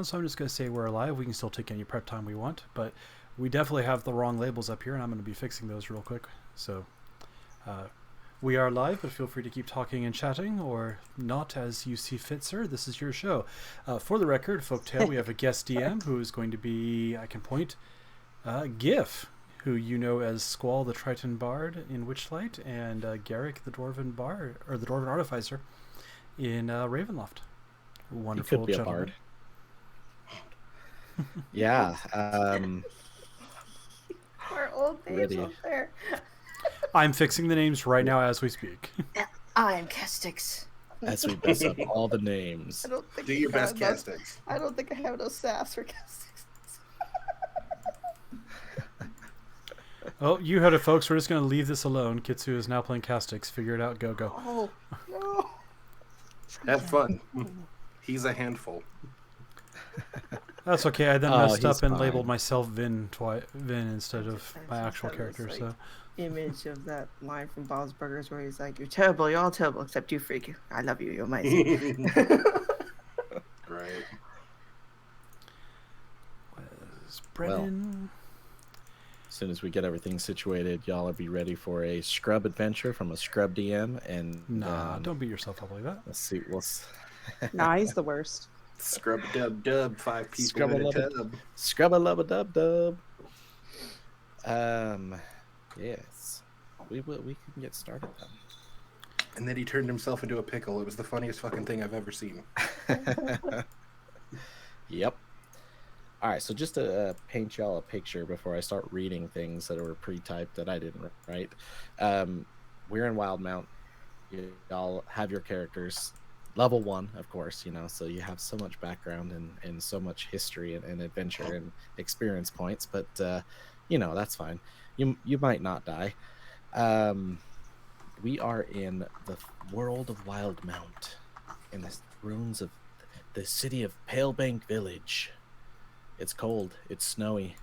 so I'm just going to say we're live. We can still take any prep time we want, but we definitely have the wrong labels up here, and I'm going to be fixing those real quick. So uh, we are live, but feel free to keep talking and chatting, or not as you see fit, sir. This is your show. For the record, Folktale, we have a guest DM who is going to be, I can point, Gif, who you know as Squall the Triton Bard in Witchlight, and Garrick the Dwarven Bard, or the Dwarven Artificer in Ravenloft. He could Wonderful be a gentleman. bard. Yeah. Our old names Ready. up there. I'm fixing the names right now as we speak. I'm Castix. As we mess up all the names. I don't think Do I your best, have enough- Castix. I don't think I have no sass for Castix. Oh, you heard it, folks. We're just going to leave this alone. Kitsu is now playing Castix. Figure it out. Go, go. Oh no! Have fun. He's a handful. That's okay. I then Oh, messed he's up and fine. labeled myself Vin instead of my just actual have character. this, So Image of that line from Bob's Burgers where he's like, "You're terrible. You're all terrible except you, freak. I love you. You're amazing." Right. was Brennan. As soon as we get everything situated, y'all will be ready for a scrub adventure from a scrub DM. And Nah, don't beat yourself up like that. let's see. Nah, he's the worst. Scrub dub dub. 5 people Scrub in a a lubba- tub. Scrub a lubba dub dub. Yes. We can get started And then he turned himself into a pickle. It was the funniest fucking thing I've ever seen. then. Yep. All right, so just to paint y'all a picture before I start reading things that were pre-typed that I didn't write. We're in Wildmount. Y'all have your characters. Level 1, of course, so you have so much background and so much history and adventure and experience points, but, that's fine. You might not die. We are in the world of Wildmount, in the ruins of the city of Palebank Village. It's cold, it's snowy,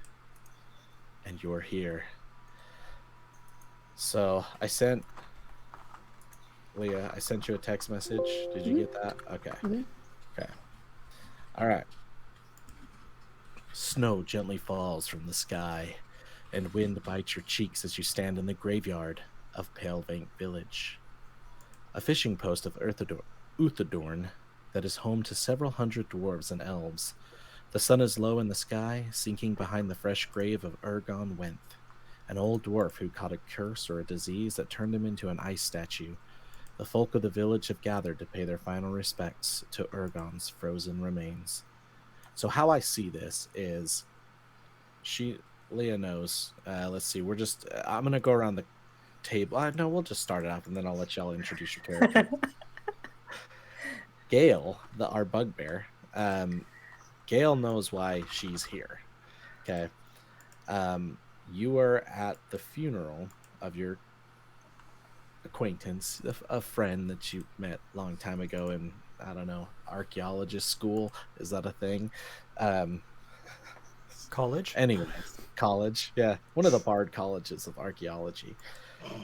and you're here. So Leah, I sent you a text message. Did you get that? Okay. Mhm. Okay. All right. Snow gently falls from the sky, and wind bites your cheeks as you stand in the graveyard of Palebank Village, a fishing post of Uthadorn that is home to several hundred dwarves and elves. The sun is low in the sky, sinking behind the fresh grave of Ergon Wenth, an old dwarf who caught a curse or a disease that turned him into an ice statue. The folk of the village have gathered to pay their final respects to Ergon's frozen remains. So how I see this is, Leah knows. Let's see. I'm gonna go around the table. No, we'll just start it off, and then I'll let y'all introduce your character. Gale, our bugbear. Gale knows why she's here. Okay. You were at the funeral of your acquaintance, a friend that you met a long time ago in, I don't know, archaeologist school. Is that a thing? College. Anyway, college. Yeah, one of the Bard colleges of archaeology.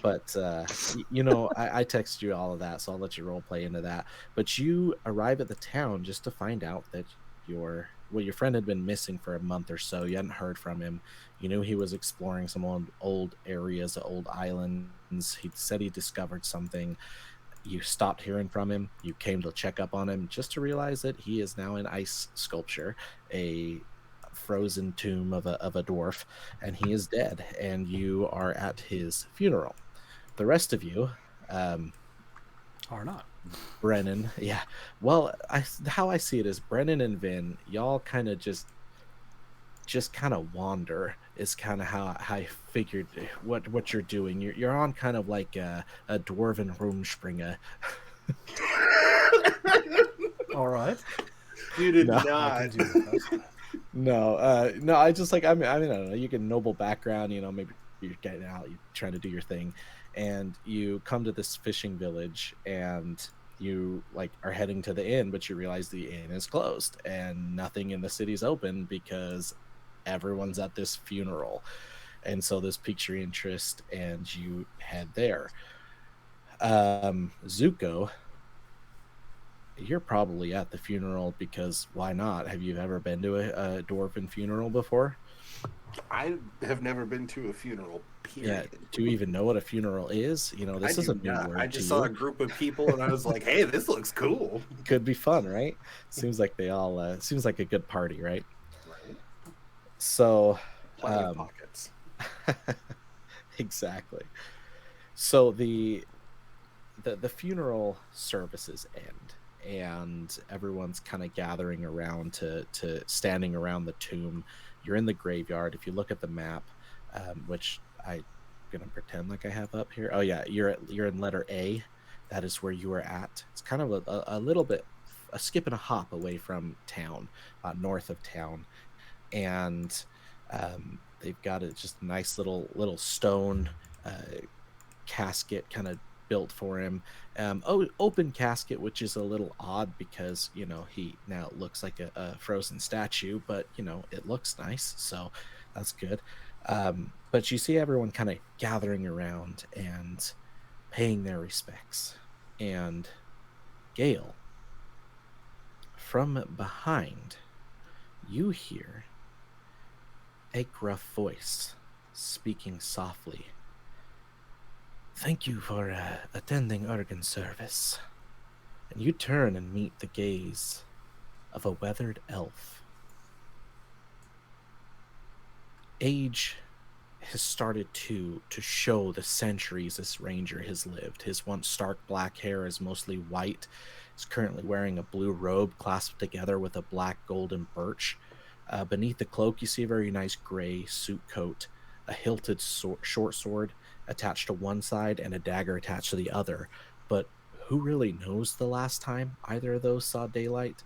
But I text you all of that, so I'll let you role play into that. But you arrive at the town just to find out that your friend had been missing for a month or so. You hadn't heard from him. You knew he was exploring some old areas, old islands. He said he discovered something. You stopped hearing from him. You came to check up on him just to realize that he is now an ice sculpture, a frozen tomb of a dwarf, and he is dead, and you are at his funeral. The rest of you, Or not. Brennan, yeah, well, how I see it is Brennan and Vin, y'all kind of just kind of wander is kind of how I figured what you're doing. You're on kind of like a dwarven Rumspringa. All right. You did No. I not. can do that. No, I just like, I mean, I don't know. You get a noble background, maybe you're getting out, you're trying to do your thing, and you come to this fishing village, and you like are heading to the inn, but you realize the inn is closed and nothing in the city's open because everyone's at this funeral, and so this piques your interest, and you head there. Zuko You're probably at the funeral because why not? Have you ever been to a dwarven funeral before? I have never been to a funeral, Yeah. period. Do you even know what a funeral is? I This is do a new not. I word to just saw a you. group of people and I was like, hey, this looks cool. Could be fun, right? Seems like they all seems like a good party, right? Right? So, Plenty of pockets. exactly. So the funeral services end, and everyone's kind of gathering around to standing around the tomb. You're in the graveyard. If you look at the map, which I'm gonna pretend like I have up here. Oh yeah, you're in letter A. That is where you are at. It's kind of a little bit a skip and a hop away from town, north of town, and they've got just a nice little stone casket kind of built for him. Open casket, which is a little odd because he now looks like a frozen statue, but it looks nice, so that's good. But you see everyone kind of gathering around and paying their respects, and Gale, from behind, you hear a gruff voice speaking softly. Thank you for attending Urgan service. And you turn and meet the gaze of a weathered elf. Age has started to show the centuries this ranger has lived. His once stark black hair is mostly white. He's currently wearing a blue robe clasped together with a black golden birch. Beneath the cloak, you see a very nice gray suit coat, a hilted short sword attached to one side, and a dagger attached to the other. But who really knows the last time either of those saw daylight?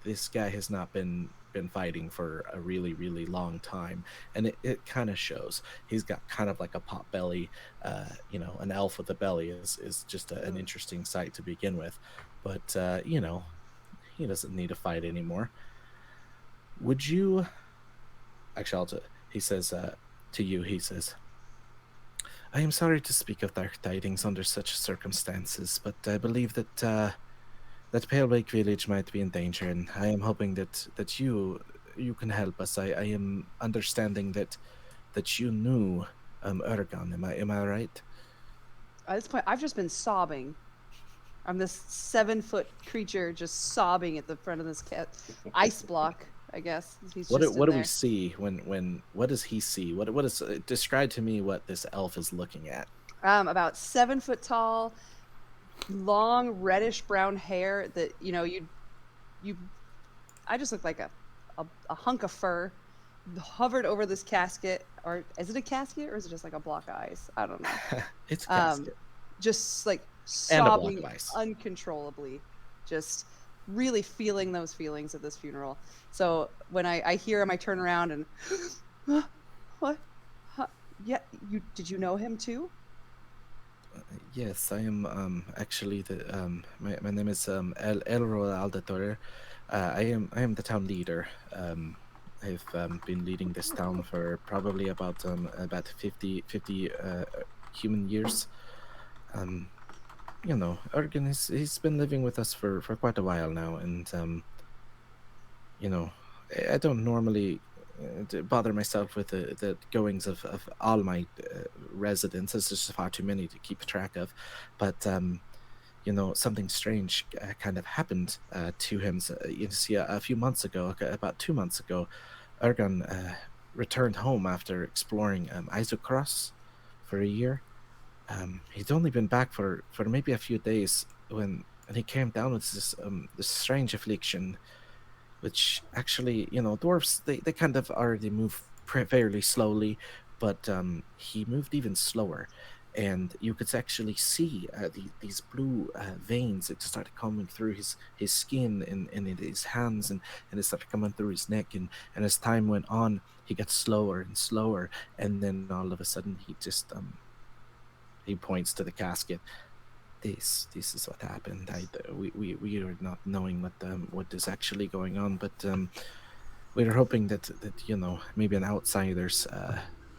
This guy has not been fighting for a really, really long time, and it kind of shows. He's got kind of like a pot belly. An elf with a belly is just an interesting sight to begin with. But he doesn't need to fight anymore. Would you actually? He says to you. He says, "I am sorry to speak of dark tidings under such circumstances, but I believe that that Pale Lake Village might be in danger, and I am hoping that you can help us. I am understanding that you knew Ergon. Am I right?" At this point, I've just been sobbing. I'm this 7-foot creature just sobbing at the front of this ice block. I guess he's What just do in we there. see when what does he see? What is describe to me what this elf is looking at? About 7 foot tall, long reddish brown hair that you. I just look like a hunk of fur hovered over this casket. Or is it a casket or is it just like a block of ice? I don't know. It's a casket. Just like And a block sobbing of ice. uncontrollably, just really feeling those feelings at this funeral. So when I hear him, I turn around and what? Huh? Yeah, did you know him too? Yes, I am actually the my name is Elro Aldator. I am the town leader. I've been leading this town for probably about 50 human years. Ergen he's been living with us for quite a while now, and I don't normally bother myself with the goings of all my residents. It's just far too many to keep track of. But something strange kind of happened to him. So, you see, a few months ago, about 2 months ago, Ergon returned home after exploring Isocross for a year. He'd only been back for maybe a few days when he came down with this strange affliction, which actually, dwarves, they kind of already move fairly slowly, but he moved even slower, and you could actually see these blue veins that started coming through his skin and in his hands, and it started coming through his neck, and as time went on, he got slower and slower, and then all of a sudden he just he points to the casket. This is what happened. We are not knowing what is actually going on, but we're hoping that maybe an outsider's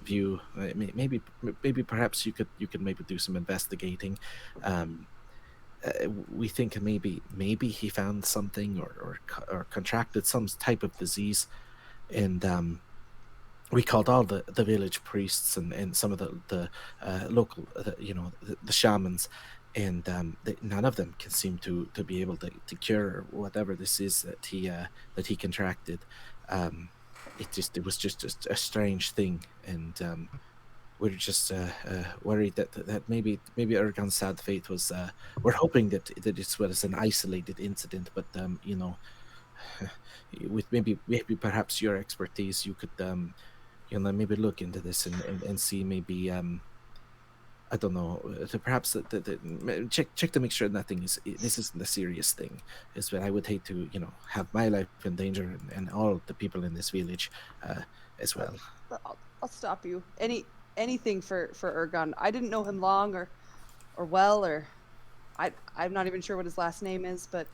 view, maybe perhaps you could maybe do some investigating. we think maybe he found something or contracted some type of disease, and we called all the village priests and some of the local the shamans, and none of them can seem to be able to cure whatever this is that he contracted. um, it was just a strange thing, and we're just worried that maybe Ergon's sad fate was. We're hoping that it was an isolated incident, but with maybe perhaps your expertise, you could maybe look into this and see maybe I don't know, perhaps check to make sure nothing this isn't a serious thing. Is that I would hate to have my life in danger and all the people in this village as well. I'll stop you. Anything for Ergon. I didn't know him long or well, or I'm not even sure what his last name is, but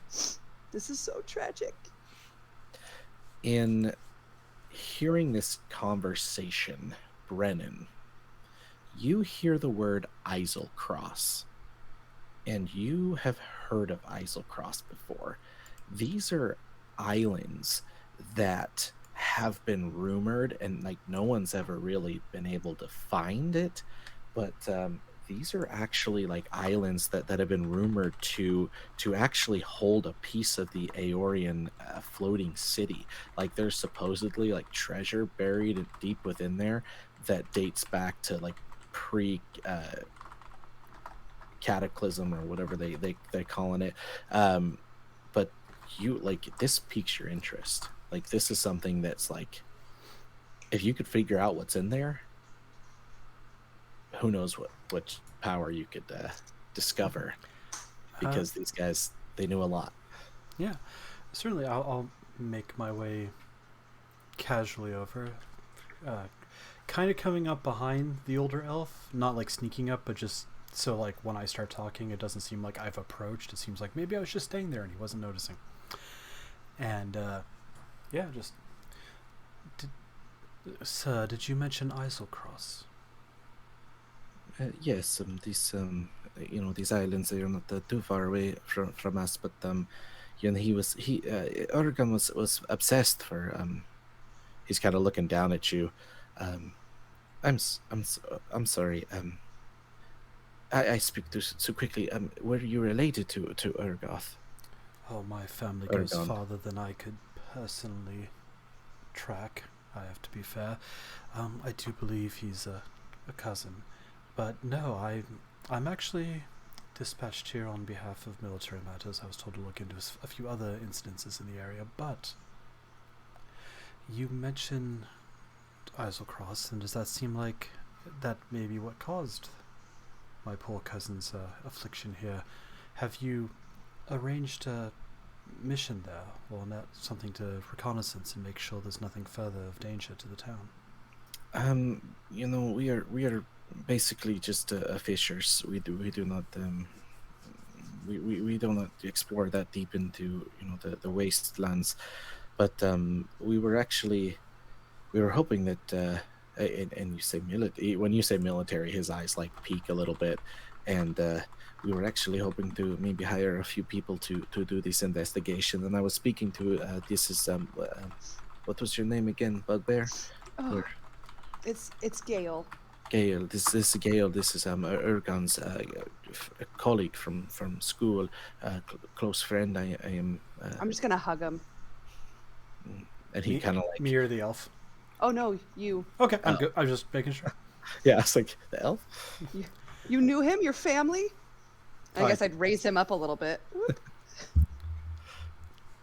this is so tragic. In hearing this conversation, Brennan, you hear the word Eiselcross, and you have heard of Eiselcross before. These are islands that have been rumored, and like no one's ever really been able to find it, but these are actually like islands that have been rumored to actually hold a piece of the Aeorian floating city. Like there's supposedly like treasure buried deep within there that dates back to like pre cataclysm or whatever they're calling it. But you like this piques your interest. Like this is something that's like, if you could figure out what's in there, who knows what power you could discover, because these guys, they knew a lot. Yeah, certainly. I'll make my way casually over, kind of coming up behind the older elf, not like sneaking up, but just so like when I start talking, it doesn't seem like I've approached. It seems like maybe I was just staying there and he wasn't noticing. And yeah, just sir, did you mention Eiselcross? Yes, these these islands, they are not too far away from us, but Oregon was obsessed for he's kind of looking down at you. I'm sorry. I speak too quickly. Were you related to Urgoth? Oh, my family goes Ergon. farther than I could personally track. I have to be fair. I do believe he's a cousin. But no, I'm actually dispatched here on behalf of military matters. I was told to look into a few other incidences in the area, but you mentioned Eiselcross, and does that seem like that may be what caused my poor cousin's affliction here? Have you arranged a mission there, or something to reconnaissance and make sure there's nothing further of danger to the town? We are basically just fishers. We do not we do not explore that deep into the wastelands, but we were hoping that and you say military. When you say military, his eyes like peak a little bit, and we were actually hoping to maybe hire a few people to do this investigation. And I was speaking to this is what was your name again, Bugbear? Oh, Or it's Gale. Gale. This is Gale. This is Ergon's a colleague from school, close friend. I am. I'm just gonna hug him. And he kind of like me or the elf. Oh no, you. Okay, I'm good. I was just making sure. yeah. I was like the elf. You knew him, your family? I Hi. guess I'd raise him up a little bit. Whoop.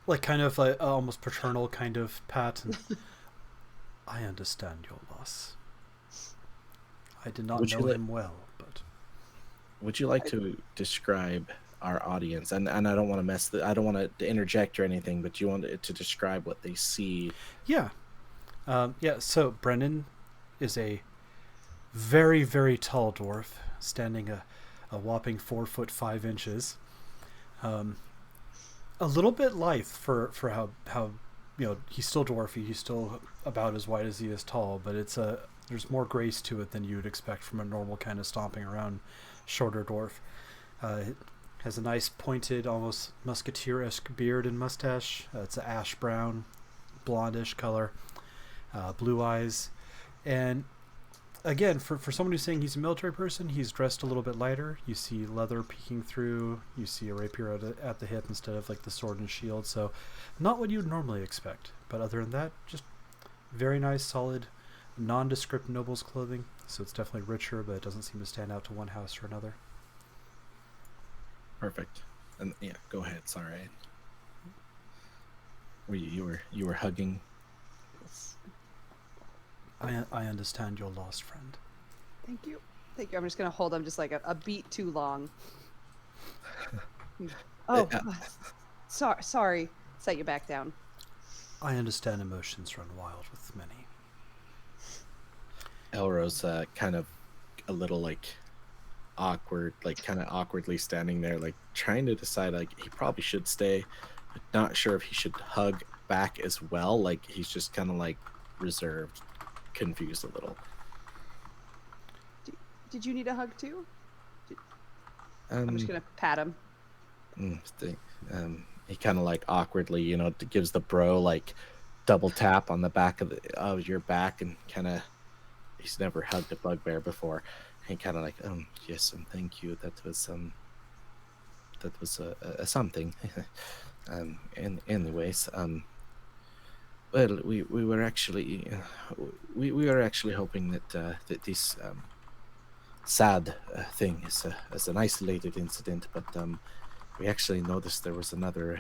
Like kind of like almost paternal kind of pat. And I understand your loss. I did not know him well, but Would you like to describe our audience? And I don't want to I don't want to interject or anything, but you want to describe what they see. yeah. So Brennan is a very, very tall dwarf, standing a whopping 4'5". A little bit lithe for how he's still dwarfy. He's still about as wide as he is tall, but there's more grace to it than you would expect from a normal kind of stomping around shorter dwarf. Has a nice pointed, almost musketeer-esque beard and mustache. It's an ash brown, blondish color, blue eyes, and again, for someone who's saying he's a military person, he's dressed a little bit lighter. You see leather peeking through. You see a rapier at the hip instead of like the sword and shield. So, not what you'd normally expect. But other than that, just very nice, solid, nondescript noble's clothing. So it's definitely richer, but it doesn't seem to stand out to one house or another. Perfect. And yeah, go ahead. Sorry. You were hugging. I understand your lost friend. Thank you. Thank you. I'm just gonna hold him just like a beat too long. Oh, sorry. Set you back down. I understand emotions run wild with many. Elro's kind of a little like awkward, like kind of awkwardly standing there, like trying to decide like he probably should stay, but not sure if he should hug back as well. Like he's just kind of like reserved, confused a little. Did you need a hug too? I'm just gonna pat him. He kind of like awkwardly, gives the bro like double tap on the back of your back, and kind of he's never hugged a bugbear before. And kind of like, yes, thank you. That was a something. And anyways, well, we were actually we were actually hoping that that this sad thing is an isolated incident, but we actually noticed there was another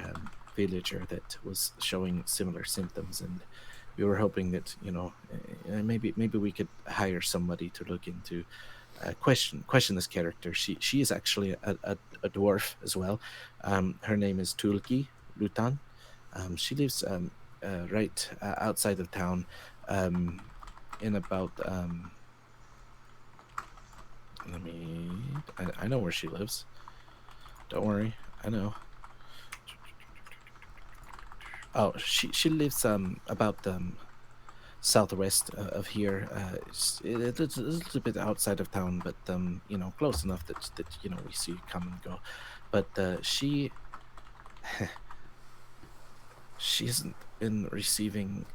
villager that was showing similar symptoms, and we were hoping that maybe we could hire somebody to look into question this character. She is actually a dwarf as well. Her name is Tulki Lutan. She lives right outside of town, in about I know where she lives. Don't worry, I know. Oh, she lives about southwest of here. It's a little bit outside of town, but close enough that we see come and go. But she hasn't been receiving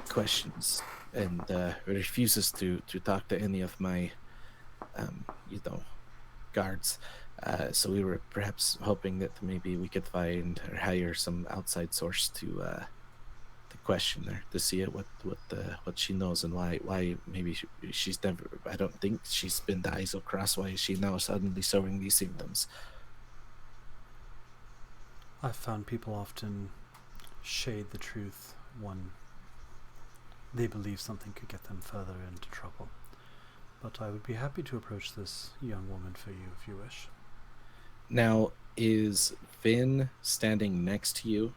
questions, and refuses to talk to any of my guards. So we were perhaps hoping that maybe we could find or hire some outside source to question her, to see what she knows and why maybe she's never. I don't think she's been to Isocross. Why is she now suddenly showing these symptoms? I've found people often shade the truth when they believe something could get them further into trouble. But I would be happy to approach this young woman for you if you wish. Now, is Vin standing next to you?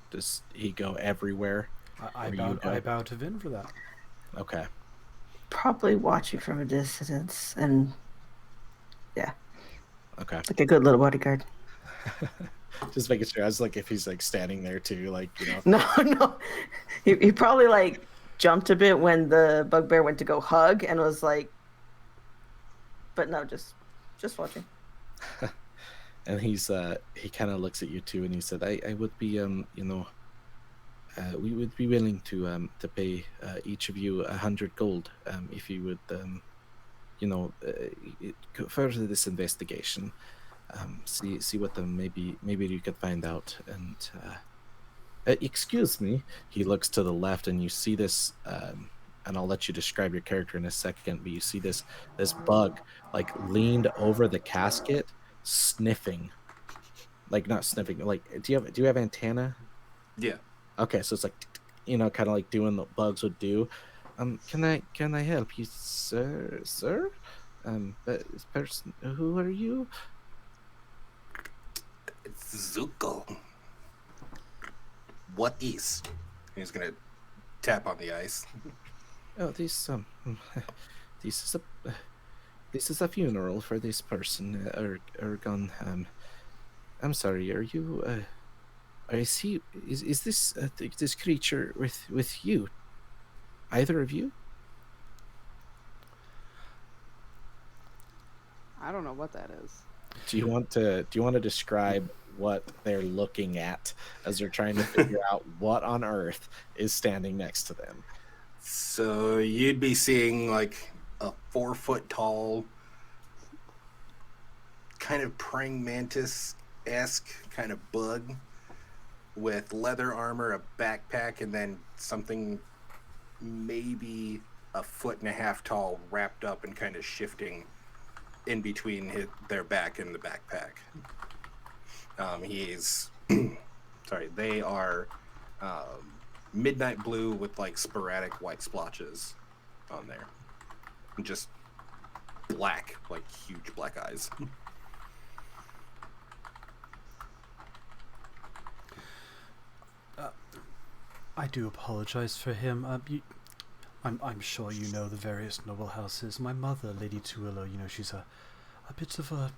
Does he go everywhere? I bow to Vin for that. Okay. Probably watching from a distance, and yeah. Okay. Like a good little bodyguard. Just making sure. I was like, if he's like standing there too, like No. He probably like jumped a bit when the bugbear went to go hug, and was like, but no, just watching. And he's he kind of looks at you too, and he said, I would be we would be willing to pay each of you 100 gold if you would further this investigation, see what maybe you could find out. And excuse me, he looks to the left, and you see this and I'll let you describe your character in a second, but you see this bug like leaned over the casket, sniffing. Like not sniffing, like do you have antenna? Yeah. Okay, so it's like kind of like doing what bugs would do. Can I help you, sir? But this person, who are you? It's Zuko. What is? He's gonna tap on the ice. Oh, this is a funeral for this person, Ergon. I'm sorry. Are you? Is this this creature with you? Either of you? I don't know what that is. Do you want to describe what they're looking at as they're trying to figure out what on earth is standing next to them? So you'd be seeing like a 4 foot tall, kind of praying mantis esque kind of bug with leather armor, a backpack, and then something maybe a 1.5 feet tall wrapped up and kind of shifting in between their back and the backpack. He's sorry, they are midnight blue with like sporadic white splotches on there, and just black, like huge black eyes. I do apologize for him. I'm sure you know the various noble houses. My mother, Lady Tuillo, she's a bit of a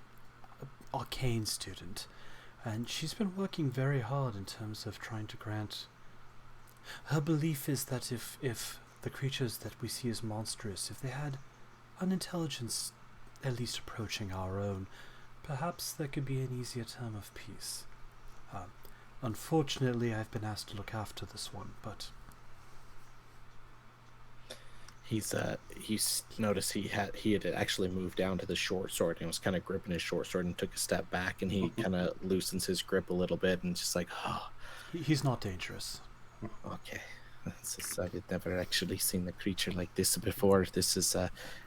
arcane student, and she's been working very hard in terms of trying to grant. Her belief is that if the creatures that we see as monstrous, if they had an intelligence at least approaching our own, perhaps there could be an easier term of peace. Unfortunately, I've been asked to look after this one, but He's noticed he had actually moved down to the short sword and was kind of gripping his short sword and took a step back, and he kind of loosens his grip a little bit and just like, oh, he's not dangerous. okay. I've never actually seen a creature like this before. This is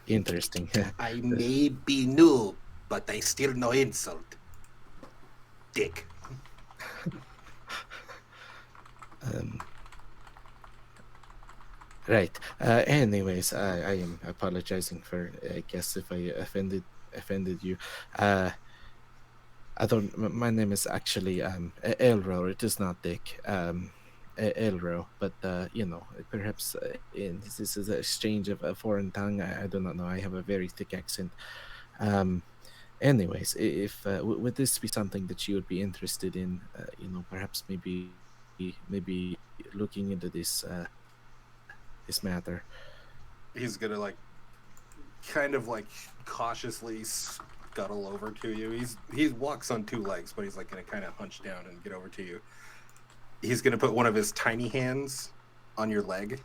interesting. I may be new, but I still no insult. Dick. Right. Anyways, I am apologizing for, I guess, if I offended you. I don't. My name is actually Elro. It is not Dick. Elro. But perhaps this is an exchange of a foreign tongue. I do not know. I have a very thick accent. Anyways, if would this be something that you would be interested in? Perhaps maybe looking into this matter. He's gonna like kind of like cautiously scuttle over to you. He walks on 2 legs, but he's like gonna kind of hunch down and get over to you. He's gonna put one of his tiny hands on your leg,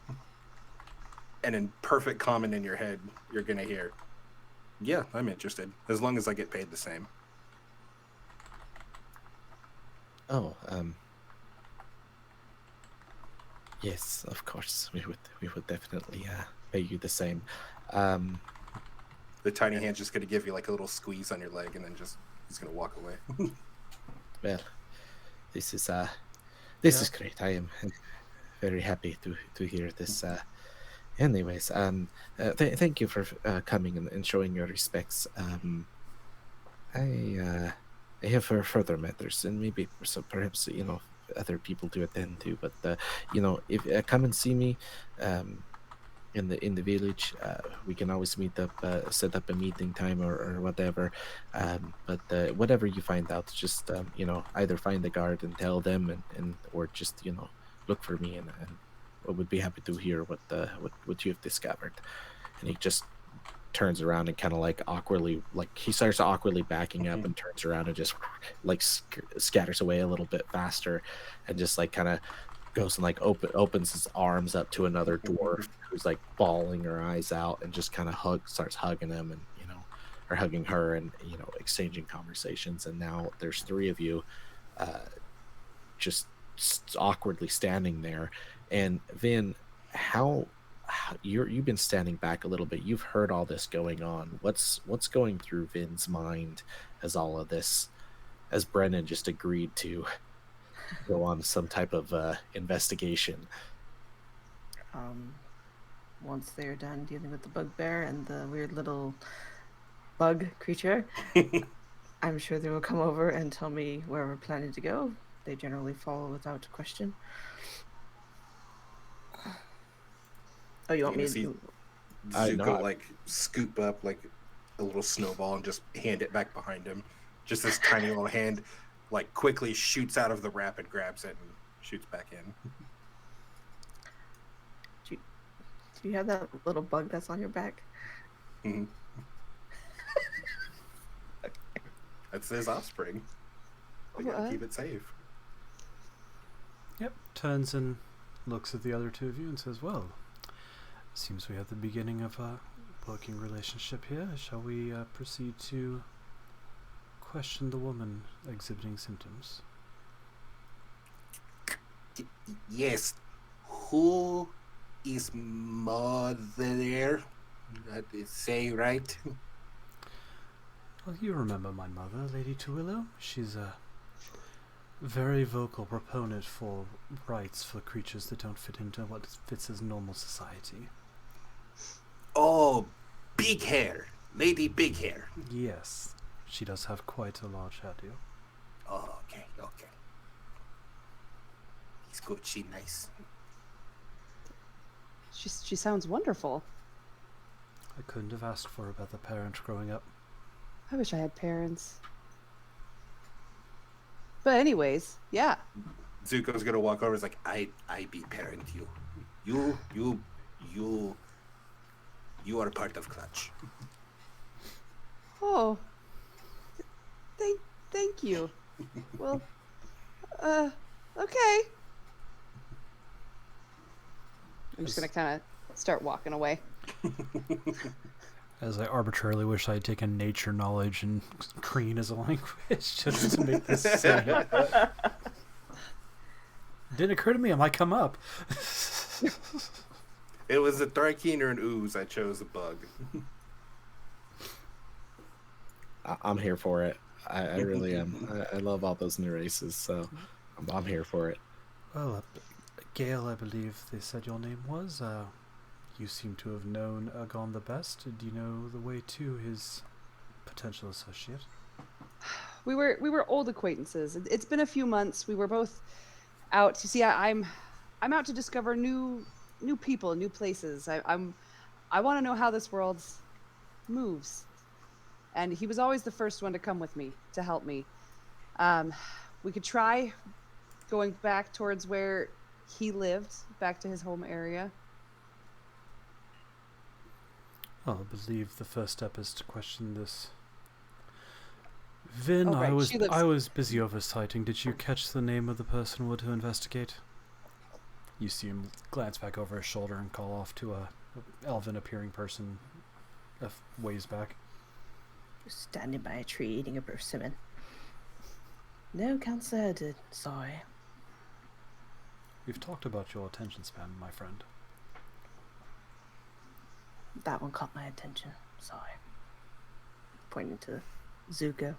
and in perfect common in your head, you're gonna hear, "Yeah, I'm interested, as long as I get paid the same." Oh, yes, of course. We would definitely pay you the same. The tiny hand's just gonna give you like a little squeeze on your leg, and then he's gonna walk away. Well, this is Yeah. great. I am very happy to hear this. Anyways, thank you for coming and showing your respects. I have further matters, and maybe perhaps other people to attend to. But if come and see me, in the village, we can always meet up, set up a meeting time or whatever. But whatever you find out, just either find the guard and tell them, and or just look for me, and I would be happy to hear what you have discovered. And he just turns around and kind of like awkwardly, like he starts awkwardly backing up and turns around and just like scatters away a little bit faster, and just like kind of goes and like opens his arms up to another dwarf who's like bawling her eyes out, and just kind of starts hugging him, and or hugging her, and exchanging conversations. And now there's 3 of you just awkwardly standing there. And Vin, how you've been standing back a little bit. You've heard all this going on. What's going through Vin's mind as all of this, as Brennan just agreed to go on some type of investigation? Once they're done dealing with the bugbear and the weird little bug creature, I'm sure they will come over and tell me where we're planning to go. They generally follow without question. Oh, you want me to? Zuko like scoop up like a little snowball and just hand it back behind him. Just this tiny little hand, like quickly shoots out of the wrap and grabs it and shoots back in. Do you have that little bug that's on your back? Mm-hmm. That's his offspring. We gotta What? keep it safe. Yep. Turns and looks at the other two of you and says, "Well, seems we have the beginning of a working relationship here. Shall we proceed to question the woman exhibiting symptoms?" Yes. Who is mother? That is say right. Well, you remember my mother, Lady Tuillo. She's a very vocal proponent for rights for creatures that don't fit into what fits as normal society. Oh, big hair. Lady Big Hair. Yes, she does have quite a large hairdo. Oh, okay. He's good. She nice. She sounds wonderful. I couldn't have asked for a better parent growing up. I wish I had parents. But anyways, yeah. Zuko's gonna walk over. He's like, I be parent you. You are part of Clutch. Oh. Thank you. Well, okay. I'm just gonna kind of start walking away. As I arbitrarily wish I had taken nature knowledge and Kreen as a language just to make this say. Didn't occur to me I might come up. It was a Tharkeen or an ooze. I chose a bug. I'm here for it. I really am. I love all those new races, so I'm here for it. Well, Gale, I believe they said your name was. You seem to have known Agon the best. Do you know the way to his potential associate? We were old acquaintances. It's been a few months. We were both out. You see, I'm out to discover new people, new places. I want to know how this world moves. And he was always the first one to come with me to help me. We could try going back towards where he lived, back to his home area. Well, I believe the first step is to question this. Vin, Oh, right, I was busy oversighting. Did you catch the name of the person we're to investigate? You see him glance back over his shoulder and call off to a elven-appearing person a ways back. Standing by a tree eating a persimmon. No, can't say I did. Sorry. We've talked about your attention span, my friend. That one caught my attention. Sorry. Pointing to Zuko.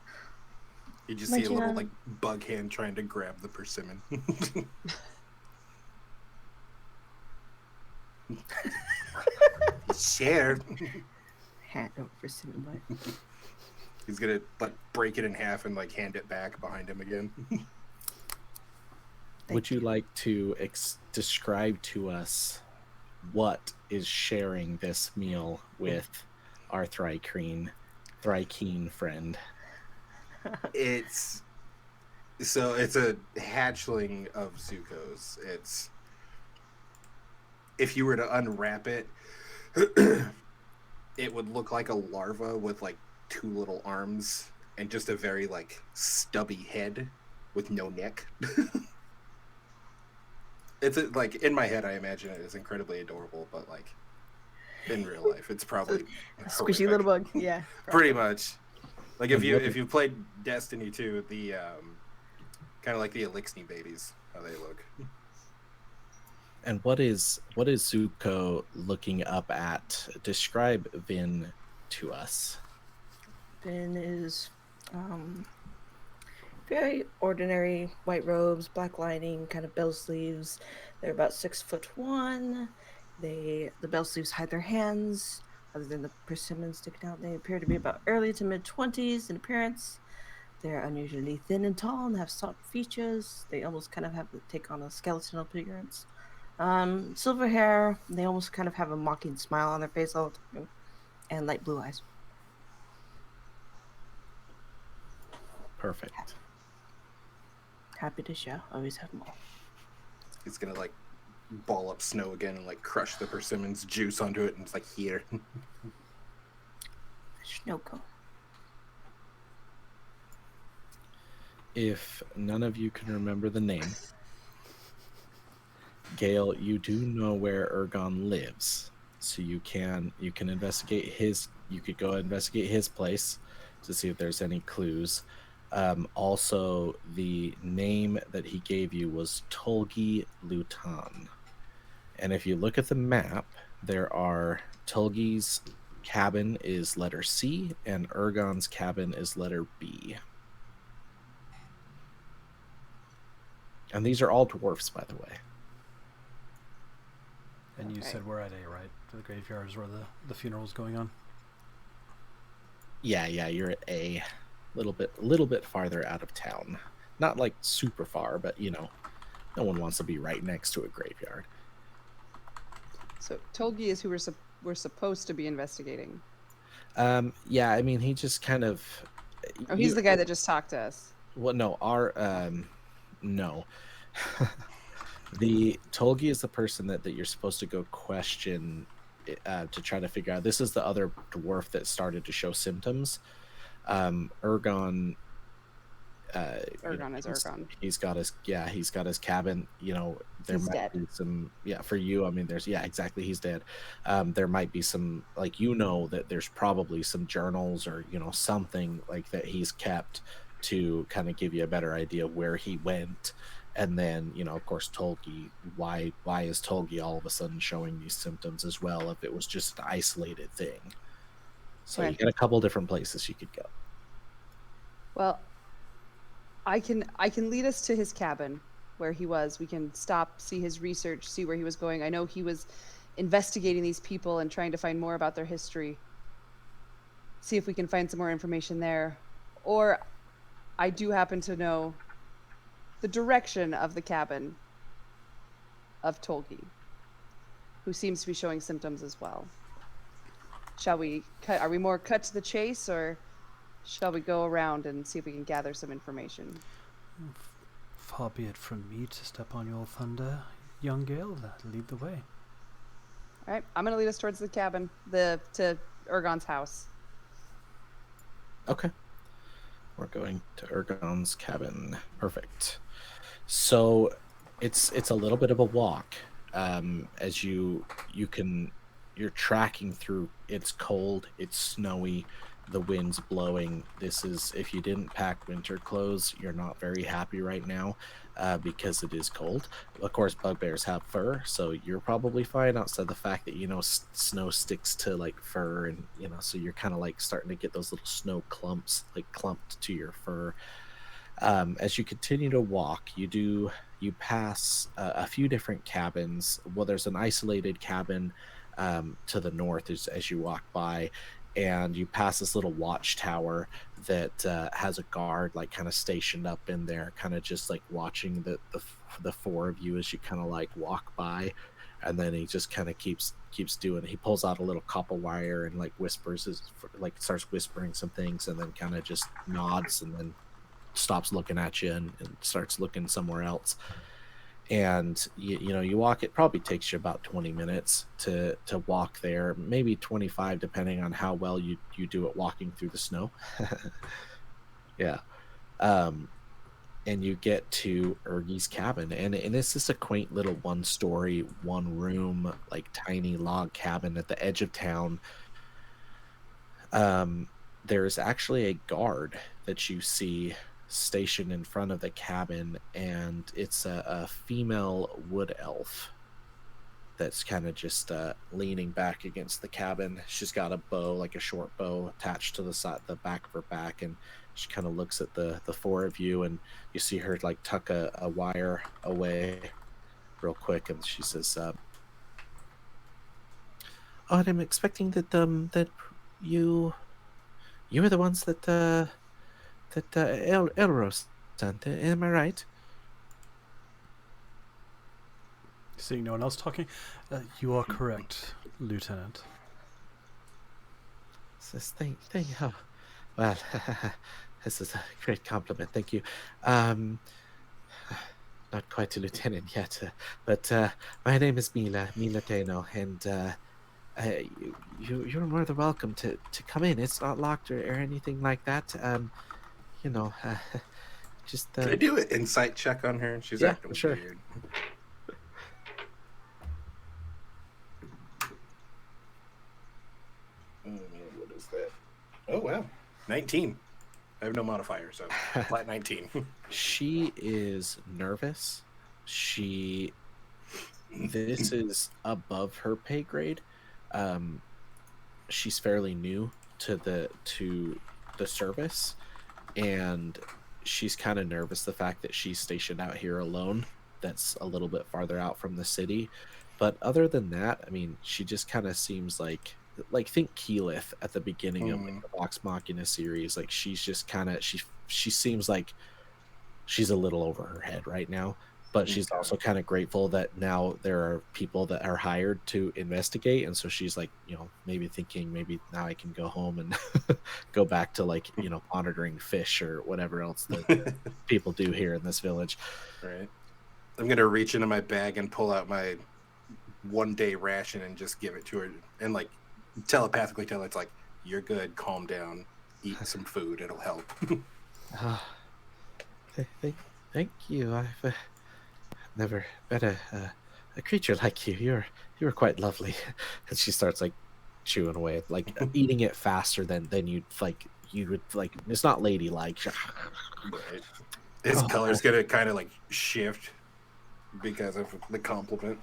You just Might see a you little know- like bug hand trying to grab the persimmon. Share. Hat over persimmon bite. He's gonna like break it in half and like hand it back behind him again. Would you like to describe to us what is sharing this meal with our Thrykeen friend? It's a hatchling of Zuko's. It's if you were to unwrap it, it would look like a larva with like two little arms and just a very like stubby head with no neck. It's like in my head, I imagine it is incredibly adorable, but like in real life, it's probably Squishy horrific. little bug. Yeah. Pretty much. Like if And you what if you played Destiny 2, the kind of like the Elixni babies, how they look. And what is Zuko looking up at? Describe Vin to us. Finn is very ordinary white robes, black lining, kind of bell sleeves. They're about 6'1". The bell sleeves hide their hands, other than the persimmons sticking out. They appear to be about early to mid-20s in appearance. They're unusually thin and tall and have soft features. They almost kind of have to take on a skeletal appearance. Silver hair. They almost kind of have a mocking smile on their face all the time, and light blue eyes. Perfect. Happy to share. Always have more. He's gonna like ball up Snow again and like crush the persimmon's juice onto it, and it's like here. Snow cone. if none of you can remember the name, Gale, you do know where Ergon lives, so you can investigate his. You could go investigate his place to see if there's any clues. Also, the name that he gave you was Tolgi Lutan, and if you look at the map, there are Tolgi's cabin is letter C, and Ergon's cabin is letter B. And these are all dwarfs, by the way. And you Okay. said we're at A, right? The graveyard is where the funeral's going on. Yeah, you're at a little bit farther out of town. Not like super far, but no one wants to be right next to a graveyard. So Tolgi is who we're supposed to be investigating. Yeah, I mean, he just kind of. Oh, he's the guy that just talked to us. Well, no, no. The Tolgi is the person that you're supposed to go question to try to figure out. This is the other dwarf that started to show symptoms. Ergon. Ergon is Ergon. He's got his cabin. There He's might dead. be some. Yeah, for you, I mean, exactly. He's dead. There might be some, like, that there's probably some journals or something like that he's kept to kind of give you a better idea of where he went. And then, of course, Tolgi. Why is Tolgi all of a sudden showing these symptoms as well? If it was just an isolated thing. So Okay. you got a couple different places you could go. Well, I can lead us to his cabin where he was. We can stop, see his research, see where he was going. I know he was investigating these people and trying to find more about their history. See if we can find some more information there. Or I do happen to know the direction of the cabin of Tolgi, who seems to be showing symptoms as well. Shall we cut? Are we more cut to the chase, or shall we go around and see if we can gather some information? Far be it from me to step on your thunder, young Gale. Lead the way. All right, I'm gonna lead us towards the cabin, to Ergon's house. Okay. We're going to Ergon's cabin. Perfect. So it's a little bit of a walk. As you're tracking through. It's cold, it's snowy, the wind's blowing. This is, if you didn't pack winter clothes, you're not very happy right now, because it is cold. Of course, bugbears have fur, so you're probably fine outside the fact that snow sticks to like fur, and so you're kind of like starting to get those little snow clumps like clumped to your fur. As you continue to walk, you pass a few different cabins. Well, there's an isolated cabin to the north as you walk by, and you pass this little watchtower that has a guard like kind of stationed up in there, kind of just like watching the four of you as you kind of like walk by. And then he just kind of keeps doing it. He pulls out a little copper wire and like starts whispering some things, and then kind of just nods, and then stops looking at you and starts looking somewhere else. And you walk. It probably takes you about 20 minutes to walk there, maybe 25 depending on how well you do at walking through the snow. Yeah. And you get to Ergie's cabin, and it's just a quaint little one-story, one-room, like tiny log cabin at the edge of town. There's actually a guard that you see stationed in front of the cabin, and it's a female wood elf that's kind of just leaning back against the cabin. She's got a bow, like a short bow, attached to the back of her back, and she kind of looks at the four of you, and you see her like tuck a wire away real quick, and she says, "Oh, and I'm expecting that you are the ones that Elros sent. Am I right?" Seeing no one else talking, you are correct, Lieutenant. Says, thank you. Well, this is a great compliment. Thank you. Not quite a lieutenant yet, but my name is Mila Teno, and you're more than welcome to come in. It's not locked or anything like that. Just Can I do an insight check on her? She's Yeah, acting for sure. weird. What is that? Oh wow, 19. I have no modifier, so flat 19. She is nervous. This is above her pay grade. She's fairly new to the service, and she's kind of nervous the fact that she's stationed out here alone. That's a little bit farther out from the city. But other than that, I mean, she just kind of seems like think Keyleth at the beginning of like the Vox Machina series. Like she's just kind of she seems like she's a little over her head right now, but she's Okay. also kind of grateful that now there are people that are hired to investigate, and so she's like, maybe thinking maybe now I can go home and go back to like monitoring fish or whatever else that people do here in this village. Right. I'm gonna reach into my bag and pull out my 1-day ration and just give it to her, and like telepathically tell her, it's like, you're good, calm down, eat some food, it'll help. Thank you. I've never met a creature like you. You're quite lovely. And she starts like chewing away, like eating it faster than you'd you would like. It's not ladylike. Right. His color's gonna kind of like shift because of the compliment.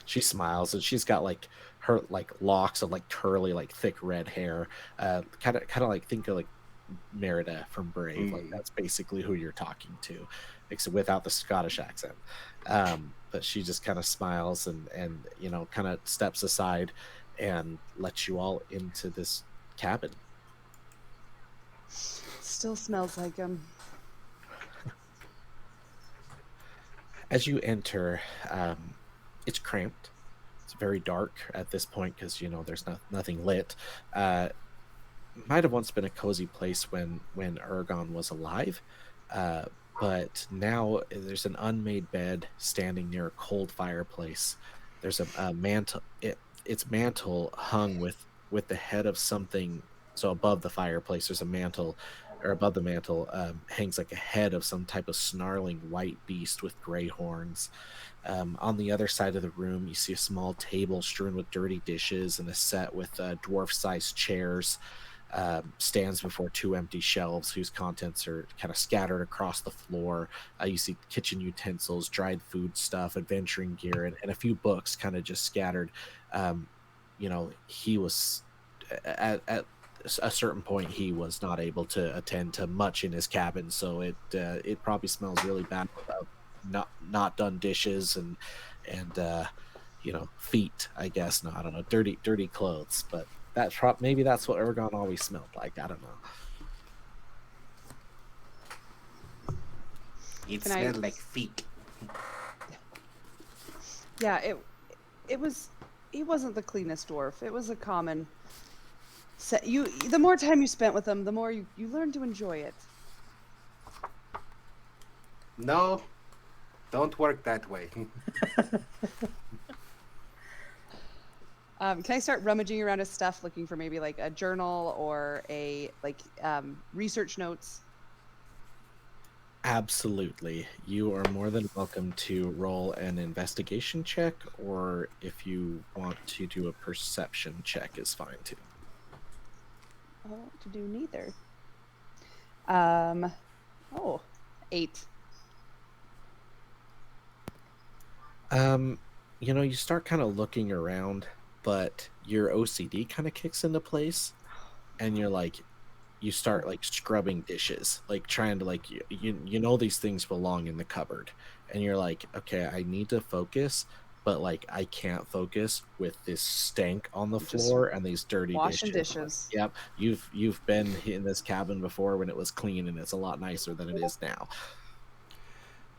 She smiles, and she's got like her like locks of like curly, like thick red hair. Kind of like think of like Merida from Brave. Like that's basically who you're talking to, except without the Scottish accent. But she just kind of smiles and kind of steps aside and lets you all into this cabin. Still smells like him. As you enter, it's cramped. It's very dark at this point because there's nothing lit. Might have once been a cozy place when Ergon was alive, but now there's an unmade bed standing near a cold fireplace. There's a mantle. Its mantle hung with the head of something. So above the fireplace, there's a mantle, or above the mantle hangs like a head of some type of snarling white beast with gray horns. On the other side of the room, you see a small table strewn with dirty dishes and a set with dwarf-sized chairs. Stands before 2 empty shelves whose contents are kind of scattered across the floor. You see kitchen utensils, dried food stuff, adventuring gear, and a few books kind of just scattered. He was at a certain point he was not able to attend to much in his cabin, so it probably smells really bad without not done dishes and feet, I guess. No, I don't know, dirty clothes, but maybe that's what Ergon always smelled like. I don't know. It smelled like feet. Yeah, it was. He wasn't the cleanest dwarf. It was a common. The more time you spent with him, the more you learned to enjoy it. No, don't work that way. Can I start rummaging around his stuff, looking for maybe like a journal or a research notes? Absolutely. You are more than welcome to roll an investigation check, or if you want to do a perception check is fine too. I want to do neither. 8. You start kind of looking around, but your OCD kind of kicks into place, and you start like scrubbing dishes, like trying to like these things belong in the cupboard, and you're like, okay, I need to focus, but like I can't focus with this stank on the floor and these dirty washing dishes. Yep, you've been in this cabin before when it was clean, and it's a lot nicer than it is now.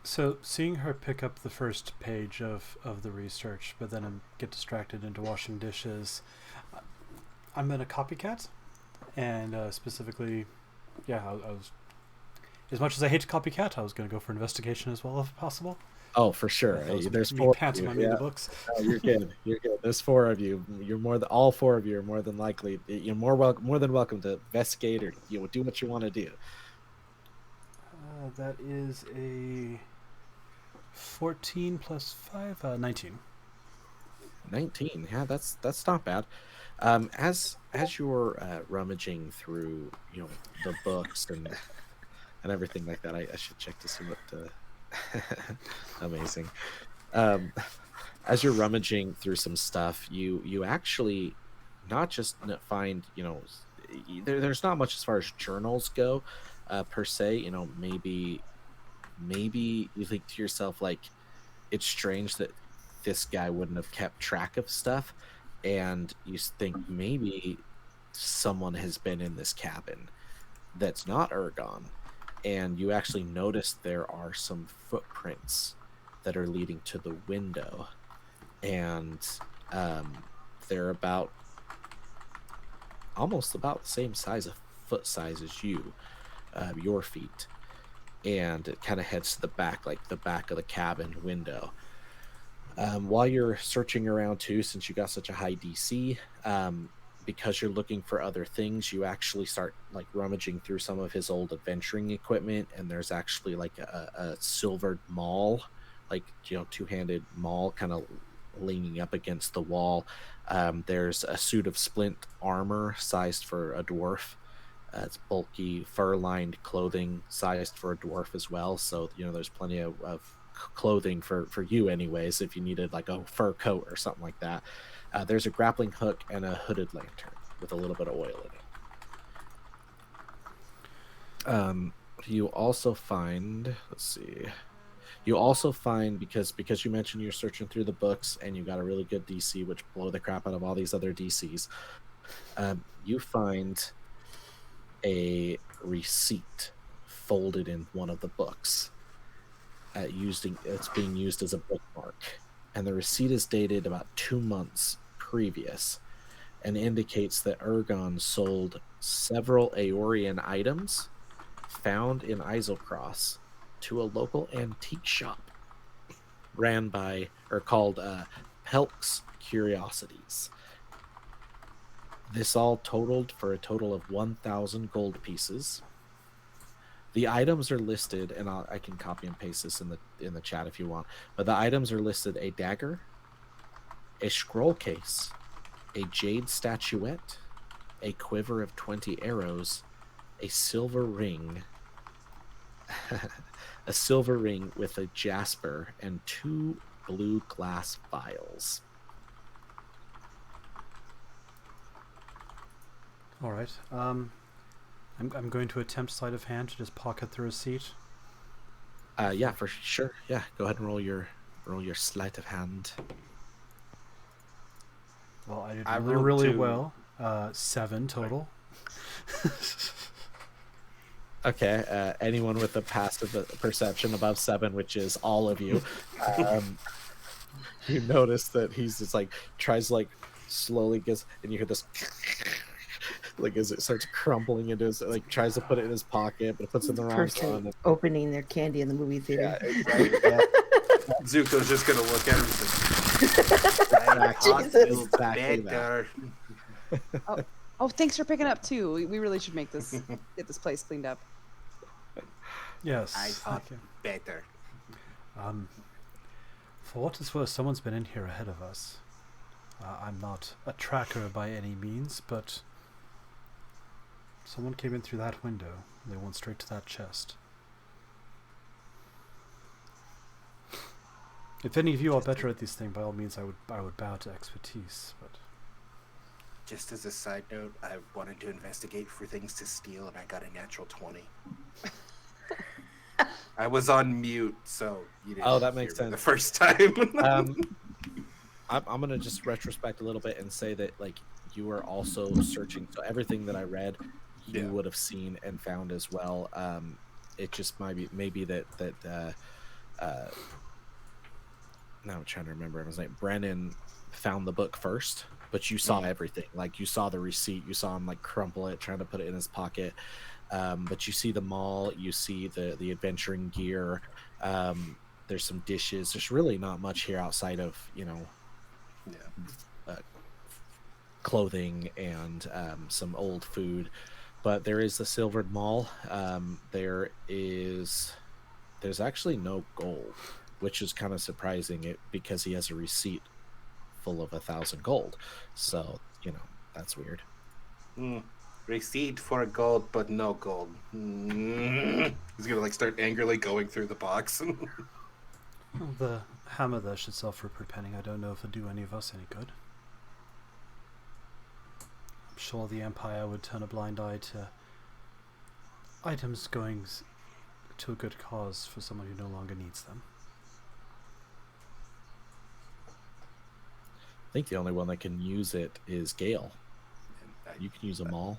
So seeing her pick up the first page of the research, but then get distracted into washing dishes, I'm in a copycat, and specifically, I was, as much as I hate to copycat, I was going to go for investigation as well if possible. Oh, for sure. There's 4 of you. In the books. Oh, you're good. You're good. There's 4 of you. All 4 of you are more than likely. You're more than welcome to investigate or do what you want to do. That is a 14 plus 5, 19. 19. Yeah, that's not bad. As you're rummaging through, the books and everything like that, I should check to see what. Amazing. Um, as you're rummaging through some stuff, you actually not just find, there's not much as far as journals go, per se. Maybe you think to yourself, like, it's strange that this guy wouldn't have kept track of stuff, and you think maybe someone has been in this cabin that's not Ergon, and you actually notice there are some footprints that are leading to the window, and they're almost about the same size of foot size as your feet, and it kind of heads to the back, like the back of the cabin window. While you're searching around too, since you got such a high DC, because you're looking for other things, you actually start like rummaging through some of his old adventuring equipment, and there's actually like a silvered maul, like, two-handed maul kind of leaning up against the wall. There's a suit of splint armor sized for a dwarf. It's bulky, fur-lined clothing sized for a dwarf as well. So, there's plenty of clothing for you anyways, if you needed like a fur coat or something like that. There's a grappling hook and a hooded lantern with a little bit of oil in it. You also find, let's see, because you mentioned you're searching through the books and you got a really good DC, which blow the crap out of all these other DCs. You find a receipt folded in one of the books. It's being used as a bookmark, and the receipt is dated about 2 months previous and indicates that Ergon sold several Aorian items found in Isocross to a local antique shop called Pelk's Curiosities. This all totaled for a total of 1,000 gold pieces. The items are listed, and I can copy and paste this in the chat if you want. But the items are listed: a dagger, a scroll case, a jade statuette, a quiver of 20 arrows, a silver ring, a silver ring with a jasper, and 2 blue glass vials. All right. I'm going to attempt sleight of hand to just pocket the receipt. Yeah, for sure. Yeah, go ahead and roll your sleight of hand. Well, I did I really, rolled really 2. well. 7 total. Okay. Anyone with a passive perception above 7, which is all of you, you notice that he's just like tries like slowly gets, and you hear this. Like as it starts crumbling into his, like tries to put it in his pocket, but it puts it in the wrong Person one. opening their candy in the movie theater. Yeah, exactly. Zuko's just gonna look at him and say, Jesus. Exactly that. better. Oh, thanks for picking up too. We really should get this place cleaned up. Yes. I thought thank you. better. For what it's worth, someone's been in here ahead of us. I'm not a tracker by any means, but someone came in through that window. They went straight to that chest. If any of you are better at these things, by all means, I would bow to expertise. But Just as a side note, I wanted to investigate for things to steal, and I got a natural 20. I was on mute, so you didn't. Oh, that makes hear me sense. The first time. I'm gonna just retrospect a little bit and say that like you were also searching, so everything that I read, you Yeah. would have seen and found as well. It just maybe that now I'm trying to remember. It was like Brennan found the book first, but you saw everything. Like you saw the receipt, you saw him like crumple it, trying to put it in his pocket. But you see the mall, you see the adventuring gear. There's some dishes. There's really not much here outside of clothing and some old food. but there is the silvered mall. There's actually no gold, which is kind of surprising it because he has a receipt full of 1,000 gold. So, that's weird. Receipt for gold, but no gold. He's gonna like start angrily going through the box. Well, the hammer there should sell for a pretty penny. I don't know if it'll do any of us any good. I'm sure the Empire would turn a blind eye to items going to a good cause for someone who no longer needs them. I think the only one that can use it is Gale. You can use them all.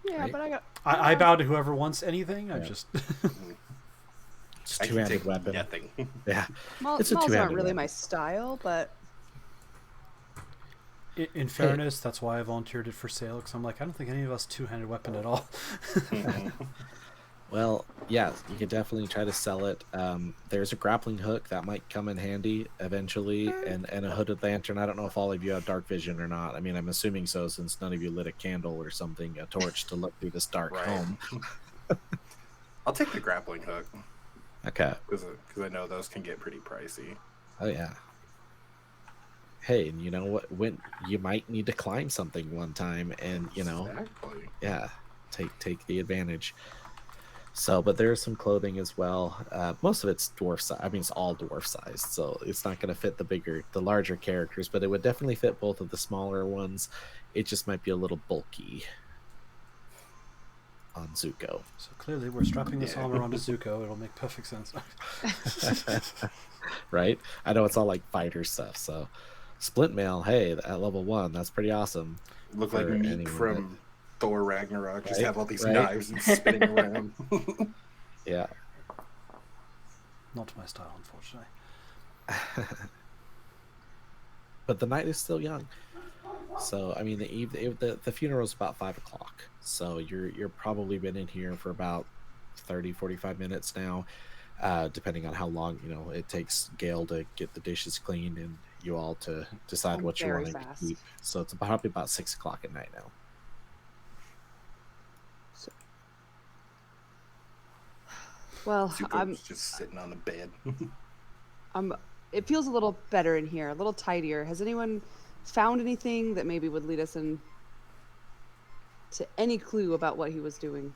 Yeah, right? but I bow to whoever wants anything. I Yeah. just It's I a can two-handed take weapon. nothing. Yeah. malls It's a aren't two-handed really weapon. my style, but in fairness, that's why I volunteered it for sale, because I'm like, I don't think any of us two-handed weapon at all. Well, yeah, you can definitely try to sell it. There's a grappling hook that might come in handy eventually, and a hooded lantern. I don't know if all of you have dark vision or not. I mean, I'm assuming so, since none of you lit a candle or something, a torch to look through this dark Right. home. I'll take the grappling hook Okay. because I know those can get pretty pricey. Oh yeah. Hey, and you know what? When you might need to climb something one time, and Exactly. yeah, take the advantage. So, but there's some clothing as well. Most of it's dwarf size. I mean, it's all dwarf sized, so it's not going to fit the larger characters, but it would definitely fit both of the smaller ones. It just might be a little bulky on Zuko. So clearly, we're strapping this Yeah. armor onto Zuko. It'll make perfect sense. Right? I know it's all like fighter stuff. So, splint mail, hey, at level 1, that's pretty awesome. Look like For meat anyone from Thor Ragnarok. Just Right, have all these right. knives and spinning around. Yeah. Not my style, unfortunately. But the night is still young. So, I mean, the funeral's about 5 o'clock. So you're probably been in here for about 30, 45 minutes now, depending on how long, it takes Gail to get the dishes cleaned and you all to decide I'm what you very want to fast. keep. So it's probably about 6 o'clock at night now. well, Zuko's just sitting on the bed. It feels a little better in here, a little tidier. Has anyone found anything that maybe would lead us in to any clue about what he was doing?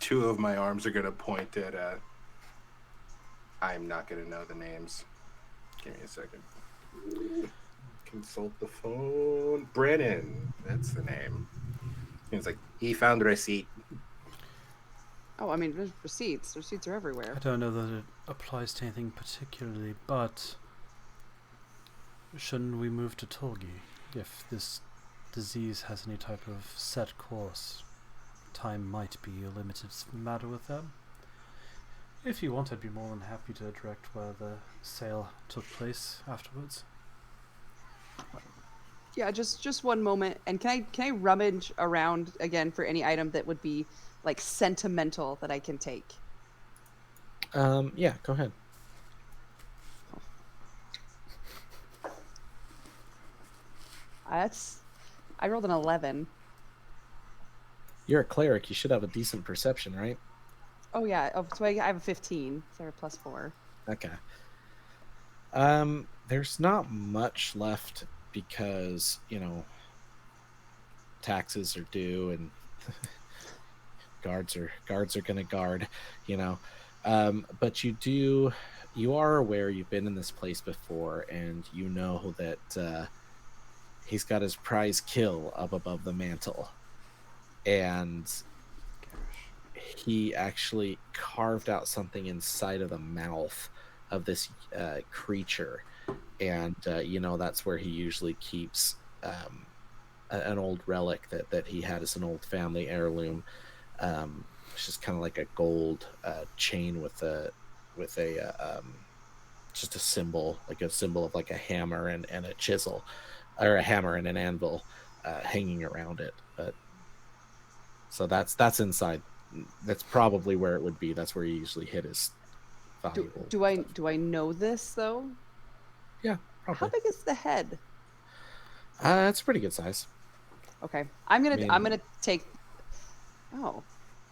2 of my arms are gonna point at. I'm not gonna know the names. Give me a second. Consult the phone. Brennan, that's the name. He's like, he found the receipt. Oh, I mean, there's receipts. Receipts are I everywhere. don't know that it applies to anything particularly, but shouldn't we move to Tolgi if this disease has any type of set course? Time might be a limited matter with them. If you want, I'd be more than happy to direct where the sale took place afterwards. Yeah, just one moment. And can I rummage around again for any item that would be like sentimental that I can take? Yeah, go ahead. I rolled an 11. You're a cleric. You should have a decent perception, right? Oh yeah. Oh, so I have a 15. So I have a +4. Okay. There's not much left because, taxes are due and guards are gonna guard, but you are aware you've been in this place before, and you know that he's got his prize kill up above the mantle, and he actually carved out something inside of the mouth of this creature, and that's where he usually keeps an old relic that he had as an old family heirloom. It's just kind of like a gold chain with a just a symbol, like a symbol of like a hammer and a chisel, or a hammer and an anvil hanging around it. But so that's inside. That's probably where it would be. That's where he usually hit his valuable. Do I know this though? Yeah, How probably. big is the head? It's a pretty good size. Okay, I'm gonna mean- I'm gonna take. Oh,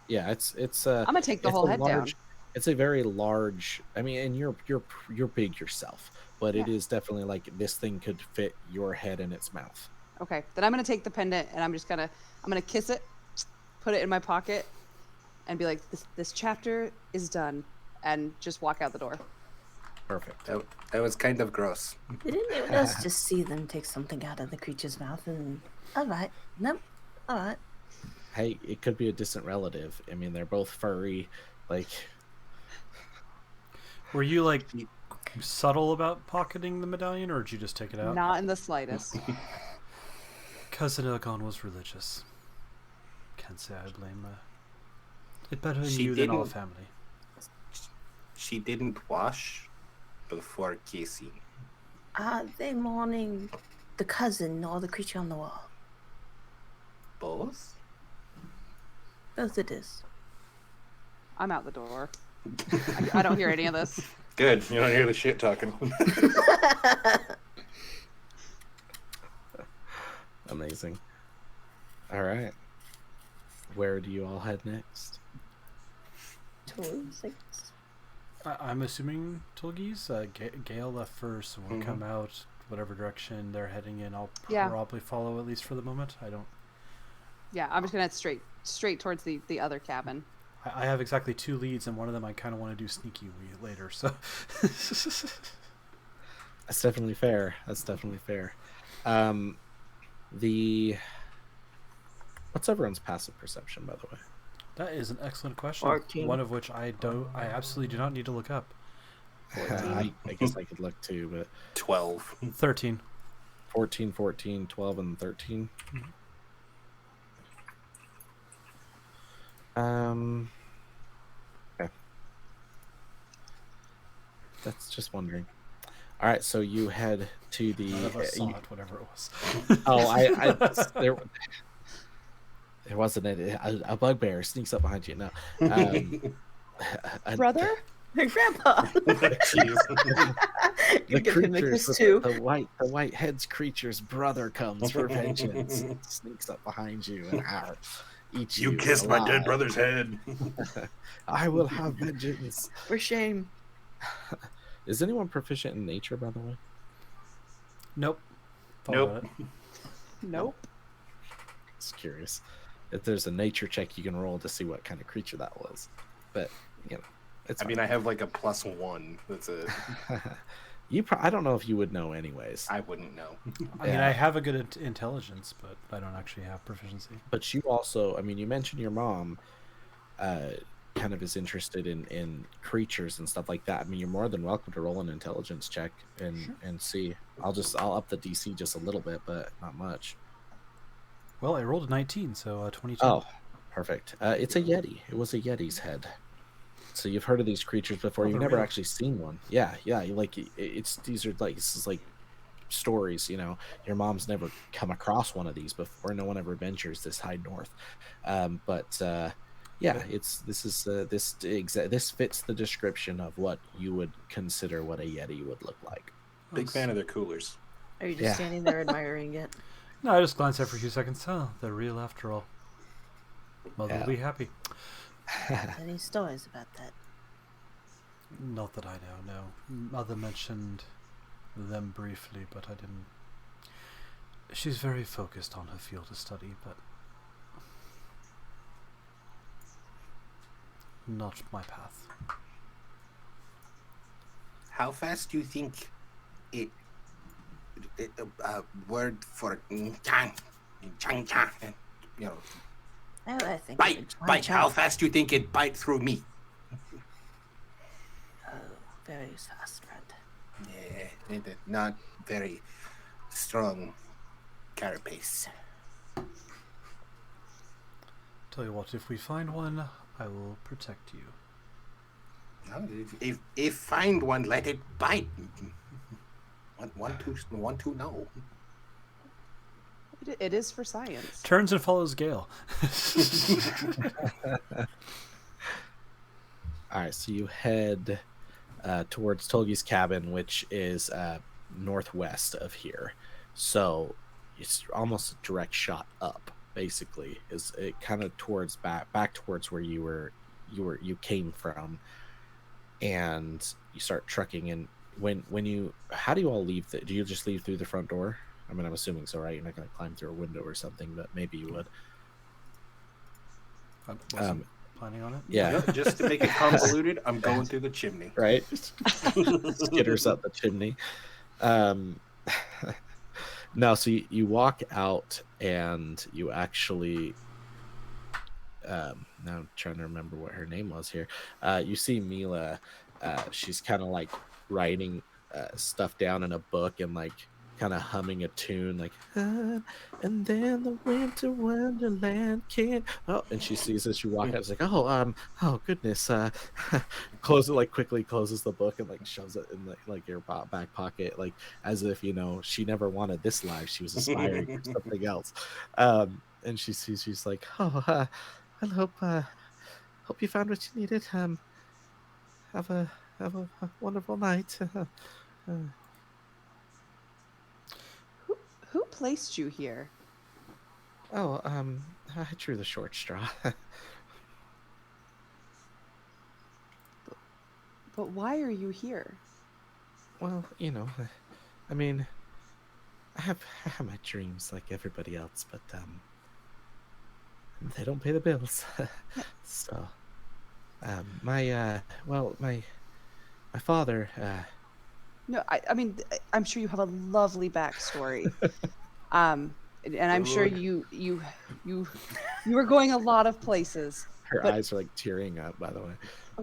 Yeah, it's I'm gonna take the it's whole a head down. large. It's a very large. I mean, and you're big yourself, but it Yeah. is definitely like this thing could fit your head in its mouth. Okay, then I'm gonna take the pendant and I'm gonna kiss it, put it in my pocket, and be like, this chapter is done, and just walk out the door. Perfect. That was kind of gross. Didn't anyone else just see them take something out of the creature's mouth and all right, nope, all right. Hey, it could be a distant relative. I mean, they're both furry. Like, Were you like subtle about pocketing the medallion, or did you just take it out? Not in the slightest. Cousin Ilgon was religious. Can't say I blame her. It better than She you than all didn't- family. She didn't wash before kissing. Are they mourning the cousin or the creature on the wall? Both? Both it is. I'm out the door. I don't hear any of this. Good. You don't hear the shit talking. amazing. All right. Where do you all head next? Towards, I guess. I'm assuming Tulgis. Gale left first, so we'll come out whatever direction they're heading in. I'll Yeah. probably follow at least for the moment. I don't. Yeah, I'm just gonna head straight towards the other cabin. I have exactly 2 leads, and one of them I kind of want to do sneaky later. So That's definitely fair. That's definitely fair. The what's everyone's passive perception, by the way? that is an excellent question. 14. One of which I absolutely do not need to look up. I guess I could look too, but 12. 13. 14, 14, 12, and 13. Okay. That's just wondering. All right, so you head to the. None of us saw it, whatever it was. There wasn't a bugbear sneaks up behind you. No, Brother? Grandpa! Jeez. You the give him a creatures, kiss too. the white head's creature's brother comes for vengeance. Sneaks up behind you and eats you. You kissed my dead alive. brother's head. I will have vengeance. For shame. Is anyone proficient in nature, by the way? Nope. Thought Nope. about it. Nope. Just curious. If there's a nature check you can roll to see what kind of creature that was, but you know, it's. I mean, I have like a +1. That's it. I don't know if you would know, anyways. I wouldn't know. I mean, Yeah. I have a good intelligence, but I don't actually have proficiency. But you also, I mean, you mentioned your mom, kind of is interested in creatures and stuff like that. I mean, you're more than welcome to roll an intelligence check and see. I'll up the DC just a little bit, but not much. Well, I rolled a 19, so 22. Oh, perfect. It's a yeti. It was a yeti's head. So you've heard of these creatures before. Oh, You've they're never real. actually seen one. Yeah. These are like, this is like stories, you know. Your mom's never come across one of these before. No one ever ventures this high north. Yeah, this fits the description of what you would consider what a yeti would look like. Big fan of their coolers. Are you just Yeah. standing there admiring it? No, I just glanced at it for a few seconds. Oh, they're real after all. Mother Yeah. will be happy. Any stories about that? Not that I know, no. Mother mentioned them briefly, but I didn't. She's very focused on her field of study, but not my path. How fast do you think it word for chang, you know, Oh, I think bite, it's bite. How fast do you think it bite through me? Oh, very fast, friend. Yeah, not very strong carapace. Tell you what, if we find one, I will protect you. No, if find one, let it bite. Want to know. It is for science. Turns and follows Gale. All right, so you head towards Tolgi's cabin, which is northwest of here. So it's almost a direct shot up basically. Is it kind of towards back towards where you came from, and you start trucking in. When you how do you all leave? Do you just leave through the front door? I mean, I'm assuming so, right? You're not going to climb through a window or something, but maybe you would. I wasn't planning on it. Yeah. Yep, just to make it convoluted, I'm going through the chimney. Right? Skitters up the chimney. No, so you walk out and you actually now I'm trying to remember what her name was here. You see Mila, she's kind of like writing stuff down in a book and like kind of humming a tune like and then the winter wonderland can't and she sees as you walk out, it's like oh goodness, close it, like quickly closes the book and like shoves it in like your back pocket, like as if, you know, she never wanted this life, she was aspiring for something else. And she sees, she's like, I hope you found what you needed. Have a wonderful night. Who placed you here? Oh, I drew the short straw. But why are you here? Well, you know, I mean, I have my dreams like everybody else, but they don't pay the bills. So, my father. No, I mean, I'm sure you have a lovely backstory. And I'm sure you were going a lot of places. Her But eyes are like tearing up, by the way.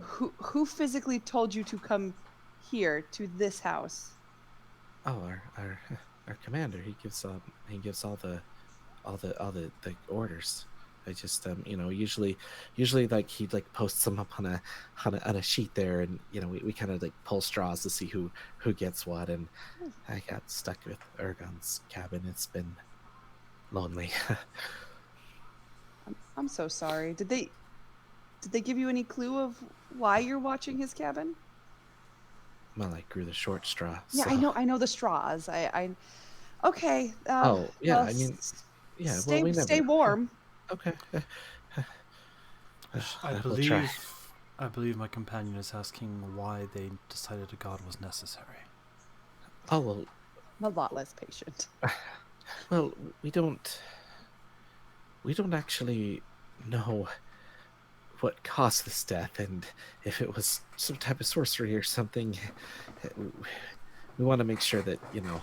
who physically told you to come here to this house? Oh, our commander. He gives all the orders. I just you know, usually like he'd like posts them up on a sheet there, and you know, we kind of like pull straws to see who gets what, and I got stuck with Ergon's cabin. It's been lonely. I'm so sorry. Did they give you any clue of why you're watching his cabin? Well, I grew the short straw. Yeah, So. I know the straws. Okay. Oh yeah, Well, I mean, yeah. stay Well, we never. stay warm. Okay. I We'll try. believe my companion is asking why they decided a god was necessary. Oh well. I'm a lot less patient. Well, we don't actually know what caused this death, and if it was some type of sorcery or something. We want to make sure that, you know,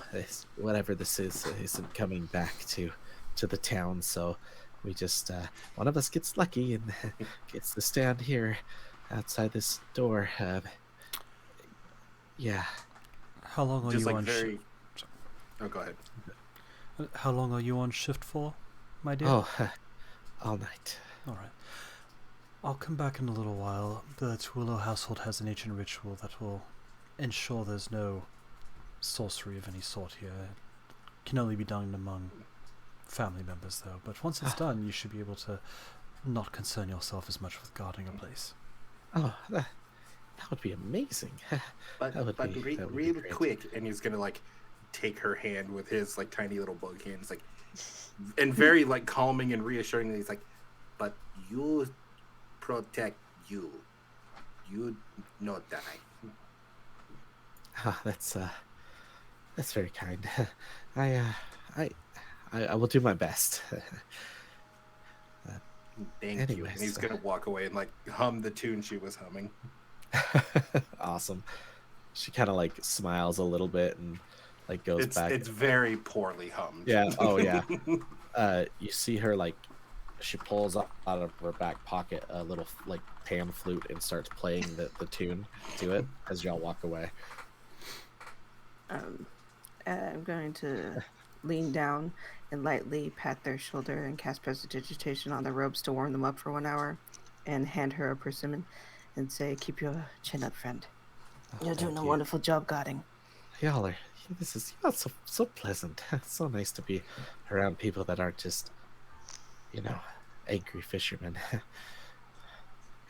whatever this is isn't coming back to the town. So we just one of us gets lucky and gets to stand here outside this door. Yeah. How long are Just you like on very. Oh, go ahead. How long are you on shift for, my dear? Oh, all night. All right. I'll come back in a little while. The Tuolo household has an ancient ritual that will ensure there's no sorcery of any sort here. It can only be done among family members, though. But once it's done, you should be able to not concern yourself as much with guarding a place. Oh, that would be amazing. But That would be real great. quick, and he's gonna like take her hand with his like tiny little bug hands, like, and very like calming and reassuring. He's like, "But you protect you. You not die." That's very kind. I will do my best. Thank you. Anyways, And he's gonna walk away and like hum the tune she was humming. Awesome. She kind of like smiles a little bit and like goes back. It's very poorly hummed. Yeah. Oh yeah. You see her like she pulls out of her back pocket a little like pan flute and starts playing the tune to it as y'all walk away. I'm going to lean down and lightly pat their shoulder and cast prestidigitation on their robes to warm them up for 1 hour, and hand her a persimmon and say, "Keep your chin up, friend. You're doing a wonderful job guarding." Y'all are so pleasant. It's so nice to be around people that aren't just, you know, angry fishermen.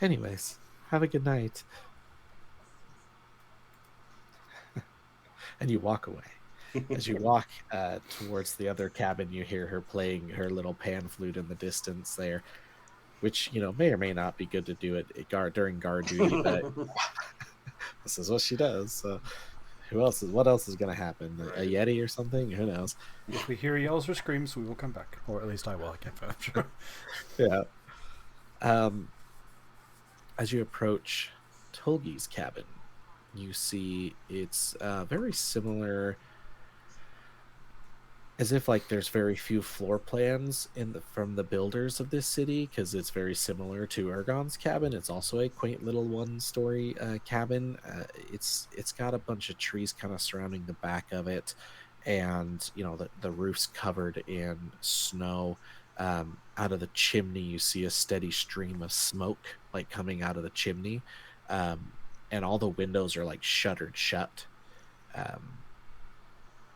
Anyways, have a good night. And you walk away. As you walk towards the other cabin, you hear her playing her little pan flute in the distance there, which may or may not be good to do during guard duty, but this is what she does. So what else is going to happen? A Right. Yeti or something? Who knows? If we hear yells or screams, we will come back, or at least I will. I can't vouch. Yeah. Um, as you approach Tolgi's cabin, you see it's very similar, as if like there's very few floor plans from the builders of this city, because it's very similar to Ergon's cabin. It's also a quaint little one-story cabin. It's got a bunch of trees kind of surrounding the back of it, and the roof's covered in snow. Out of the chimney, you see a steady stream of smoke like coming out of the chimney, and all the windows are like shuttered shut.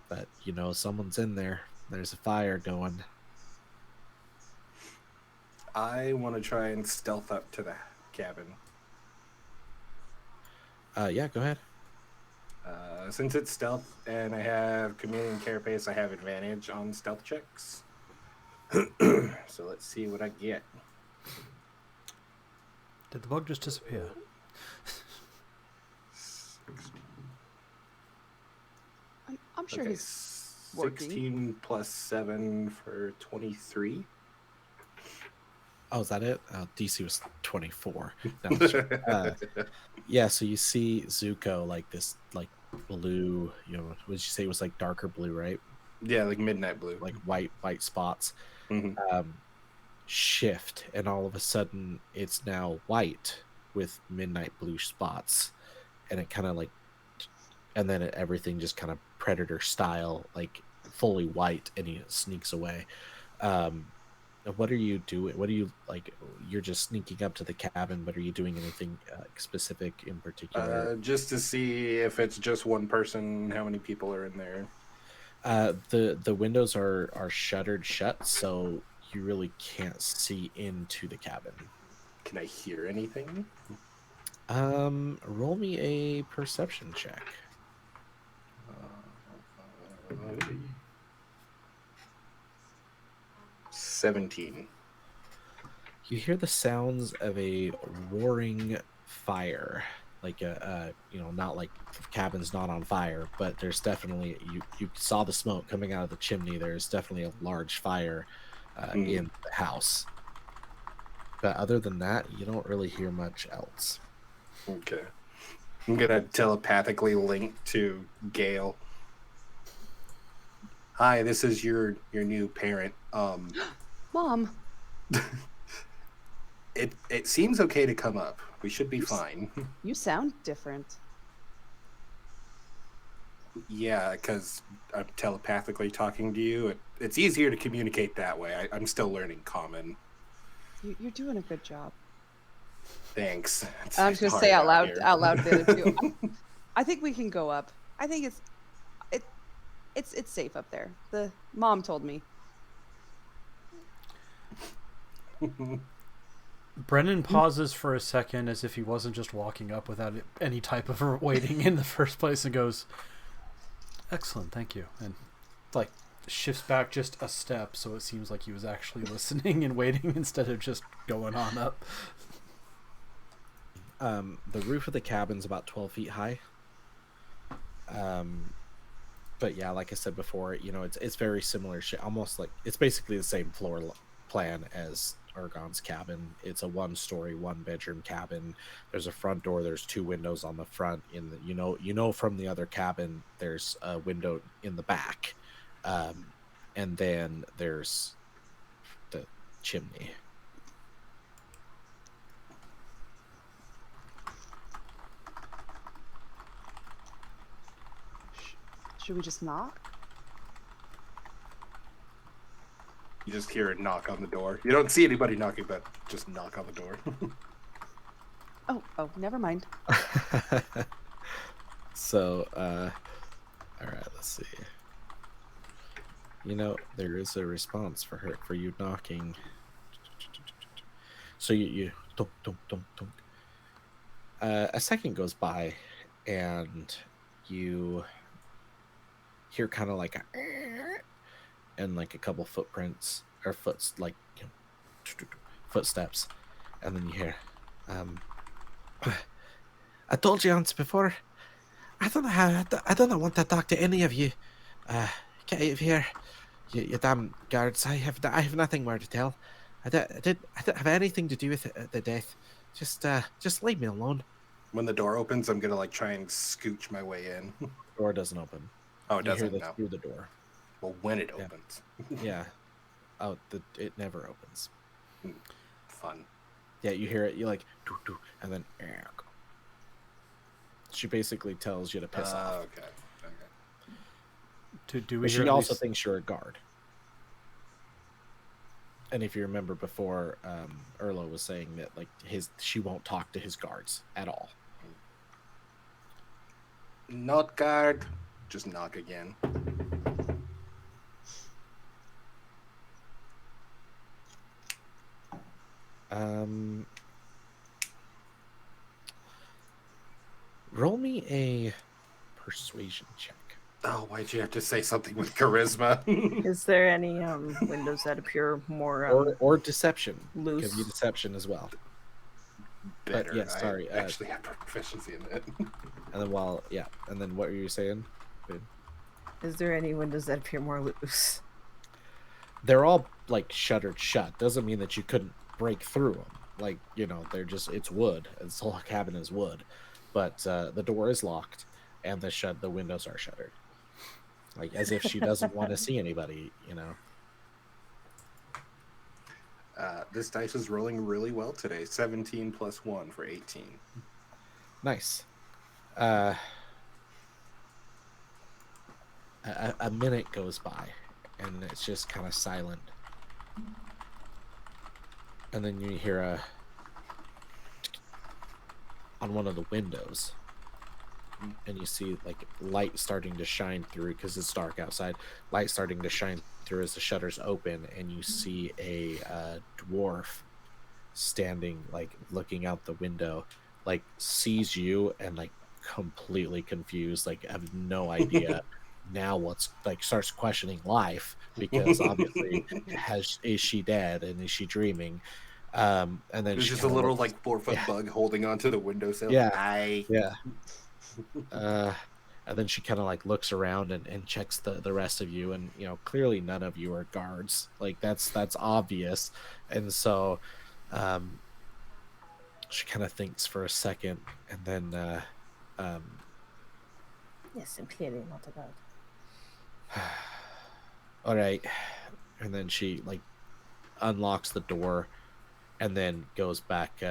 But someone's in there. There's a fire going. I want to try and stealth up to the cabin. Yeah, go ahead. Since it's stealth and I have chameleon carapace, I have advantage on stealth checks. So let's see what I get. Did the bug just disappear? I'm sure Okay, he's working. 16 plus 7 for 23. Oh, is that it? DC was 24. No, sure. Yeah, so you see Zuko like this, like blue. What did you say it was like darker blue, right? Yeah, like midnight blue. Like white spots. Mm-hmm. Shift, and all of a sudden it's now white with midnight blue spots, and it kind of like, and then everything just kind of Predator style, like fully white, and he sneaks away. What are you doing? What are you like? You're just sneaking up to the cabin, but are you doing anything specific in particular? Just to see if it's just one person, how many people are in there. The windows are shuttered shut, so you really can't see into the cabin. Can I hear anything? Roll me a perception check. 17. You hear the sounds of a roaring fire, like not like the cabin's not on fire, but there's definitely you saw the smoke coming out of the chimney. There's definitely a large fire in the house. But other than that, you don't really hear much else. Okay. I'm gonna telepathically link to Gale. Hi, this is your new parent. Mom. It seems okay to come up. We should be fine. You sound different. Yeah, because I'm telepathically talking to you. It's easier to communicate that way. I'm still learning common. You're doing a good job. Thanks. I'm just gonna say out loud to the other two. I think we can go up. I think it's safe up there. The mom told me. Brennan pauses for a second as if he wasn't just walking up without any type of waiting in the first place, and goes, "Excellent, thank you," and like shifts back just a step so it seems like he was actually listening and waiting instead of just going on up. The roof of the cabin's about 12 feet high. But yeah, like I said before, it's very similar. Almost like it's basically the same floor plan as Ergon's cabin. It's a one-story, one-bedroom cabin. There's a front door. There's two windows on the front. From the other cabin, there's a window in the back, and then there's the chimney. Should we just knock? You just hear a knock on the door. You don't see anybody knocking, but just knock on the door. Oh, never mind. So, all right, let's see. There is a response for you knocking. So you dunk, dunk, dunk, dunk. A second goes by, and you hear kind of like a and like a couple footprints or footsteps, and then you hear, I told you once before. I don't know how. I don't want to talk to any of you. Get out of here, you damn guards. I have nothing more to tell. I don't have anything to do with the death. Just leave me alone. When the door opens, I'm gonna like try and scooch my way in. Door doesn't open. Oh, it You hear doesn't this now. through the door. Well, when it Yeah. opens. Yeah. Oh, it never opens. Fun. Yeah, you hear it. You like, doo, doo, and then she basically tells you to piss off. Okay. Do we But hear she at also least- thinks you're a guard. And if you remember before, Erlo was saying that like she won't talk to his guards at all. Not guard. Just knock again. Roll me a persuasion check. Oh, why'd you have to say something with charisma? Is there any windows that appear more Or deception. loose? Give you deception as well. Better. yes, sorry, I actually have proficiency in it. And then and then what were you saying? Is there any windows that appear more loose? They're all like shuttered shut. Doesn't mean that you couldn't break through them. Like, they're just, it's wood. This whole cabin is wood. But the door is locked and the windows are shuttered. Like as if she doesn't want to see anybody, This dice is rolling really well today. 17 plus 1 for 18. Nice. A minute goes by and it's just kind of silent. And then you hear on one of the windows, and you see like light starting to shine through because it's dark outside. Light starting to shine through as the shutters open, and you see a dwarf standing, like looking out the window, like sees you and like completely confused, like have no idea now what's like, starts questioning life because obviously is she dead and is she dreaming? And then There's she just a kinda little looks- like 4-foot bug holding onto the windowsill. Yeah. Hi. yeah. And then she kind of like looks around and checks the rest of you, and clearly none of you are guards. Like that's obvious. And so she kind of thinks for a second, and then Yes, I'm clearly not a guard. all right. And then she like unlocks the door and then goes back,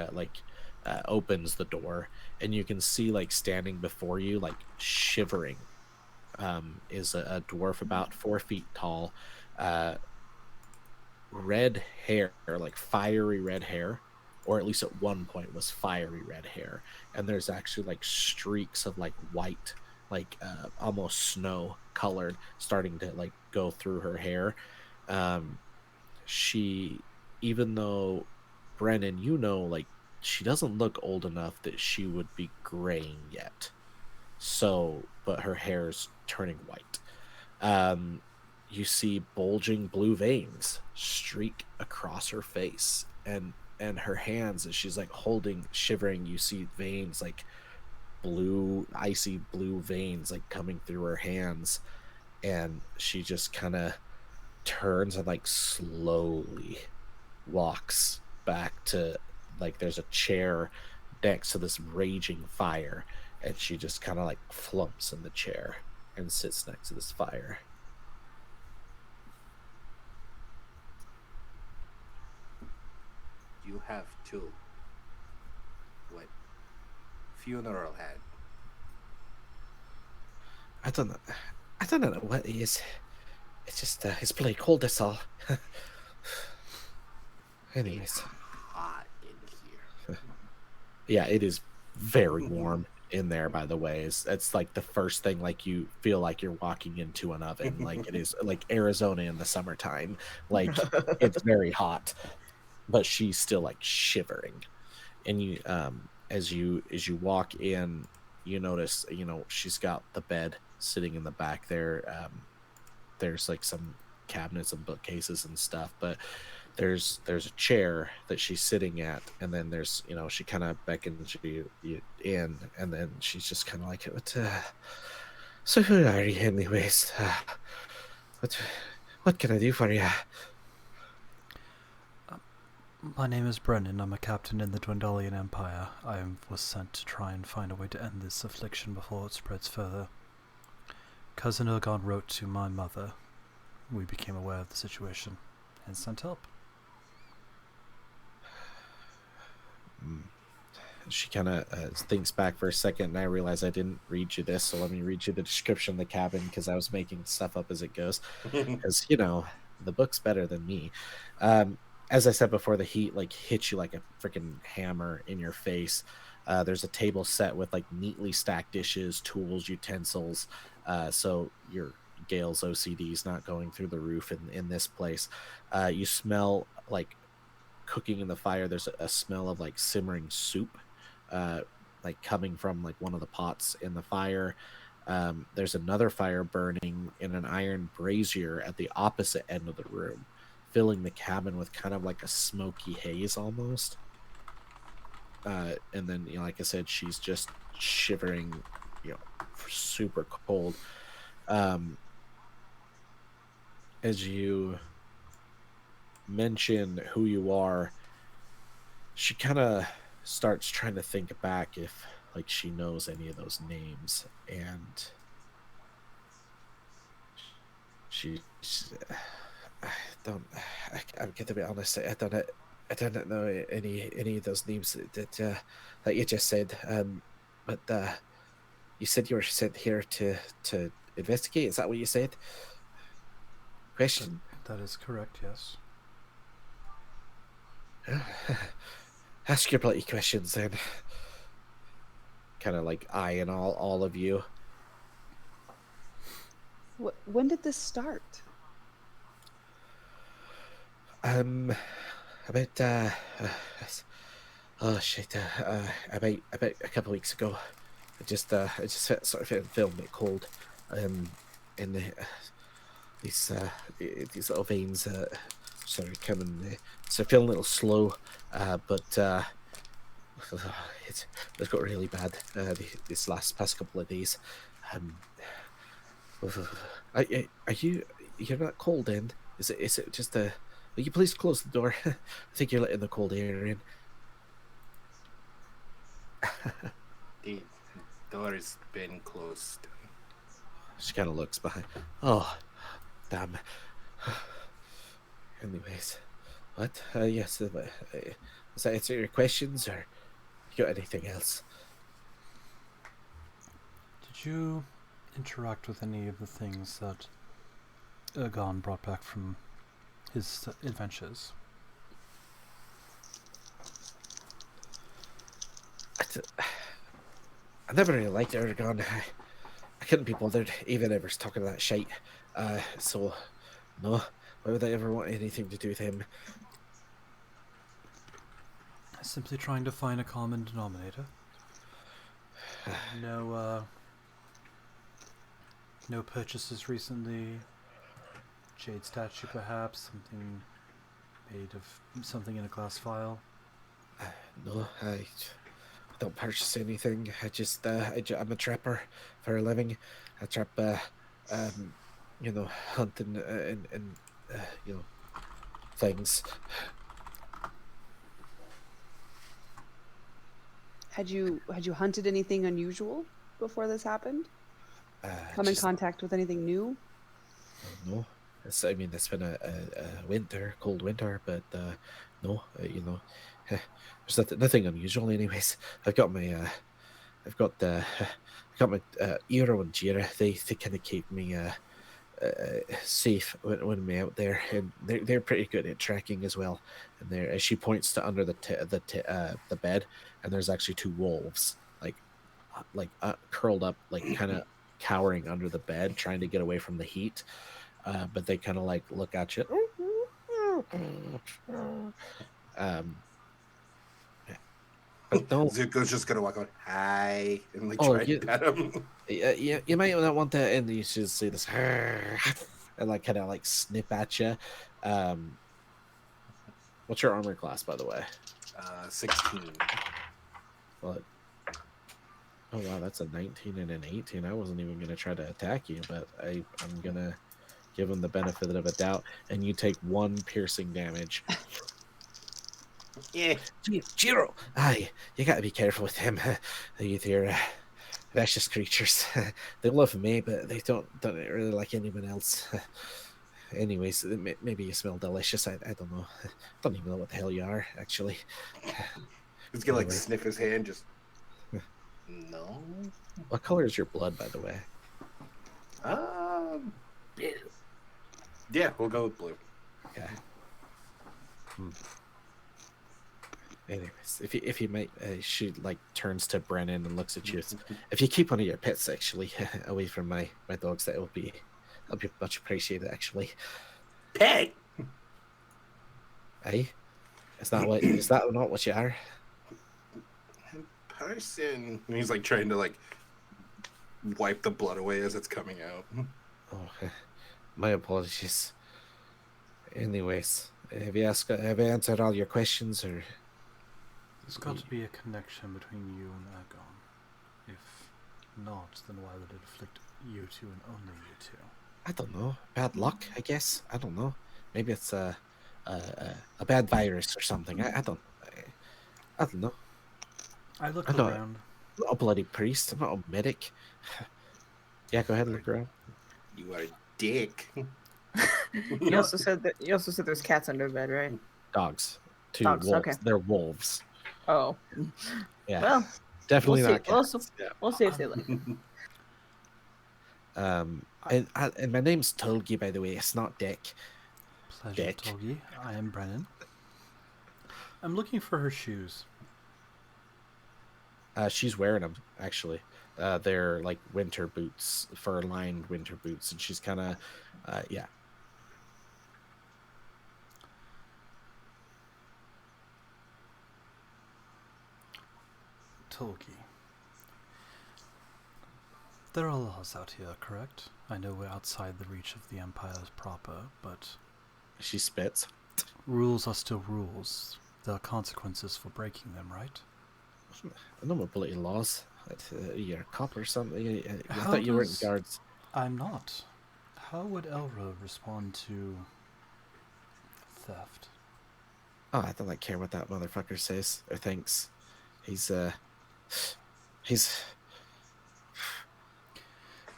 opens the door, and you can see like standing before you, like shivering, is a dwarf about 4 feet tall, red hair, like fiery red hair, or at least at one point was fiery red hair, and there's actually like streaks of like white, like almost snow colored, starting to like go through her hair. She, even though Brennan, like she doesn't look old enough that she would be graying yet. So, but her hair's turning white. You see bulging blue veins streak across her face, and her hands as she's like holding, shivering, you see veins, like blue, icy blue veins like coming through her hands, and she just kind of turns and like slowly walks back to, like, there's a chair next to this raging fire, and she just kind of like flumps in the chair and sits next to this fire. You have to. What funeral had? I don't know what it is. It's just it's bloody cold, that's all. Anyways, Hot in here. yeah, it is very warm in there, by the way. It's like the first thing, like you feel like you're walking into an oven. Like it is like Arizona in the summertime. Like it's very hot, but she's still like shivering. And you as you walk in, you notice, she's got the bed sitting in the back there. There's like some cabinets and bookcases and stuff, but there's a chair that she's sitting at, and then there's, you know, she kind of beckons you in, and then she's just kind of like, so who are you anyways? What what can I do for you? My name is Brennan. I'm a captain in the Dwendalian Empire. I was sent to try and find a way to end this affliction before it spreads further. Cousin Ergon wrote to my mother. We became aware of the situation and sent help. She kind of thinks back for a second, and I realize I didn't read you this, so let me read you the description of the cabin, because I was making stuff up as it goes. Because, you know, the book's better than me. As I said before, the heat like hits you like a freaking hammer in your face. There's a table set with like neatly stacked dishes, tools, utensils. So your Gale's OCD is not going through the roof in this place. You smell like cooking in the fire. There's a smell of like simmering soup, like coming from like one of the pots in the fire. There's another fire burning in an iron brazier at the opposite end of the room, filling the cabin with kind of like a smoky haze almost. And then, you know, like I said, she's just shivering, you know, super cold. As you mention who you are, she kind of starts trying to think back if like she knows any of those names, and she's I don't I'm going to be honest, I don't know any of those names that you just said, but you said you were sent here to investigate. Is that what you said? Question. That is correct, yes. Ask your bloody questions then. Kind of like eyeing all of you. When did this start? About oh shit, about a couple of weeks ago. I just sort of feeling a bit cold, in the these little veins sort of coming, so feeling a little slow, but it's got really bad this past couple of days. Are you're not cold, then? Is it just a? Will you please close the door? I think you're letting the cold air in. The door's been closed. She kind of looks behind. Oh, damn. Anyways, what? Yes. Does that answer your questions, or you got anything else? Did you interact with any of the things that Ergon brought back from his adventures? I never really liked Aragon. I couldn't be bothered even ever talking that shite. So, no. Why would I ever want anything to do with him? Simply trying to find a common denominator. No purchases recently. Jade statue, perhaps. Something made of something in a glass vial. No, I don't purchase anything. I'm a trapper for a living. I trap, you know, hunting and you know, things. Had you hunted anything unusual before this happened? Come in contact with anything new? No. It's been a cold winter, but no, you know, there's nothing unusual. Anyways, I've got my Eero and Jira. They kind of keep me safe when I'm out there, and they're pretty good at tracking as well. And there, as she points to under the bed, and there's actually two wolves, curled up, like kind of cowering under the bed, trying to get away from the heat. But they kind of like look at you. But don't. Zuko's just gonna walk on, hi, and like Oh, try you- and pet him. Yeah, you might not want that, and you should see this, and like kind of like snip at you. What's your armor class, by the way? 16. Well, oh wow, that's a 19 and an 18. I wasn't even gonna try to attack you, but I'm gonna give him the benefit of a doubt, and you take 1 piercing damage. Yeah. Jiro, aye, you gotta be careful with him. They're vicious creatures. They love me, but they don't really like anyone else. Anyways, maybe you smell delicious. I don't know. Don't even know what the hell you are, actually. He's gonna like Anyway. sniff his hand, just no. What color is your blood, by the way? Yeah, we'll go with blue. Okay. Anyways, if you might, she like turns to Brennan and looks at you. If you keep one of your pets actually away from my dogs, that'll be much appreciated. Actually, Pet. eh? Is that not what you are? Person. And he's like trying to like wipe the blood away as it's coming out. Oh, my apologies. Anyways, have you answered all your questions, or? There's got to be a connection between you and Agon. If not, then why would it afflict you two and only you two? I don't know. Bad luck, I guess. I don't know. Maybe it's a bad virus or something. I don't know. I look I know. around. I'm not a bloody priest. I'm not a medic. Yeah, go ahead and look around. You are a dick. You also said there's cats under the bed, right? Dogs. 2 Dogs, wolves. okay. They're wolves. Oh, Yeah. well, Definitely we'll not see. cats. We'll see if they like. And my name's Tolgi, by the way. It's not Dick. Pleasure, Dick. Tolgi. I am Brennan. I'm looking for her shoes. She's wearing them, actually. They're like winter boots, fur-lined winter boots, and she's kind of, yeah. Tolgi. There are laws out here, correct? I know we're outside the reach of the Empire proper, but She spits. rules are still rules. There are consequences for breaking them, right? I know about bloody laws. You're a cop or something. I How thought you weren't does- guards. I'm not. How would Elro respond to theft? Oh, I don't like care what that motherfucker says or thinks. He's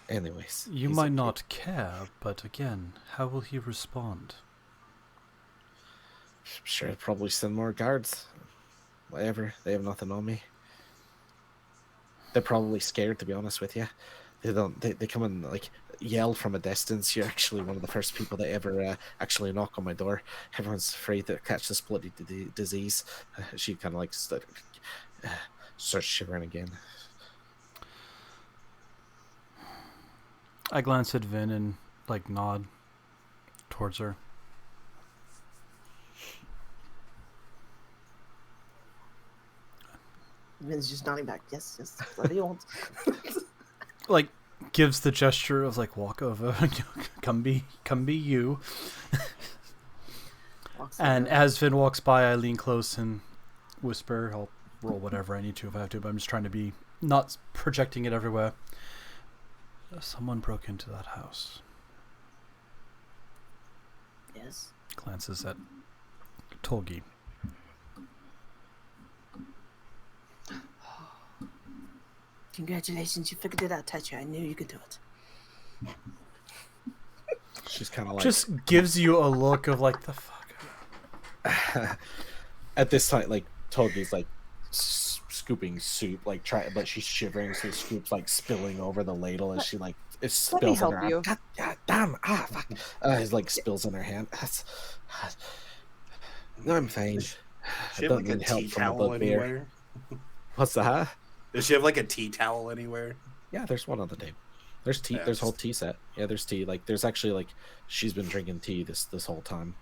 anyways. You he's might okay. not care, but again, how will he respond? Sure, I'd probably send more guards. Whatever. They have nothing on me. They're probably scared, to be honest with you. They don't. They come and like yell from a distance. You're actually one of the first people that ever actually knock on my door. Everyone's afraid to catch this bloody disease. She kind of like starts shivering again. I glance at Vin and like nod towards her. Vin's just nodding back. Yes, yes, whatever you want. Like gives the gesture of like walk over, come be you. Walks And over. as Vin walks by, I lean close and whisper. I'll roll whatever I need to if I have to, but I'm just trying to be not projecting it everywhere. Someone broke into that house. Yes. Glances at Tolgi. Congratulations, you figured it out, Tetra. I knew you could do it. She's kind of like Just gives you a look of like the fuck. at this time, like Togi's like scooping soup, like but she's shivering, so the scoop's like spilling over the ladle as she like it Let me spills on help her. you. God damn! Fuck! It like spills in her hand. No, I'm fine. Does I she have don't like a need help tea from a towel bugbear. anywhere? What's that? Does she have like a tea towel anywhere? Yeah, there's one on the table. There's tea. Yeah, There's a whole just- tea set. Yeah, there's tea. Like there's actually like she's been drinking tea this whole time.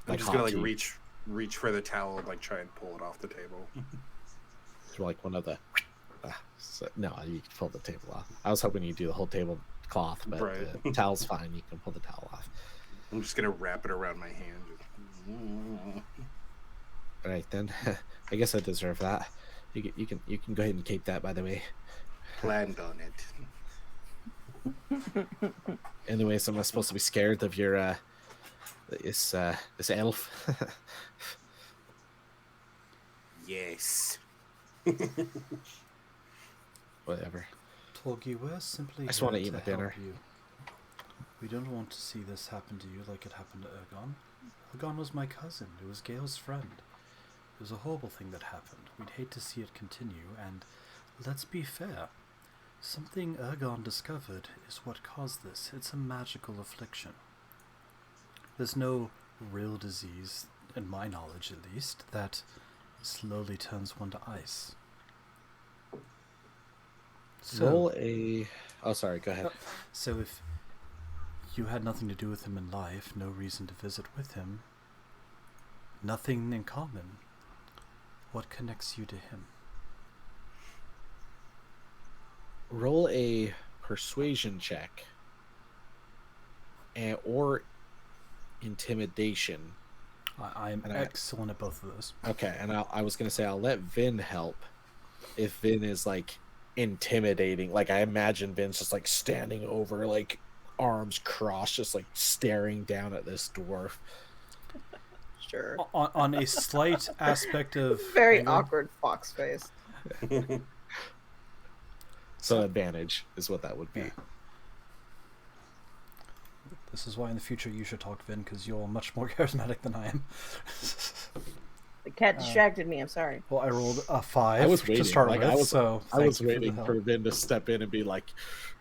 I'm Like just gonna hot like tea. reach for the towel and like try and pull it off the table. through like one of the. No, you can pull the table off. I was hoping you'd do the whole tablecloth, but Right. the towel's fine. You can pull the towel off. I'm just gonna wrap it around my hand. All right then. I guess I deserve that. You can go ahead and cape that. By the way. Planned on it. Anyways, am I supposed to be scared of your this elf? Yes. Whatever. Tolgi, we're simply I just here wanna eat my help dinner. you. We don't want to see this happen to you like it happened to Ergon. Ergon was my cousin. It was Gale's friend. It was a horrible thing that happened. We'd hate to see it continue, and let's be fair. Something Ergon discovered is what caused this. It's a magical affliction. There's no real disease, in my knowledge at least, that slowly turns one to ice. Roll a. Oh, sorry. Go ahead. So if you had nothing to do with him in life, no reason to visit with him, nothing in common, what connects you to him? Roll a persuasion check, or intimidation. I'm excellent at both of those. Okay, and I was gonna say I'll let Vin help if Vin is like intimidating. Like I imagine Vin's just like standing over, like arms crossed, just like staring down at this dwarf. Sure. On a slight aspect of Very anger, awkward fox face. So advantage is what that would be. Yeah. This is why in the future you should talk to Vin, because you're much more charismatic than I am. The cat distracted me. I'm sorry. Well, I rolled a 5 I was to waiting. start Like, with, I was so thank you waiting the for help. Vin to step in and be like,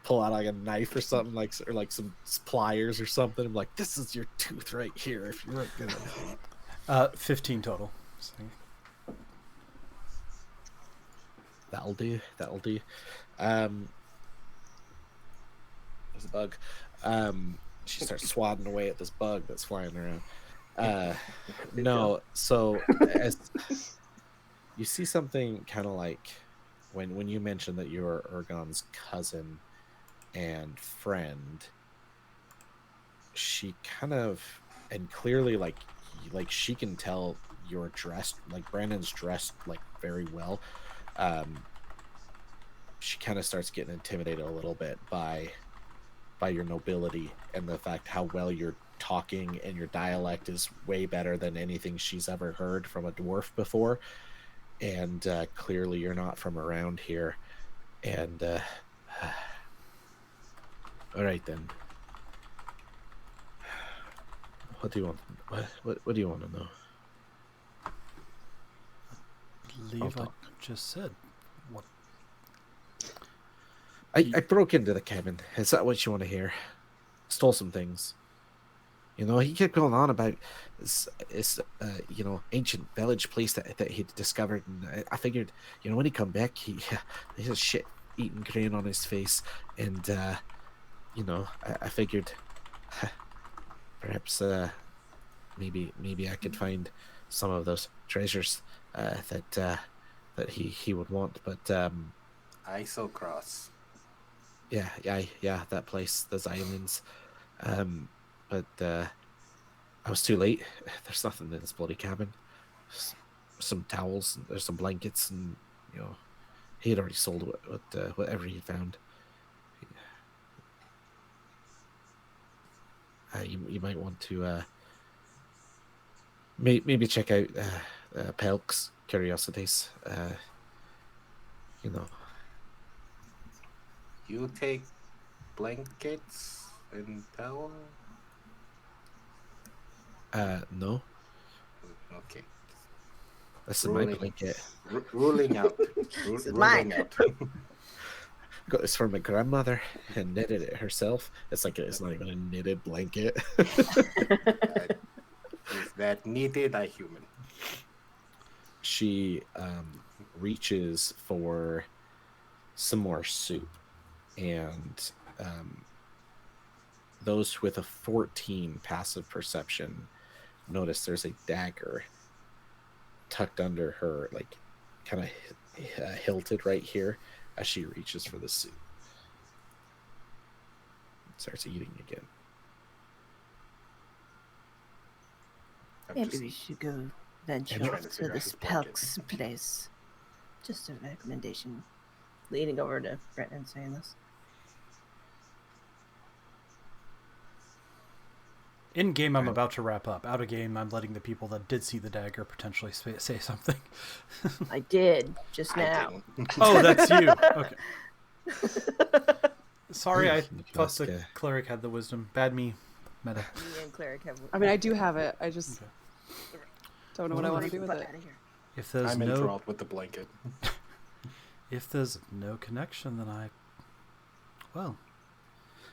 pull out like a knife or something, like or like some pliers or something. I'm like, this is your tooth right here. If you're not gonna. 15 total. So, That'll do. That'll do. There's a bug. She starts swatting away at this bug that's flying around. No, so as you see something kind of like when you mentioned that you were Ergon's cousin and friend, she kind of and clearly like she can tell you're dressed like Brandon's dressed like very well. She kind of starts getting intimidated a little bit by your nobility and the fact how well you're talking, and your dialect is way better than anything she's ever heard from a dwarf before. And clearly you're not from around here. And all right then. What do you want? What do you want to know? leave I just said. What? I broke into the cabin. Is that what you want to hear? Stole some things. You know, he kept going on about this ancient village place that he'd discovered, and I figured, when he come back, he has shit eating grin on his face, and I figured perhaps maybe I could find some of those treasures that he would want, but ISO cross. yeah, that place, those islands. But I was too late. There's nothing in this bloody cabin. Some towels, there's some blankets, and he had already sold whatever he found. You might want to maybe check out Pelk's Curiosities. You take blankets and towel? No, Okay. this is my Ruling. blanket. Ruling out. This is Ruling mine. out. Got this from my grandmother and knitted it herself. It's not even a knitted blanket. Is that needed? I human. She reaches for some more soup, and those with a 14 passive perception notice there's a dagger tucked under her, like kind of hilted right here as she reaches for the soup. Starts eating again. I'm Maybe just we should go venture trying off to to figure out this his blanket. Pelk's place. Just a recommendation. Leaning over to Brett and saying this. In game, I'm Okay. about to wrap up. Out of game, I'm letting the people that did see the dagger potentially say something. I did just I now. didn't. Oh, that's you. Okay. Sorry, I You thought ask, the cleric had the wisdom. Bad me. Meta. Me and Cleric have. I mean, I do have it. I just Okay. don't know what I want to do with it. Out of here. If there's I'm no enthralled with the blanket. if there's no connection, then well,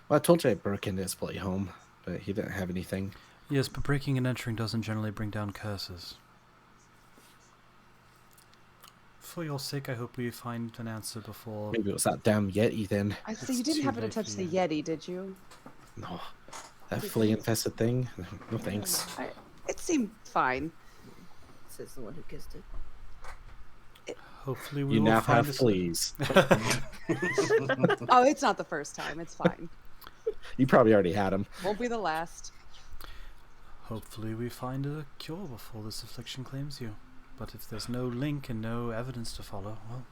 Well, I told you I broke into his bloody home, but he didn't have anything. yes, but breaking and entering doesn't generally bring down curses. For your sake, I hope we find an answer before. Maybe it was that damn Yeti then. I It's see you didn't too happen to late touch for the you. Yeti, did you? No, that flea infested thing. No thanks. It seemed fine. Says the one who kissed it. Hopefully, we You will now find have a fleas. Oh, it's not the first time. It's fine. You probably already had them. Won't be the last. Hopefully, we find a cure before this affliction claims you. But if there's no link and no evidence to follow, well,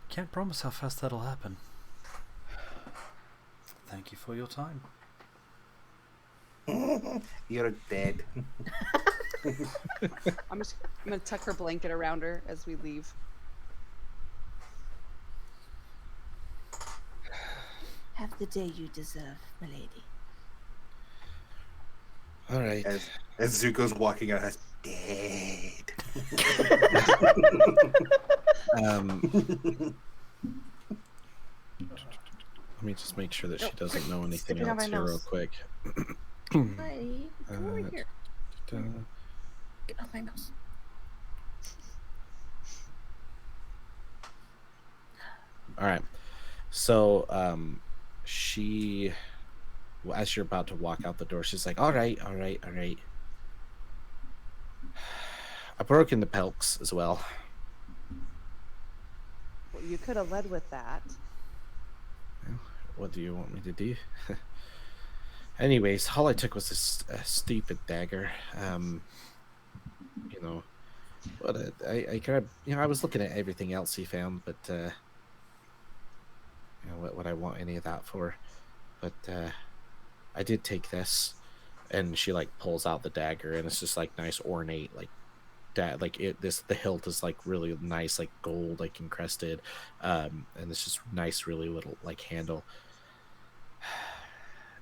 can't promise how fast that'll happen. Thank you for your time. You're dead. I'm gonna tuck her blanket around her as we leave. Have the day you deserve, my lady. All right. As Zuko's walking out, has dead. Let me just make sure that she doesn't know anything Stepping on else my here real mouse. quick. Hi, come over Uh, here. Get off my mouse. All right. So, she, well, as you're about to walk out the door, she's like, all right. I broke into Pelks as well. Well, you could have led with that. What do you want me to do? Anyways, all I took was this stupid dagger. You know, I grabbed, I was looking at everything else he found, but, what would I want any of that for? But, I did take this, and she, like, pulls out the dagger, and it's just, like, nice ornate, like, the hilt is like really nice, like gold, like encrusted, and it's just nice, really little like handle.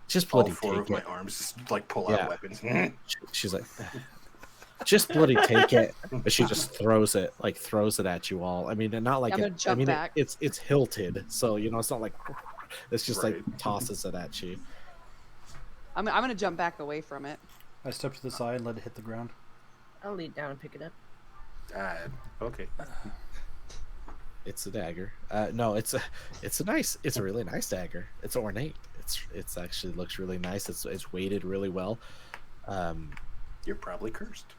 Just All bloody four take of my it. arms just like pull Yeah. out weapons. She's like, just bloody take it, but she just throws it at you all. I mean, and not like I'm gonna jump back. it's hilted, so it's not like it's just Right. like tosses it at you. I'm gonna jump back away from it. I step to the side and let it hit the ground. I'll lead down and pick it up. Okay. It's a dagger. No, it's a really nice dagger. It's ornate. It's actually looks really nice. It's weighted really well. You're probably cursed.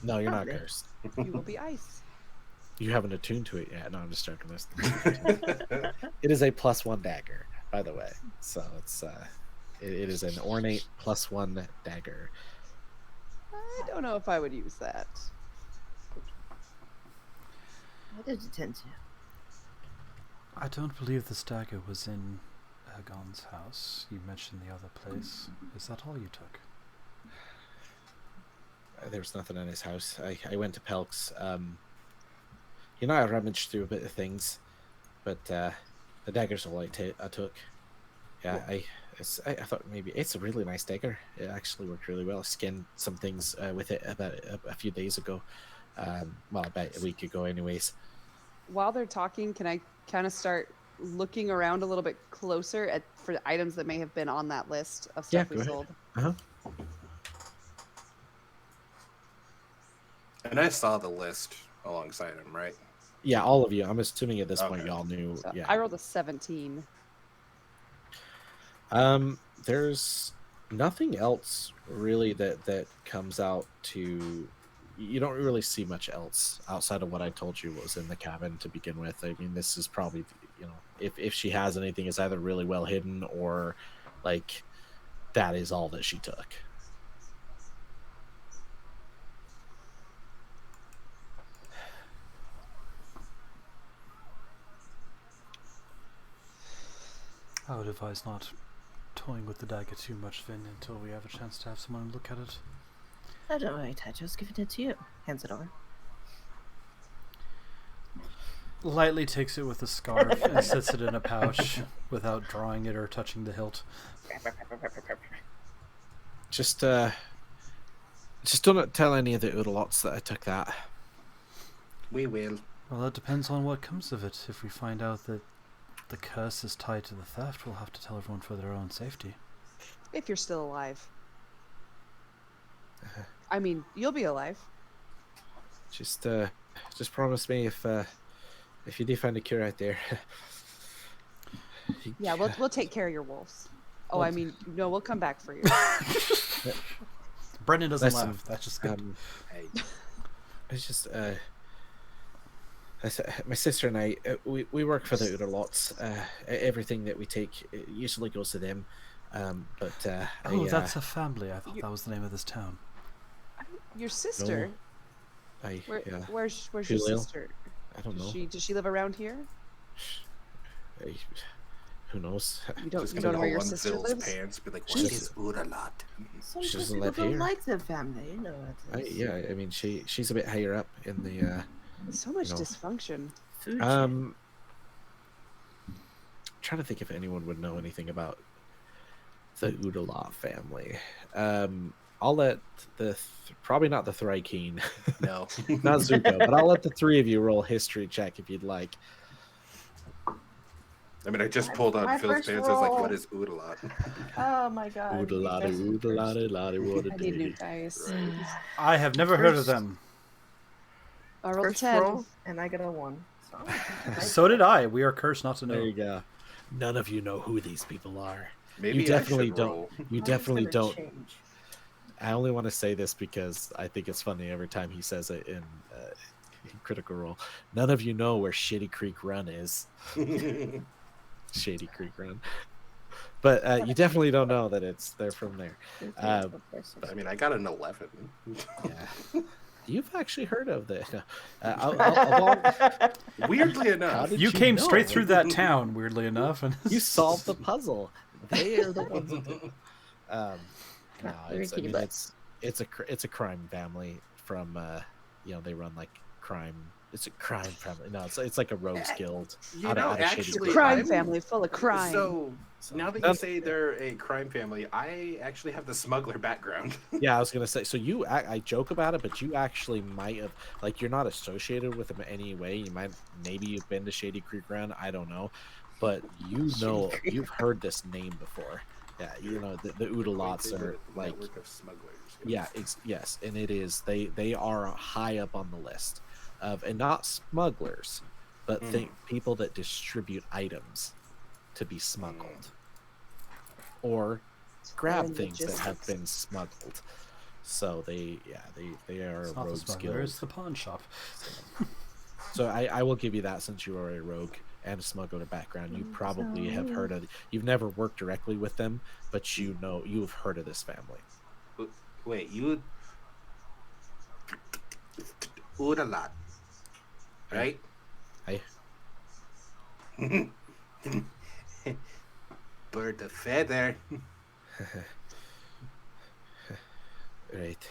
No, you're not Probably. cursed. You will be ice. You haven't attuned to it yet. No, I'm just joking. It is a +1 dagger, by the way. So it's it is an ornate +1 dagger. I don't know if I would use that. What did it tend to? I don't believe this dagger was in Ergon's house. You mentioned the other place. Is that all you took? There was nothing in his house. I went to Pelk's. I rummaged through a bit of things, but the dagger's all I took. Yeah, Cool. I thought maybe it's a really nice dagger. It actually worked really well. I skinned some things with it about a few days ago. About a week ago, anyways. While they're talking, can I kind of start looking around a little bit closer for the items that may have been on that list of Yeah, stuff we go ahead. sold? Uh-huh. And I saw the list alongside him, right? Yeah, all of you. I'm assuming at this point Okay. y'all knew. So Yeah. I rolled a 17. There's nothing else really that comes out to you don't really see much else outside of what I told you was in the cabin to begin with. I mean, this is probably, you know, if she has anything, it's either really well hidden or like that is all that she took. I would advise not toying with the dagger too much, Finn, until we have a chance to have someone look at it. Oh, don't worry, Tajo's giving it to you. Hands it over. Lightly takes it with a scarf and sets it in a pouch without drawing it or touching the hilt. Just don't tell any of the Udalots that I took that. We will. Well, that depends on what comes of it. If we find out that the curse is tied to the theft, we'll have to tell everyone for their own safety. If you're still alive. I mean, you'll be alive. Just promise me if you do find a cure out there. Yeah, we'll take care of your wolves. Oh, Well, I mean, no, we'll come back for you. Brendan doesn't Listen, laugh. That's just good. Hey, It's just my sister and I we work for the Udalots. Everything that we take usually goes to them. Oh, that's a family. I thought that was the name of this town. Your sister? Where's your Julio? sister? I don't know. Does she live around here? I- who knows? You don't just you gonna don't know where go your sister unzip his lives? pants, be like, what She's- is Uralat? Some She doesn't people live don't here. like their family, you know what it is. Yeah, I mean she's a bit higher up in the So much No. dysfunction. Food trying to think if anyone would know anything about the Udalot family. I'll let probably not the Thrykean, No. not Zuko, but I'll let the three of you roll history check if you'd like. I mean, I just pulled My out Phil's first pants. I was like, roll. what is Uralat? Oh my god. Oodalada, what a I need new day. dice. Right. I have never heard of First- them. I rolled a First 10. roll, and I got a 1. So, So did I. We are cursed not to There know. you go. None of you know who these people are. Maybe You definitely I should don't. roll. You mine's definitely gonna don't. change. I only want to say this because I think it's funny every time he says it in Critical Role. None of you know where Shady Creek Run is. Shady Creek Run. But you definitely don't know that they're from there. I mean, I got an 11. Yeah. You've actually heard of the. Along, Weirdly how enough. did You came know? straight through that town, weirdly enough, and You solved the puzzle. They are the ones that did. No, Very it's, I kitty mean, butt. it's a crime family from they run like crime. It's a crime family. No, it's like a rogues guild. You out of- know, out of Shady actually, Creek. Crime I'm- family full of crime. So So- now that you That's- say they're a crime family, I actually have the smuggler background. Yeah, I was gonna say. So I joke about it, but you actually might have, like, you're not associated with them in any way. You might, maybe you've been to Shady Creek Run. I don't know, but Creek you've heard this name before. Yeah, you know the Udalots are like, network of smugglers. yeah, yes, and it is they are high up on the list of, and not smugglers, but think people that distribute items to be smuggled or grab in things that have logistics. been smuggled. So they are it's a not the rogues smuggler, guild. it's the pawn shop. So I will give you that, since you are a rogue and a smuggler background. You probably have heard of. You've never worked directly with them, but you've heard of this family. Wait, you Uralat, right? Hey, Bird of feather. right.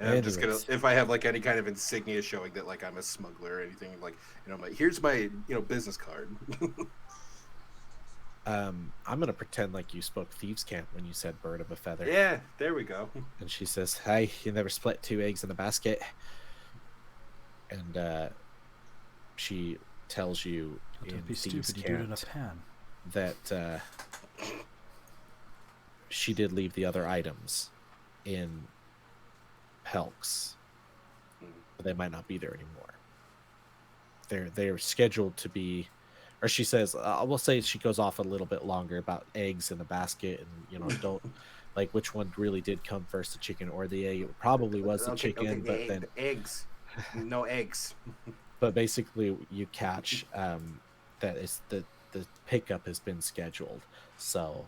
And I'm just gonna, Anyways. if I have like any kind of insignia showing that like I'm a smuggler or anything, like, you know, I'm like, here's my, business card. I'm gonna pretend like you spoke thieves' camp when you said bird of a feather. Yeah, there we go. And she says, "Hi, you never split 2 eggs in a basket." And she tells you in Don't be thieves' stupid, you do it in a camp pan. that she did leave the other items in Helks, but they might not be there anymore. They're scheduled to be, or she says, we'll say she goes off a little bit longer about eggs in the basket, and don't like which one really did come first, the chicken or the egg. It probably was the chicken, but then the eggs, no eggs. but basically you catch that is the pickup has been scheduled, so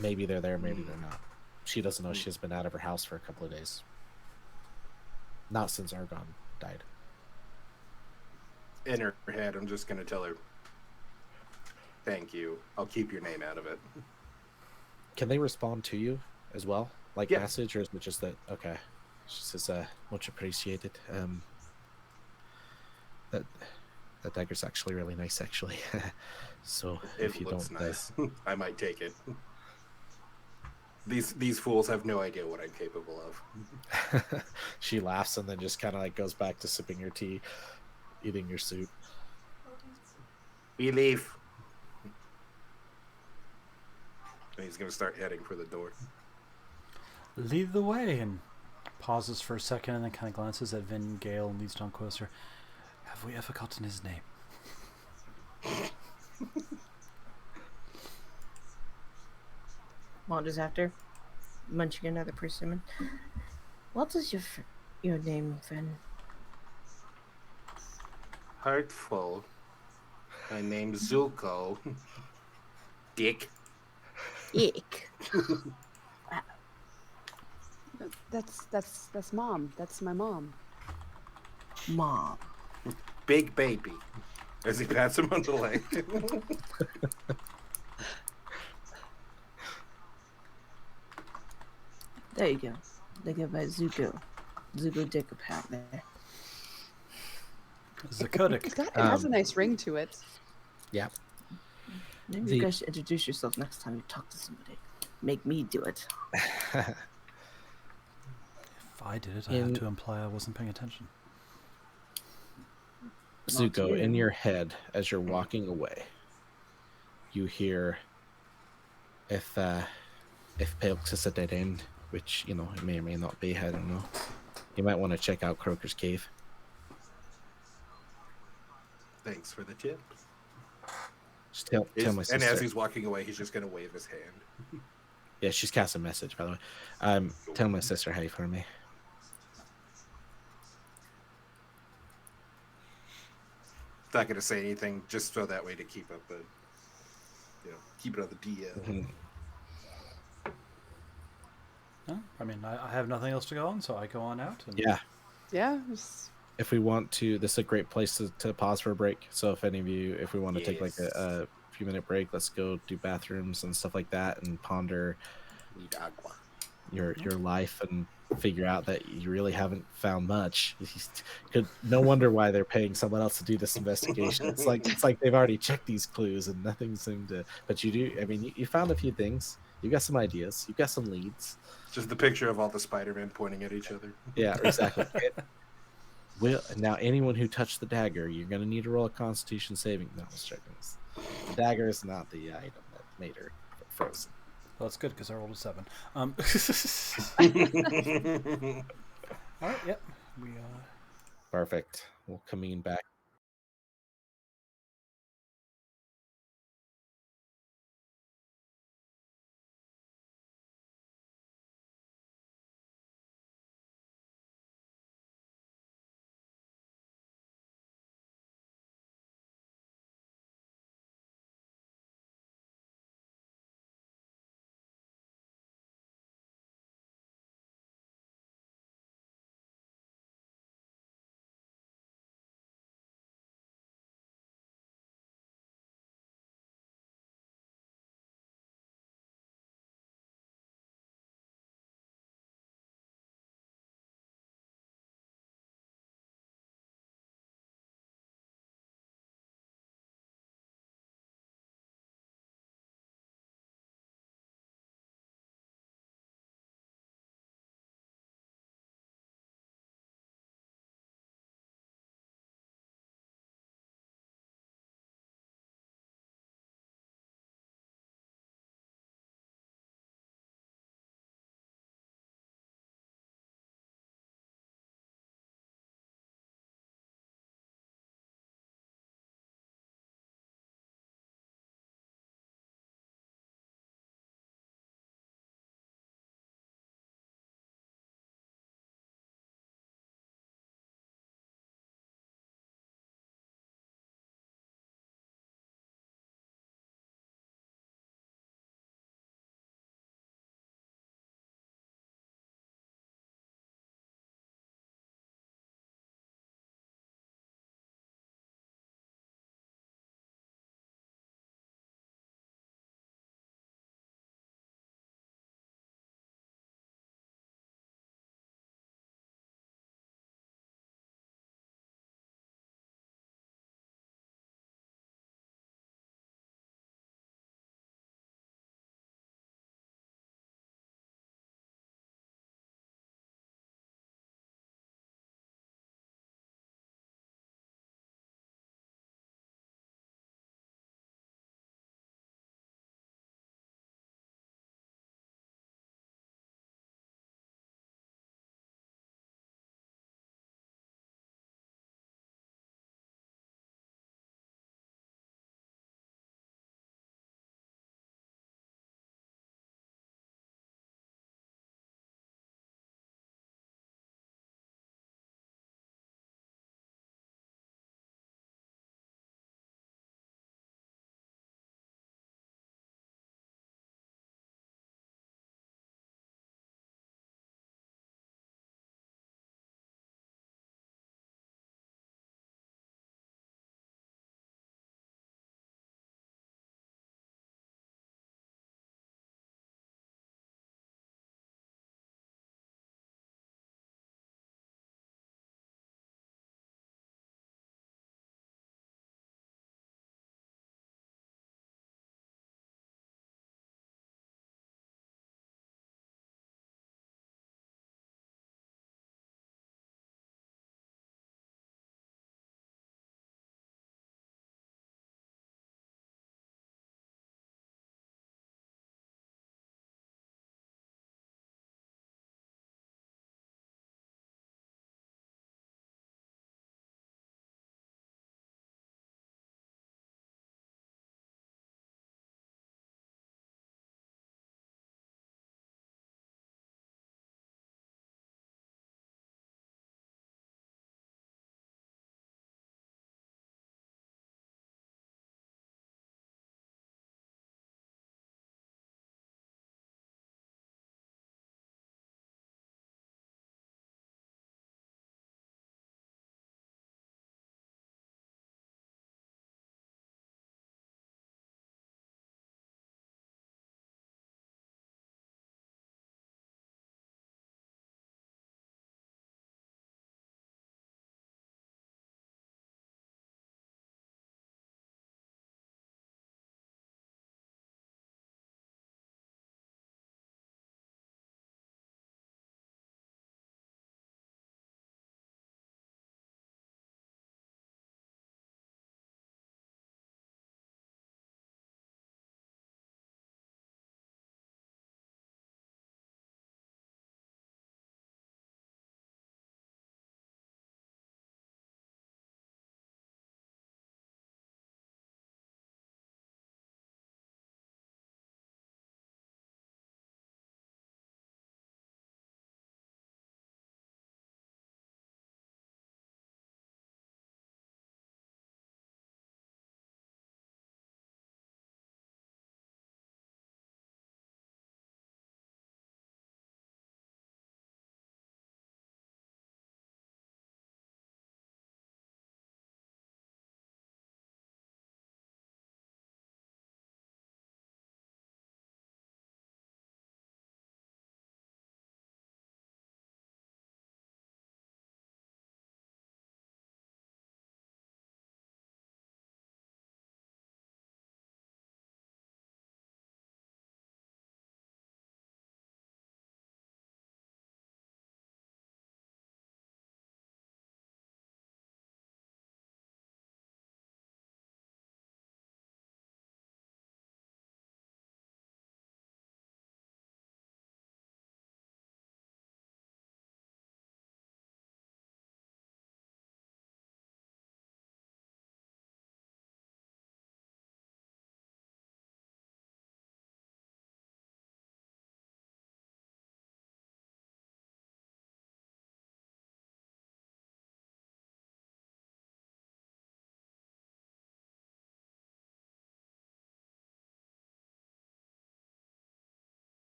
maybe they're there, maybe they're not. She doesn't know. She's been out of her house for a couple of days, not since Argon died. In her head, I'm just gonna tell her, "Thank you. I'll keep your name out of it." Can they respond to you as well, like Yeah. message, or is it just that? Okay, she says, "Much appreciated." That that dagger's actually really nice, actually. So if It you looks don't, nice. I might take it. These fools have no idea what I'm capable of. she laughs and then just kind of like goes back to sipping your tea, eating your soup. We leave. And he's gonna start heading for the door. Lead the way, and pauses for a second and then kind of glances at Vin Gale and leads down closer. Have we ever gotten his name? Wanders after, munching another persimmon. What is your name, Finn? Hurtful. My name's Zuko. Dick. Ick. That's mom. That's my mom. Mom. Big baby. As he pats him on the leg. There you go. They go by Zuko. Zuko Dick a pat there. Zakodic. It has a nice ring to it. Yeah. Maybe you guys should introduce yourself next time you talk to somebody. Make me do it. If I did it, I have to imply I wasn't paying attention. Zuko, in your head, as you're walking away, you hear, if Pelix is a dead end, which, you know, it may or may not be, I don't know, you might want to check out Croker's Cave. Thanks for the tip. Just tell my sister. And as he's walking away, he's just gonna wave his hand. Yeah, she's cast a message, by the way. Tell my sister hi for me. Not gonna say anything, just so that way to keep up the, keep it on the DL. Mm-hmm. No, I mean, I have nothing else to go on, so I go on out. And Yeah. Yeah. If we want to, this is a great place to pause for a break. So if any of you, if we want to take like a few minute break, let's go do bathrooms and stuff like that and ponder your life and figure out that you really haven't found much. No wonder why they're paying someone else to do this investigation. It's like they've already checked these clues and nothing seemed to. But you do. I mean, you found a few things. You got some ideas. You got some leads. Just the picture of all the Spider-Men pointing at each other. Yeah, exactly. Now anyone who touched the dagger, you're going to need to roll a Constitution saving. No, I was checking this. The dagger is not the item that made her frozen. Well, that's good because I rolled a 7. All right, yep. We Perfect. We'll convene back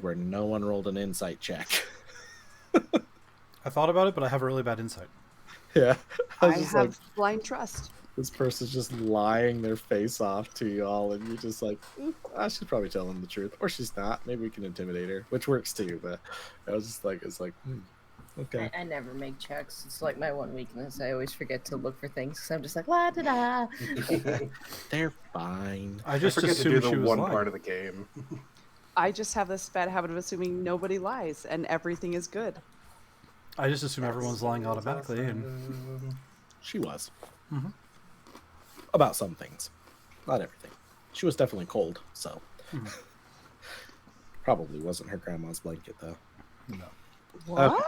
where no one rolled an insight check. I thought about it, but I have a really bad insight. Yeah. I was just like, have blind trust. this person's just lying their face off to y'all, and you're just like, she's probably telling the truth, or she's not. Maybe we can intimidate her, which works too. But I was just like, okay. I never make checks. It's like my one weakness. I always forget to look for things because I'm just like, la da da. They're fine. I just forget to do assumed the she was one lying. part of the game. I just have this bad habit of assuming nobody lies and everything is good. I just assume everyone's lying automatically, and She was. Mhm. About some things, not everything. She was definitely cold, so Mhm. probably wasn't her grandma's blanket though. no. What?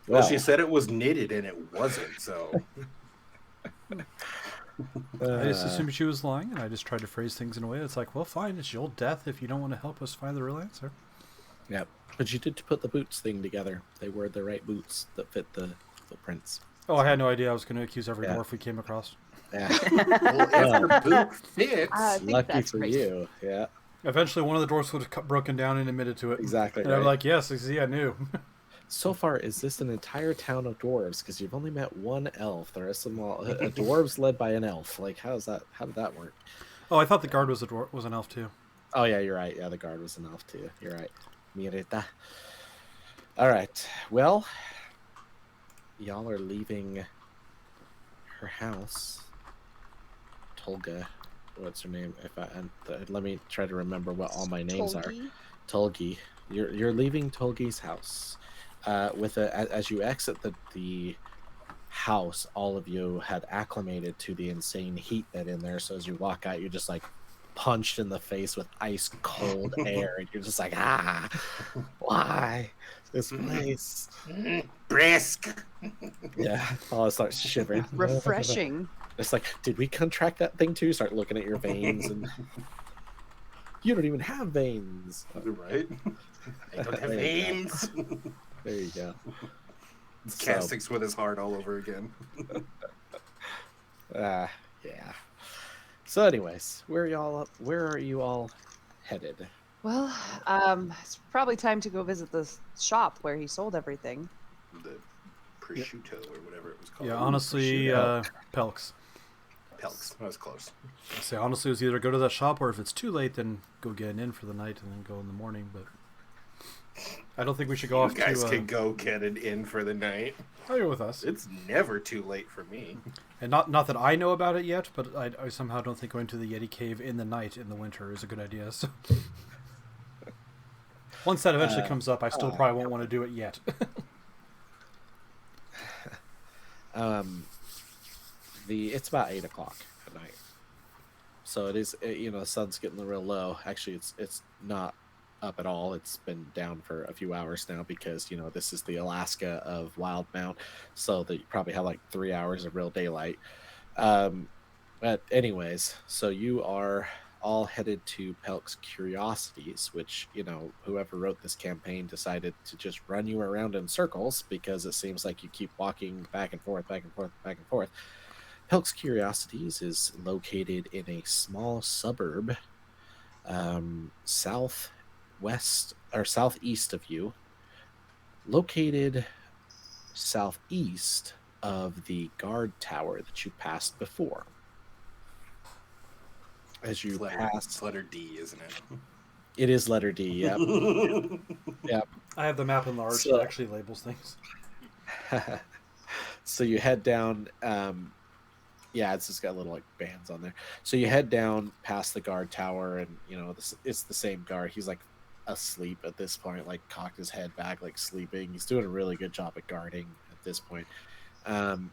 Well, she said it was knitted and it wasn't, so I just assumed she was lying, and I just tried to phrase things in a way that's like, well, fine, it's your death if you don't want to help us find the real answer. Yep. But you did put the boots thing together. They were the right boots that fit the footprints. Oh, I had no idea I was going to accuse every Yeah. dwarf we came across. Yeah. well, if her boot fits. I think Lucky that's for great. you. Yeah. Eventually, one of the dwarfs would have broken down and admitted to it. Exactly. And I'd be right. like, yes, see, I knew. So far, is this an entire town of dwarves? Because you've only met one elf. The rest of them all a dwarves led by an elf. Like, how did that work? Oh, I thought the guard was an elf too. Oh yeah, you're right. Yeah, the guard was an elf too. You're right. Mireta. All right. Well, y'all are leaving her house. Tolga, what's her name? Let me try to remember what all my names are. Tolgi? Tolgi. You're leaving Tolgi's house. As you exit the house, all of you had acclimated to the insane heat that in there. So as you walk out, you're just like punched in the face with ice cold air, and you're just like, why this place? Brisk. Yeah, all start shivering. Refreshing. It's like, did we contract that thing too? Start looking at your veins, and you don't even have veins. Right? I don't have There you go. veins. There you go. Castix with his heart all over again. Yeah. So, anyways, where are you all headed? Well, it's probably time to go visit the shop where he sold everything. The prosciutto or whatever it was called. Yeah, honestly, Pelks. Pelks. That was close. I say honestly, it was either go to that shop, or if it's too late, then go get an inn for the night and then go in the morning. But I don't think we should go off You guys to. can go get an inn for the night. Oh, you're with us. It's never too late for me. And not that I know about it yet, but I somehow don't think going to the Yeti Cave in the night in the winter is a good idea. So once that eventually comes up, I still probably won't want to do it yet. It's about 8 o'clock at night, so it is. The sun's getting real low. Actually, it's not up at all. It's been down for a few hours now because this is the Alaska of Wildmount, so that you probably have like 3 hours of real daylight. But anyways, so you are all headed to Pelk's Curiosities, which whoever wrote this campaign decided to just run you around in circles because it seems like you keep walking back and forth, back and forth, back and forth. Pelk's Curiosities is located in a small suburb southwest or southeast of you, located southeast of the guard tower that you passed before. As you pass, It's letter D, isn't it? it is letter D. Yep. Yep. I have the map enlarged. So- It actually labels things. So you head down. It's just got little like bands on there. So you head down past the guard tower, and it's the same guard. He's like asleep at this point, like cocked his head back, like sleeping. He's doing a really good job at guarding at this point. And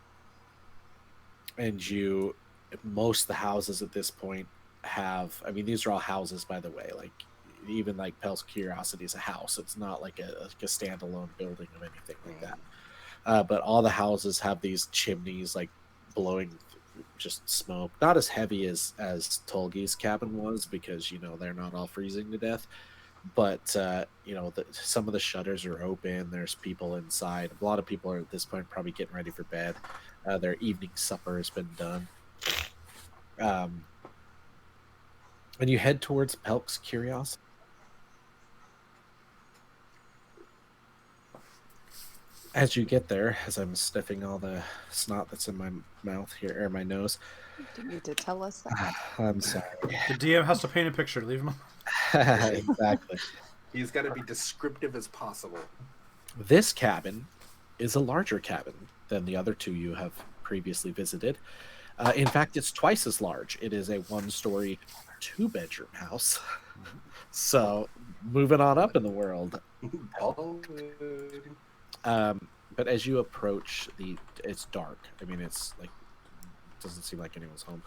most of the houses at this point have. I mean, these are all houses, by the way. Like even like Pel's Curiosity is a house. It's not like a standalone building of anything like that. But all the houses have these chimneys like blowing just smoke, not as heavy as Tolgi's cabin was because they're not all freezing to death, but some of the shutters are open. There's people inside. A lot of people are at this point probably getting ready for bed. Their evening supper has been done, and you head towards Pelk's Curiosity. As you get there, as I'm sniffing all the snot that's in my mouth here, or my nose, Do you need to tell us that? I'm sorry. The DM has to paint a picture. Leave him. Exactly. He's got to be descriptive as possible. This cabin is a larger cabin than the other two you have previously visited. In fact, it's twice as large. It is a one-story, two-bedroom house. So, moving on up in the world. Bollywood. But as you approach it's dark. I mean, it's like doesn't seem like anyone's home.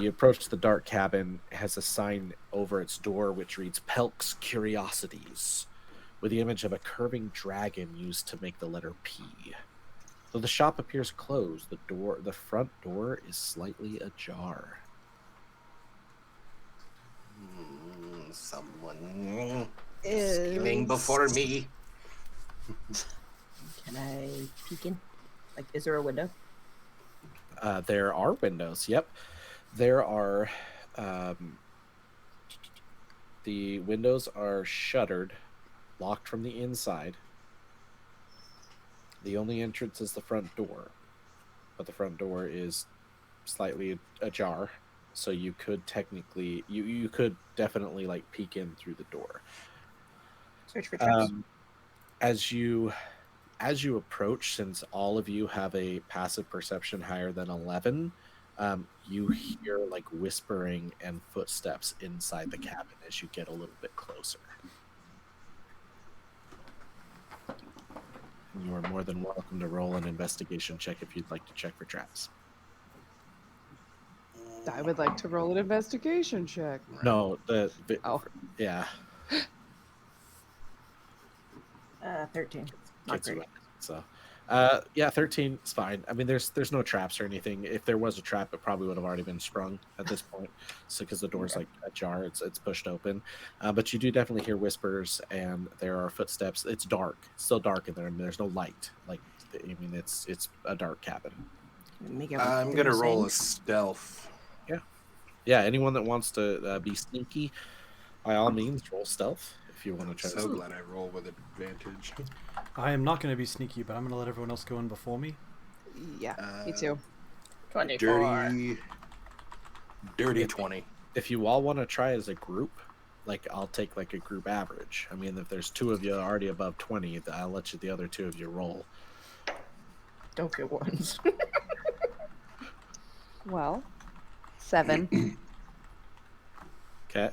You approach the dark cabin. It has a sign over its door which reads "Pelk's Curiosities," with the image of a curving dragon used to make the letter P. Though the shop appears closed, the front door is slightly ajar. Someone scheming before me. Can I peek in? Like, is there a window? There are windows. Yep, there are. The windows are shuttered, locked from the inside. The only entrance is the front door, but the front door is slightly ajar, so you could technically, you could definitely like peek in through the door. Search for traps. As you approach, since all of you have a passive perception higher than 11, you hear like whispering and footsteps inside the cabin as you get a little bit closer. You are more than welcome to roll an investigation check if you'd like to check for traps. I would like to roll an investigation check. No, Oh. yeah, 13. Not gets you great. up. So, yeah, 13 is fine. I mean, there's no traps or anything. If there was a trap, it probably would have already been sprung at this point. So, because the door's like ajar, it's pushed open. But you do definitely hear whispers, and there are footsteps. It's dark, it's still dark in there, and there's no light. Like, I mean, it's a dark cabin. I'm gonna roll a stealth. Yeah, anyone that wants to be sneaky, by all means, roll stealth if you want to I'm try. so to glad I roll with advantage. I am not going to be sneaky, but I'm going to let everyone else go in before me. Yeah, me too. 24. Dirty 20. If you all want to try as a group, like I'll take like a group average. I mean, if there's two of you already above 20, I'll let the other two of you roll. Don't get ones. Well, 7. Okay.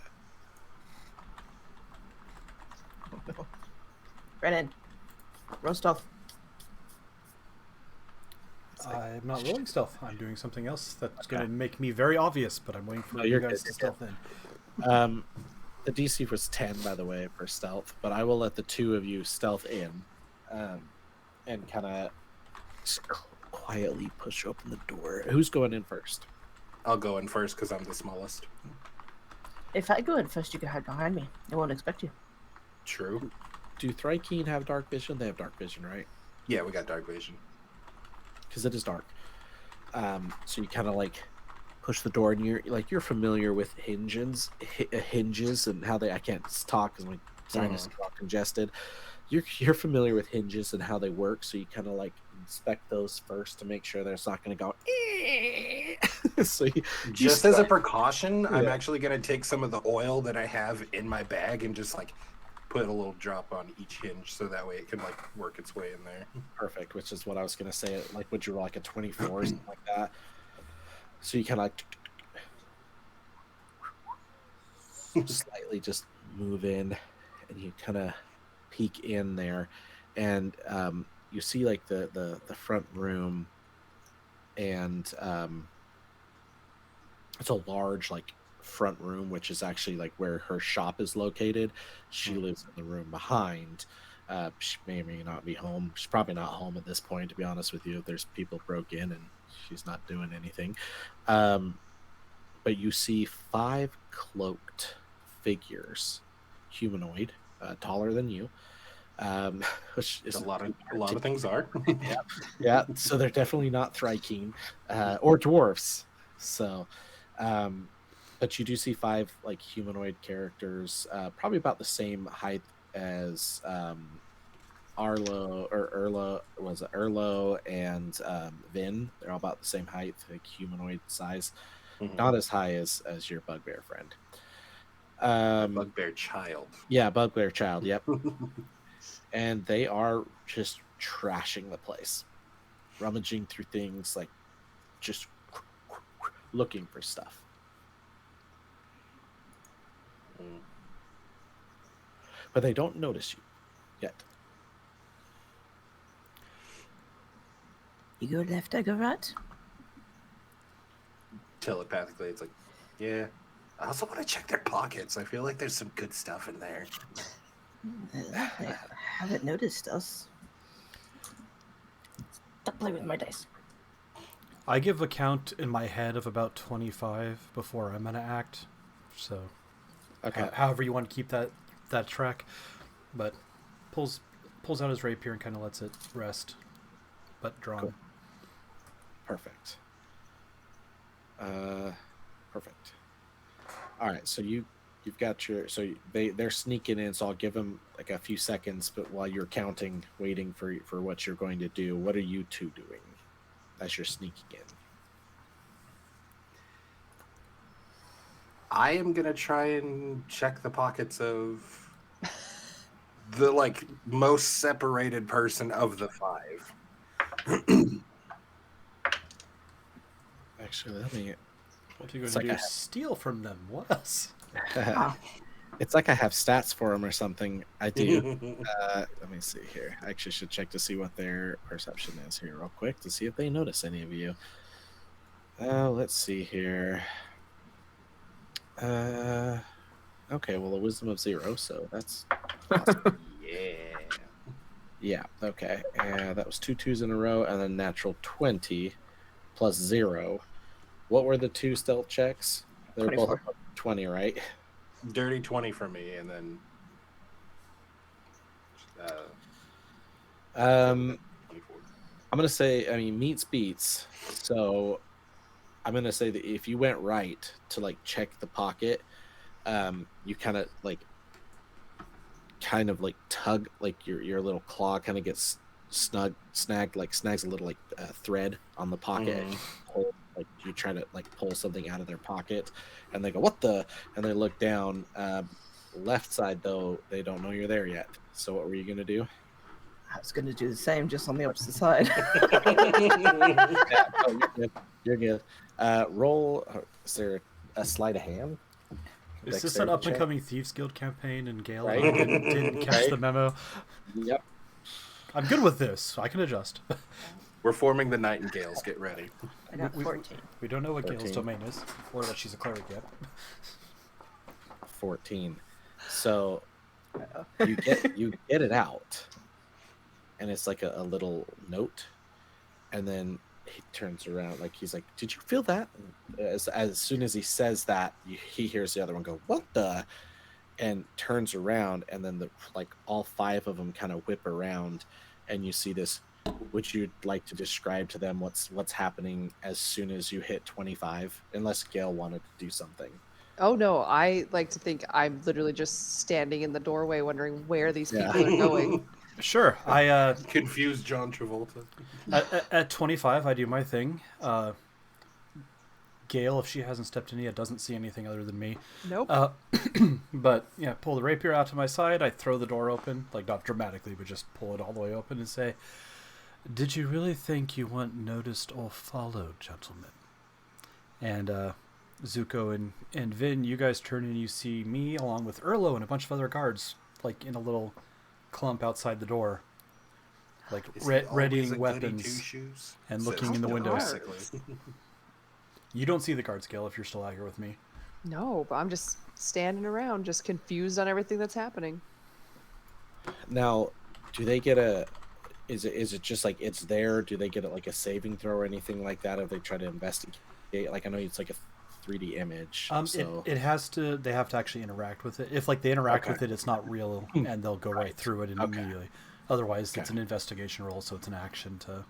Brennan, roast off. I'm not rolling stealth. I'm doing something else that's Okay. going to make me very obvious, but I'm waiting for No, you you're guys good, to you're stealth in. The DC was 10, by the way, for stealth, but I will let the two of you stealth in, and kind of quietly push open the door. Who's going in first? I'll go in first because I'm the smallest. If I go in first, you can hide behind me. I won't expect you. True. Do Thrykeen have dark vision? They have dark vision, right? Yeah, we got dark vision. Because it is dark. So you kind of like push the door, and you're familiar with hinges and how they. I can't talk because my sinus is all congested. You're familiar with hinges and how they work, so you kind of like inspect those first to make sure there's not going to go. So Just as a precaution, I'm Yeah. actually gonna take some of the oil that I have in my bag and just like put a little drop on each hinge so that way it can like work its way in there. Perfect, which is what I was going to say. Like, would you roll like a 24 or something like that? So you kind of like slightly just move in, and you kind of peek in there, and you see like the front room, and it's a large like front room, which is actually like where her shop is located. She lives in the room behind. She may or may not be home. She's probably not home at this point, to be honest with you. There's people broke in and she's not doing anything. But you see 5 cloaked figures, humanoid, taller than you. Which is A lot of things are. yeah, so they're definitely not Thrykeen or dwarfs. So, but you do see 5 like humanoid characters, probably about the same height as Erlo and Vin. They're all about the same height, like humanoid size. Mhm. Not as high as your bugbear friend. Bugbear child. Yeah, bugbear child. Yep. And they are just trashing the place, rummaging through things, like just looking for stuff. Mm. But they don't notice you yet. You go left, I go right. Telepathically, it's like, yeah. I also want to check their pockets. I feel like there's some good stuff in there. They haven't noticed us. Stop playing with my dice. I give a count in my head of about 25 before I'm gonna act. So, Okay. however you want to keep that track, but pulls out his rapier and kind of lets it rest, but drawn. Cool. Perfect. Perfect. All right, so you've got your they're sneaking in, so I'll give them like a few seconds. But while you're counting, waiting for what you're going to do, what are you two doing as you're sneaking in? I am gonna try and check the pockets of the like most separated person of the five. Actually, let me. What are you going It's to like do? I have- Steal from them? What else? It's like I have stats for them or something. I do. Let me see here. I actually should check to see what their perception is here real quick to see if they notice any of you. Let's see here. Okay, well, a wisdom of 0, so that's awesome. Yeah. Yeah, okay. That was 2 2s in a row, and then natural 20 plus 0. What were the 2 stealth checks? They're both 24. above 20, right? Dirty 20 for me, and then Um, 24. I'm going to say, I mean, meets beats. So I'm going to say that if you went right to like check the pocket, you kind of like tug, like your little claw kind of gets snags a little like thread on the pocket, and like you try to like pull something out of their pocket, and they go, what the, and they look down. Left side though, they don't know you're there yet. So what were you gonna do? I was going to do the same, just on the opposite side. Yeah, oh, you're good. Roll. Is there a sleight of hand? Is this an Dexterity up and check? coming Thieves Guild campaign and Gale Right. and I didn't catch Right. the memo? Yep. I'm good with this. I can adjust. We're forming the Nightingales. Get ready. I got We- 14. We don't know what 13. Gale's domain is, or that she's a cleric yet. 14. So Uh-oh. you get it out, and it's like a little note, and then he turns around, like he's like, did you feel that? And as soon as he says that, he hears the other one go, what the, and turns around, and then like all 5 of them kind of whip around, and you see this. Would you like to describe to them what's happening as soon as you hit 25, unless Gail wanted to do something? Oh no, I like to think I'm literally just standing in the doorway wondering where these Yeah. people are going. Sure. I Confused John Travolta. at 25, I do my thing. Gale, if she hasn't stepped in yet, doesn't see anything other than me. Nope. But yeah, pull the rapier out to my side. I throw the door open, like not dramatically, but just pull it all the way open and say, "Did you really think you weren't noticed or followed, gentlemen?" And Zuko and Vin, you guys turn and you see me along with Erlo and a bunch of other guards, like in a little clump outside the door, like Is he always readying a goody weapons two-shoes? and Says looking in the Bill windows. basically. You don't see the guards, Gale, if you're still out here with me. No, but I'm just standing around, just confused on everything that's happening. Now, do they get a? Is it just like it's there? Do they get like a saving throw or anything like that if they try to investigate? Like I know it's like a 3D image. So It has to. They have to actually interact with it. If like they interact Okay. with it, it's not real, and they'll go right through it Okay. immediately. Otherwise, it's Okay. an investigation roll, so it's an action to.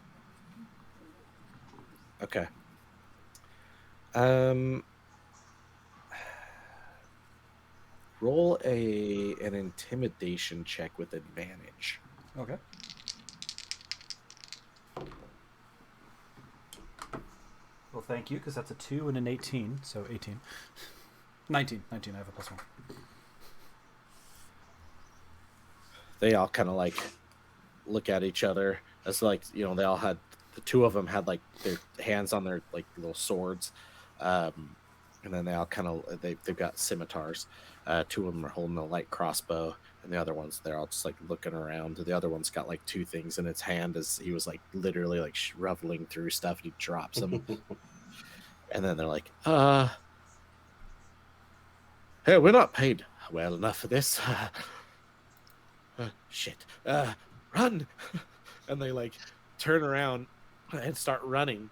okay. Roll an intimidation check with advantage. Okay. Well, thank you, because that's a 2 and an 18, so 18. 19. I have a +1. They all kind of like look at each other as like, you know, they all had, the two of them had like their hands on their like little swords. And then they all kind of, they've got scimitars. Two of them are holding a light crossbow, and the other ones, they're all just like looking around. The other one's got like two things in its hand as he was like literally like shoveling through stuff, and he drops them. And then they're like, hey, we're not paid well enough for this. Shit. Run. And they like turn around and start running,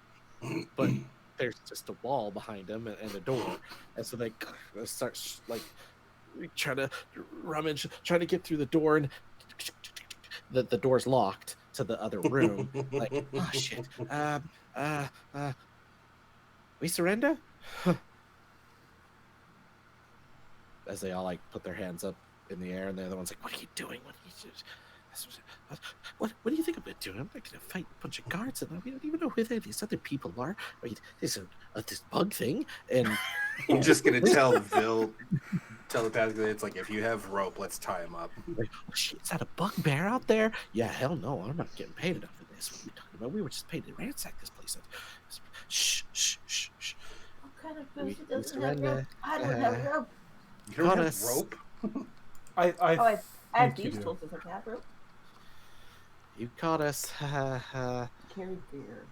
but there's just a wall behind them and a door, and so they start like trying to rummage, trying to get through the door, and the door's locked to the other room. Like, oh shit. We surrender. As they all like put their hands up in the air, and the other one's like, "What are you doing? What do you think I'm doing? I'm not gonna fight a bunch of guards, and we don't even know who these other people are. I mean, this bug thing, and I'm just gonna tell Vil telepathically. It's like, if you have rope, let's tie him up. like, oh shit, is that a bugbear out there? Yeah, hell no, I'm not getting paid enough for this. What are you talking about? We were just paid to ransack this place. Shh. What kind of We person doesn't have surrender. rope? I don't have rope. You don't Got have us. rope? I Oh, I have think you these do. tools. Does it have rope? You caught us. Carry beer.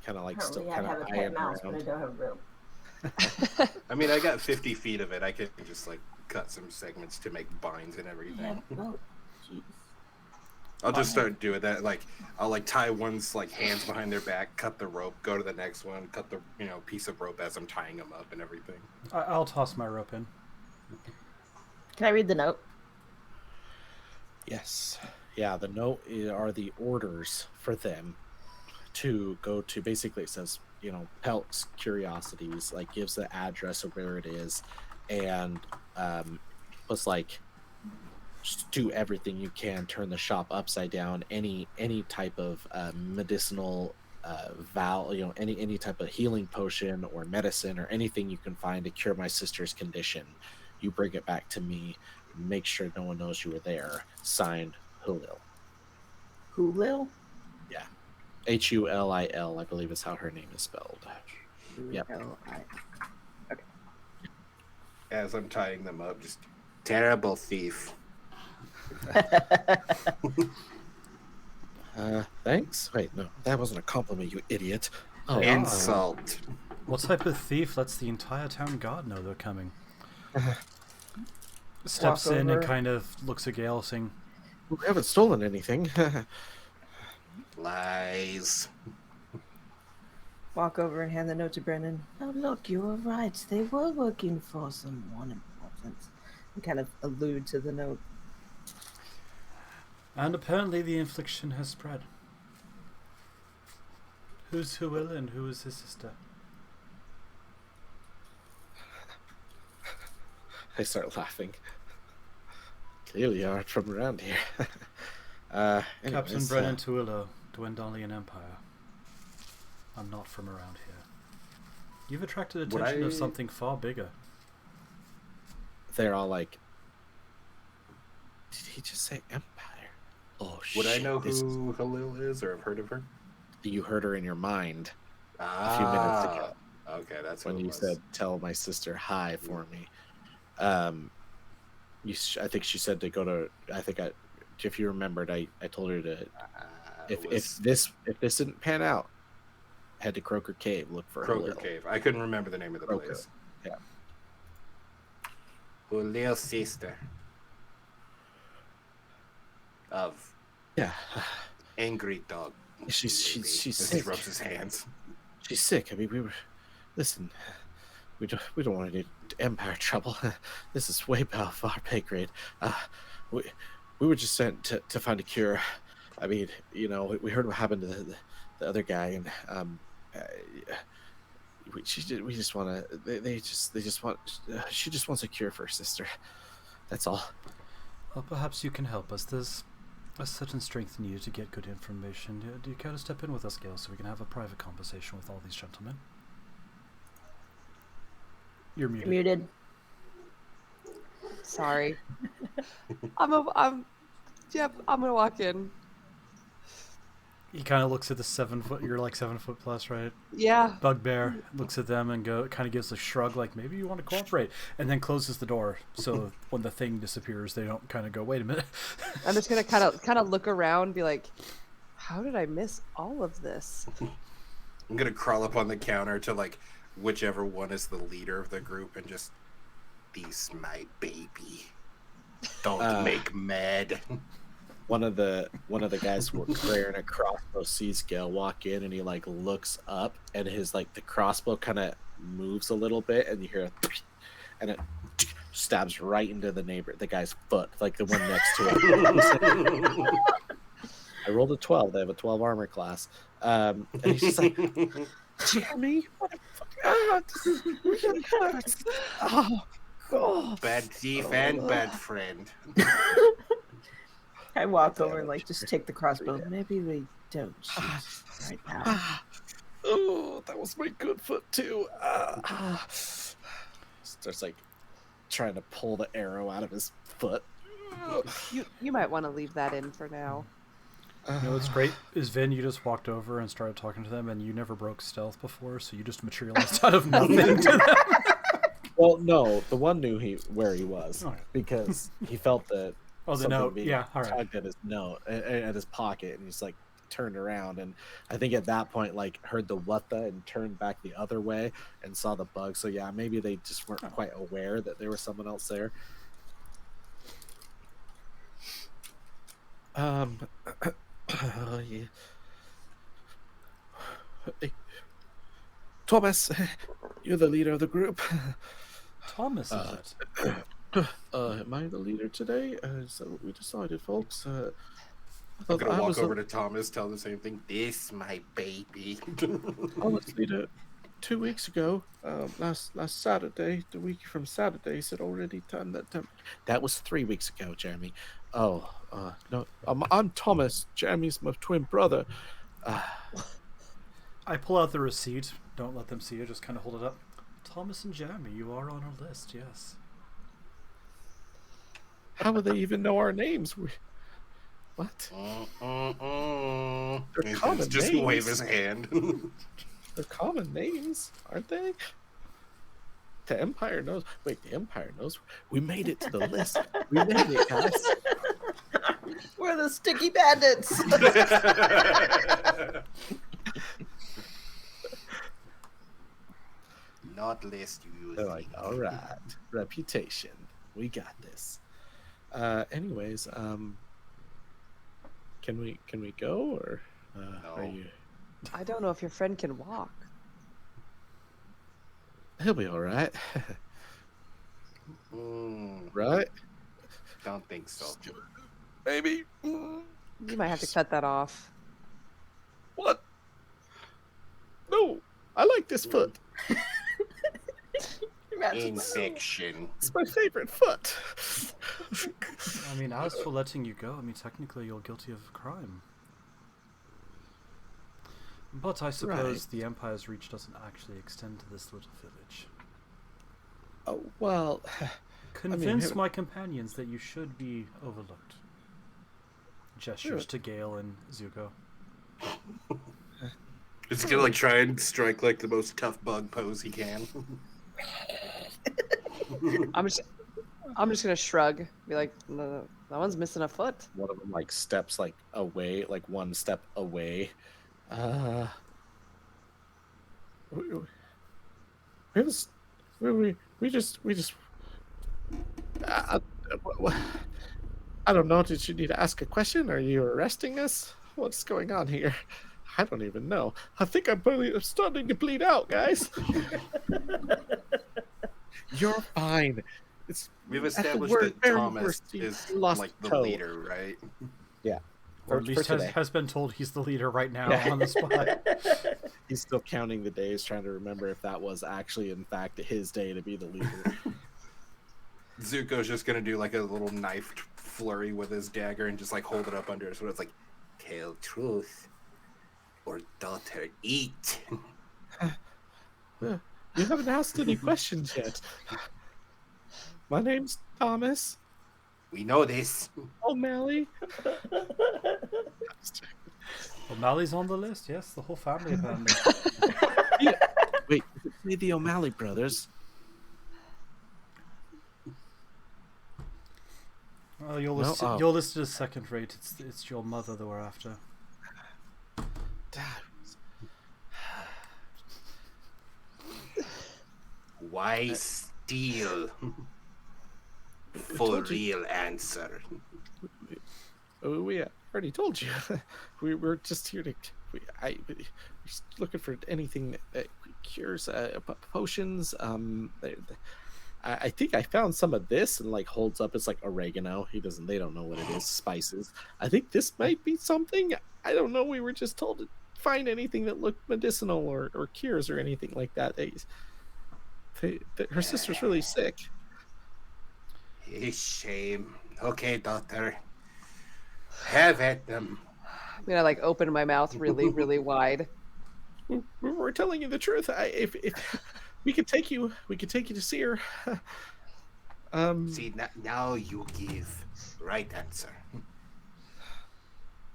Kind of like still Apparently, I kind have of a pet mouse, but I don't have rope. I mean, I got 50 feet of it. I could just like cut some segments to make binds and I everything. have rope. Jeez. I'll just start doing that. Like, I'll like tie one's like hands behind their back, cut the rope, go to the next one, cut the piece of rope as I'm tying them up and everything. I'll toss my rope in. Can I read the note? Yes. Yeah, the note are the orders for them to go to. Basically, it says, Pelt's Curiosities, like gives the address of where it is, and was like, just do everything you can, turn the shop upside down. Any type of medicinal any type of healing potion or medicine or anything you can find to cure my sister's condition, you bring it back to me. Make sure no one knows you were there. Signed, Hulil. Hulil? Yeah. Hulil, I believe is how her name is spelled. Yep. H-U-L-I. As I'm tying them up, just terrible thief. Thanks. Wait, no, that wasn't a compliment, you idiot. Oh, Insult. What type of thief lets the entire town guard know they're coming? Steps in and kind of looks at Gale, saying, we haven't stolen anything. Lies. Walk over and hand the note to Brennan. Oh, look, you were right. They were working for someone important. And kind of allude to the note. and apparently the infliction has spread. Who's Huil and who is his sister? I start laughing. Clearly you aren't from around here. Captain anyways, Brennan Tuillo, Dwendalian Empire. I'm not from around here. You've attracted attention of something far bigger. they're all like, did he just say Empire? Oh, shit. Would I know who Halil is, or have heard of her? You heard her in your mind a few minutes ago. Okay, that's when what it you was. said, tell my sister hi for me. I think she said to go to, if you remembered, I told her to, if this didn't pan out, head to Croaker Cave, look for Croaker Halil. Cave. I couldn't remember the name of the Croaker. place. Yeah. Halil's sister. Of Yeah. angry dog. She's As he sick. rubs his hands. She's sick. I mean, listen, we don't want any Empire trouble. This is way above our pay grade. We were just sent to find a cure. I mean, we heard what happened to the other guy, and we just want to. They just want. She just wants a cure for her sister. That's all. Well, perhaps you can help us. There's a certain strength in you to get good information. Do you care to step in with us, Gale, so we can have a private conversation with all these gentlemen? You're muted. You're muted. Sorry. I'm gonna walk in. He kind of looks at the 7 foot. You're like 7 foot plus, right? Yeah. Bugbear looks at them and kind of gives a shrug, like maybe you want to cooperate, and then closes the door. So when the thing disappears, they don't kind of go, wait a minute. I'm just gonna kind of look around, and be like, how did I miss all of this? I'm gonna crawl up on the counter to like whichever one is the leader of the group and just, this my baby. Don't make mad. One of the guys wearing a crossbow sees Gale walk in, and he like looks up, and his like the crossbow kind of moves a little bit, and you hear and it stabs right into the guy's foot, like the one next to him. I rolled a 12. They have a 12 armor class, and he's just like, Jeremy, what the fuck? Oh, Bad thief and bad friend. I walk over and like just take the crossbow. Maybe we don't shoot right now. Oh, that was my good foot too. Starts like trying to pull the arrow out of his foot. You might want to leave that in for now. You know what's great is, Vin, you just walked over and started talking to them, and you never broke stealth before, so you just materialized out of nothing to them. Well, no, the one knew where he was because he felt that. Oh, the note. Yeah, all right. Tugged at his note, at his pocket, and he's like turned around, and I think at that point, like heard the what the and turned back the other way and saw the bug. So yeah, maybe they just weren't quite aware that there was someone else there. Yeah. Hey, Thomas, you're the leader of the group. Thomas, is it? Am I the leader today? Is that what we decided, folks? I'm gonna walk over to Thomas, tell him the same thing. This my baby. I was leader 2 weeks ago. Last Saturday, the week from Saturdays, had already turned that time. That was 3 weeks ago, Jeremy. Oh, no, I'm Thomas. Jeremy's my twin brother. I pull out the receipt. Don't let them see it. Just kind of hold it up. Thomas and Jeremy, you are on our list. Yes. How would they even know our names? What? They're common just names. Wave his hand. They're common names, aren't they? The Empire knows. Wait, the Empire knows. We made it to the list. We made it, guys. We're the sticky bandits. Not list you. They're like, all right, reputation. We got this. Anyways, can we go, or No. are you? I don't know if your friend can walk. He'll be all right. Right? Don't think so. Maybe. You might have to cut that off. What? No, I like this foot. Infection. It's my favorite foot. I mean, as for letting you go, I mean, technically you're guilty of a crime. But I suppose the Empire's reach doesn't actually extend to this little village. Oh, well... Convince my companions that you should be overlooked. Gestures to Gale and Zuko. It's gonna like try and strike like the most tough bug pose he can. I'm just gonna shrug, be like, no, that one's missing a foot. One of them like steps like away, like one step away. We just. I don't know. Did you need to ask a question? Are you arresting us? What's going on here? I don't even know. I think I'm starting to bleed out, guys. You're fine. We've established that Thomas is like the leader, right? Yeah. Or at least has been told he's the leader right now on the spot. He's still counting the days, trying to remember if that was actually, in fact, his day to be the leader. Zuko's just gonna do like a little knife flurry with his dagger and just like hold it up under his. So it's like, tell truth, or daughter eat. You haven't asked any questions yet. My name's Thomas We know this. O'Malley. O'Malley's on the list. Yes, the whole family apparently. Wait, is it me, the O'Malley brothers? Well, you're No, listed, oh. you're listed as second rate. It's your mother that we're after. Why steal? For real answer. We already told you. We're just here to. We're just looking for anything that cures potions. I think I found some of this and like holds up. It's like oregano. They don't know what it is. Spices. I think this might be something. I don't know. We were just told to find anything that looked medicinal or cures or anything like that. Her sister's really sick. A shame. Okay, daughter. Have at them. I'm gonna like open my mouth really, really wide. We're telling you the truth. If we could take you to see her. See, now you give right answer.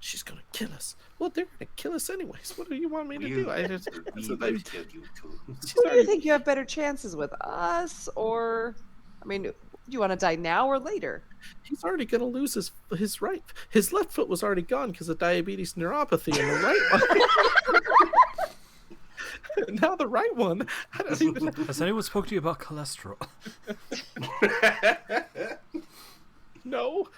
She's gonna kill us. Well, they're gonna kill us anyways. What do you want me to We do? will kill you too. Who do you think you have better chances with, us or? I mean, do you want to die now or later? He's already gonna lose his right. His left foot was already gone because of diabetes neuropathy, and the right one. Now the right one. I don't even. Has anyone spoke to you about cholesterol? No.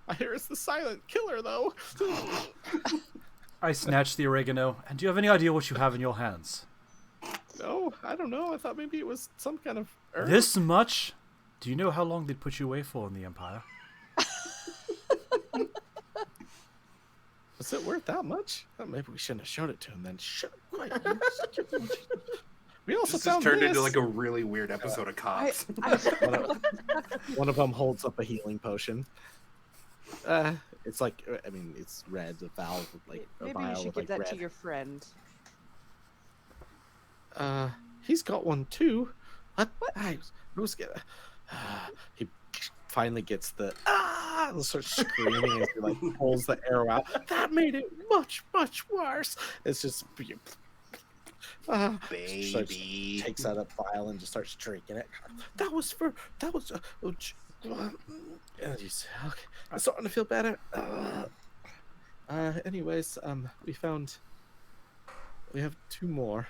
I hear it's the silent killer, though. I snatch the oregano. And do you have any idea what you have in your hands? No, I don't know. I thought maybe it was some kind of herb. This much? Do you know how long they'd put you away for in the Empire? Was it worth that much? Oh, maybe we shouldn't have shown it to him then. Shut up. We also This has found turned this. into like a really weird episode of Cops. One of them holds up a healing potion. It's like, I mean, it's red, a valve, like a Maybe you vial should with give like that to red. your friend. He's got one too. What? Who's gonna? He finally gets the and starts screaming as he like pulls the arrow out. That made it much worse. It's just Baby. takes out a vial and just starts drinking it. That was and he's okay. I'm starting to feel better. Anyways, we have 2 more.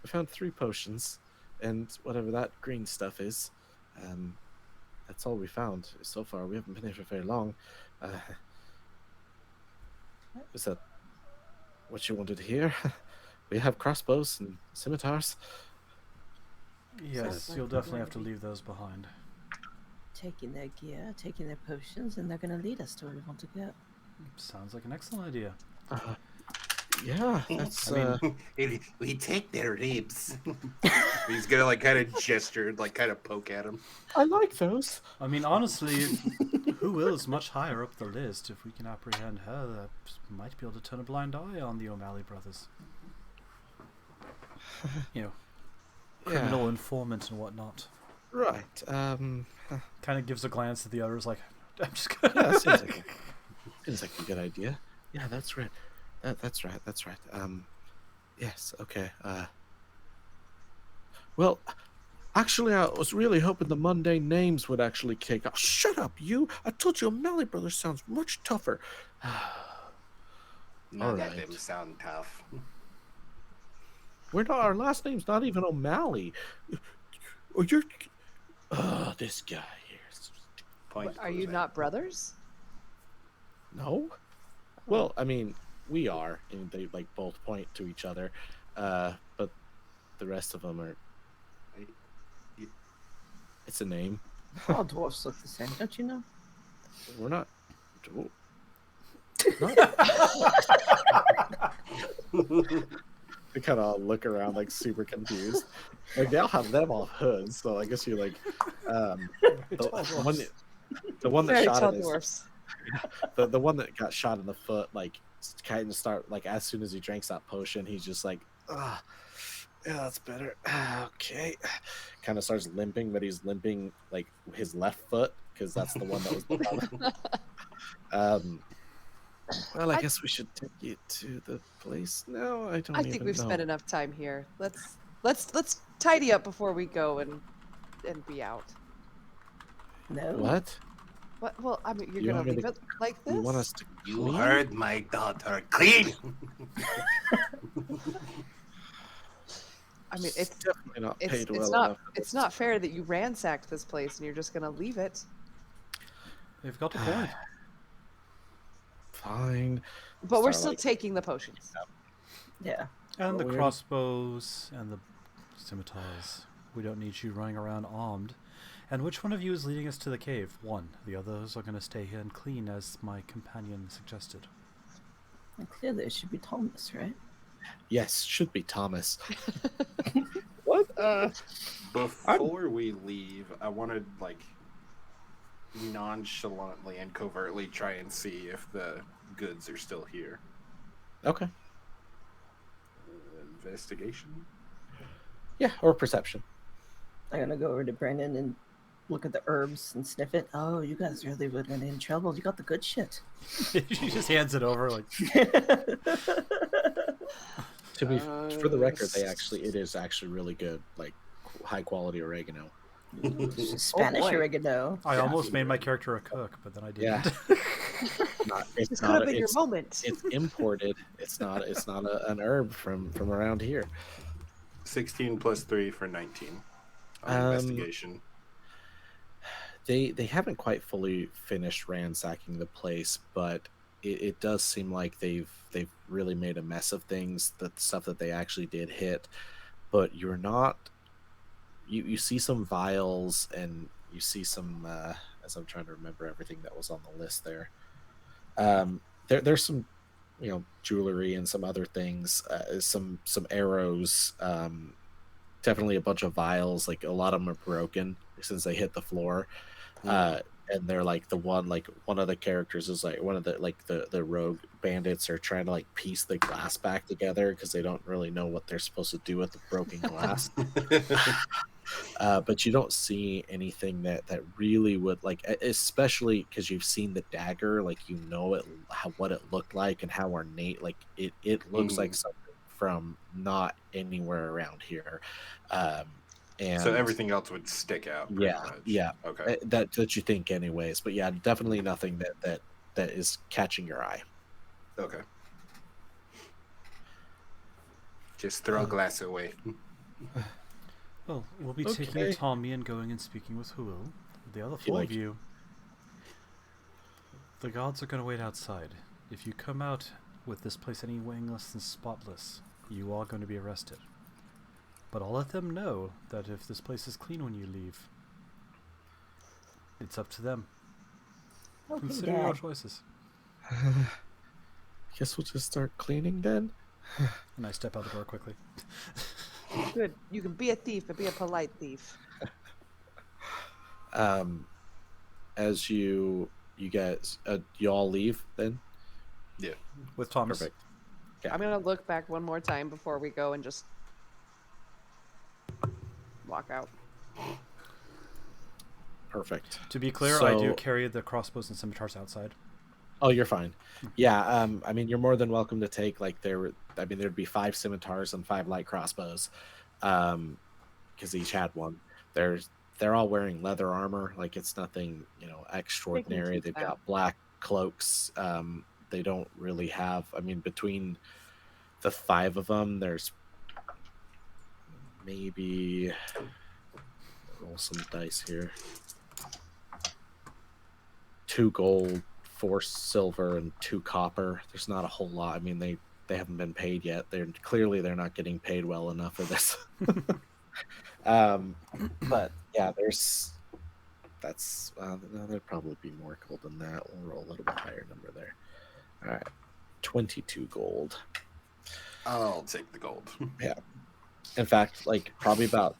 We found 3 potions, and whatever that green stuff is. That's all we found so far. We haven't been here for very long. Is that what you wanted to hear? We have crossbows and scimitars. Yes, like you'll a definitely have to lady. leave those behind. Taking their gear, taking their potions, and they're going to lead us to where we want to go. Sounds like an excellent idea. Yeah, that's. We take their ribs. He's gonna like kind of gesture, like kind of poke at him. I like those. I mean, honestly, who will is much higher up the list. If we can apprehend her, that might be able to turn a blind eye on the O'Malley brothers. You know, criminal informant and whatnot. Right. Kind of gives a glance at the others, like, I'm just gonna. Yeah, seems like a good idea. Yeah, that's right. That's right. Yes. Okay. Well, actually, I was really hoping the mundane names would actually kick off. Shut up, you! I told you, O'Malley Brothers sounds much tougher. None of Alright. them sound tough. We're not. Our last name's not even O'Malley. Or you're. Oh, this guy here. Point Are you proven. not brothers? No. Well, I mean, we are, and they like both point to each other, but the rest of them are. It's a name. All dwarfs look the same, don't you know? We're not. The They kind of look around like super confused. Like they all have them off hoods, so I guess you're like, Tall the one, dwarfs. the one that Very shot tall in his, dwarfs. the one that got shot in the foot, like kind of start like as soon as he drinks that potion, he's just like, ah, yeah, that's better. Okay, kind of starts limping, but he's limping like his left foot because that's the one that was the one. Well, I guess we should take you to the place now. I don't I even think we've know. spent enough time here. Let's tidy up before we go and be out. No. What? What? Well, I mean, you're You gonna want me leave to- it like this? You want us to You clean? heard my daughter. Clean. I mean, it's definitely not it's paid it's well not enough. for it's this. not fair that you ransacked this place and you're just gonna leave it. They've got a point. Fine. But we're Start, still like- taking the potions. Yeah. And Well, the we already- crossbows and the scimitars. We don't need you running around armed. And which one of you is leading us to the cave? One. The others are going to stay here and clean, as my companion suggested. And clearly it should be Thomas, right? Yes, should be Thomas. What? Before we leave, I want to like nonchalantly and covertly try and see if the goods are still here. Okay. Investigation. Yeah, or perception. I'm gonna go over to Brandon and look at the herbs and sniff it. Oh, you guys really wasn't in trouble. You got the good shit. She just hands it over like, To be for the record, it is actually really good, like high quality oregano. Spanish boy. oregano. I Yeah. almost made my character a cook, but then I didn't. Yeah. It's This could not. have been your It's, moment. it's imported. It's not. It's not an herb from around here. 16 plus 3 for 19 on Um, investigation. They haven't quite fully finished ransacking the place, but it does seem like they've really made a mess of things. The stuff that they actually did hit, but you're not. You see some vials and you see some. As I'm trying to remember everything that was on the list there. There's some, jewelry and some other things. Some arrows. Definitely a bunch of vials. Like a lot of them are broken since they hit the floor. And they're like one of the characters is like one of the rogue bandits are trying to like piece the glass back together because they don't really know what they're supposed to do with the broken glass. But you don't see anything that really would like, especially because you've seen the dagger, like what it looked like and how ornate, like it looks like something from not anywhere around here. And So everything else would stick out. Pretty Yeah, much. yeah. Okay. that you think anyways, but yeah, definitely nothing that is catching your eye. Okay. Just throw a glass away. Well, we'll be taking Okay. Tommy and going and speaking with Huo. The other He, four like- of you, the gods are going to wait outside. If you come out with this place anything less than spotless, you are going to be arrested. But I'll let them know that if this place is clean when you leave, it's up to them. Okay, Consider your Dad. choices. Guess we'll just start cleaning then. And I step out the door quickly. Good. You can be a thief, but be a polite thief. As you guys you all leave then. Yeah. With Thomas. Perfect. Yeah. I'm gonna look back one more time before we go and just walk out. Perfect. To be clear, I do So- carry the crossbows and scimitars outside. Oh, you're fine. Yeah, I mean, you're more than welcome to take there'd be 5 scimitars and 5 light crossbows, because each had one. They're all wearing leather armor, like it's nothing, extraordinary. keep They've that. got black cloaks. They don't really have. I mean, between the 5 of them, there's maybe roll some dice here. 2 gold, 4 silver, and 2 copper. There's not a whole lot. I mean, they haven't been paid yet. They're not getting paid well enough for this. But yeah, no, there'd probably be more gold than that. We'll roll a little bit higher number there. All right, 22 gold. I'll take the gold. Yeah. In fact, like probably about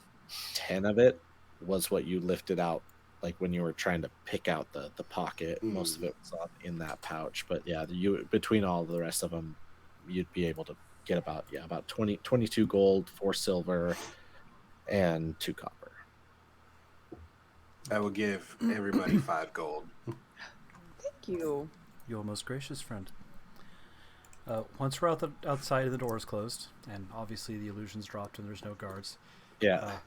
10 of it was what you lifted out, like when you were trying to pick out the pocket. Most of it was in that pouch. But yeah, you between all the rest of them, you'd be able to get about 22 gold, 4 silver, and 2 copper. I will give everybody 5 gold. Thank you. Your most gracious friend. Once we're outside and the door is closed, and obviously the illusion's dropped and there's no guards, Yeah.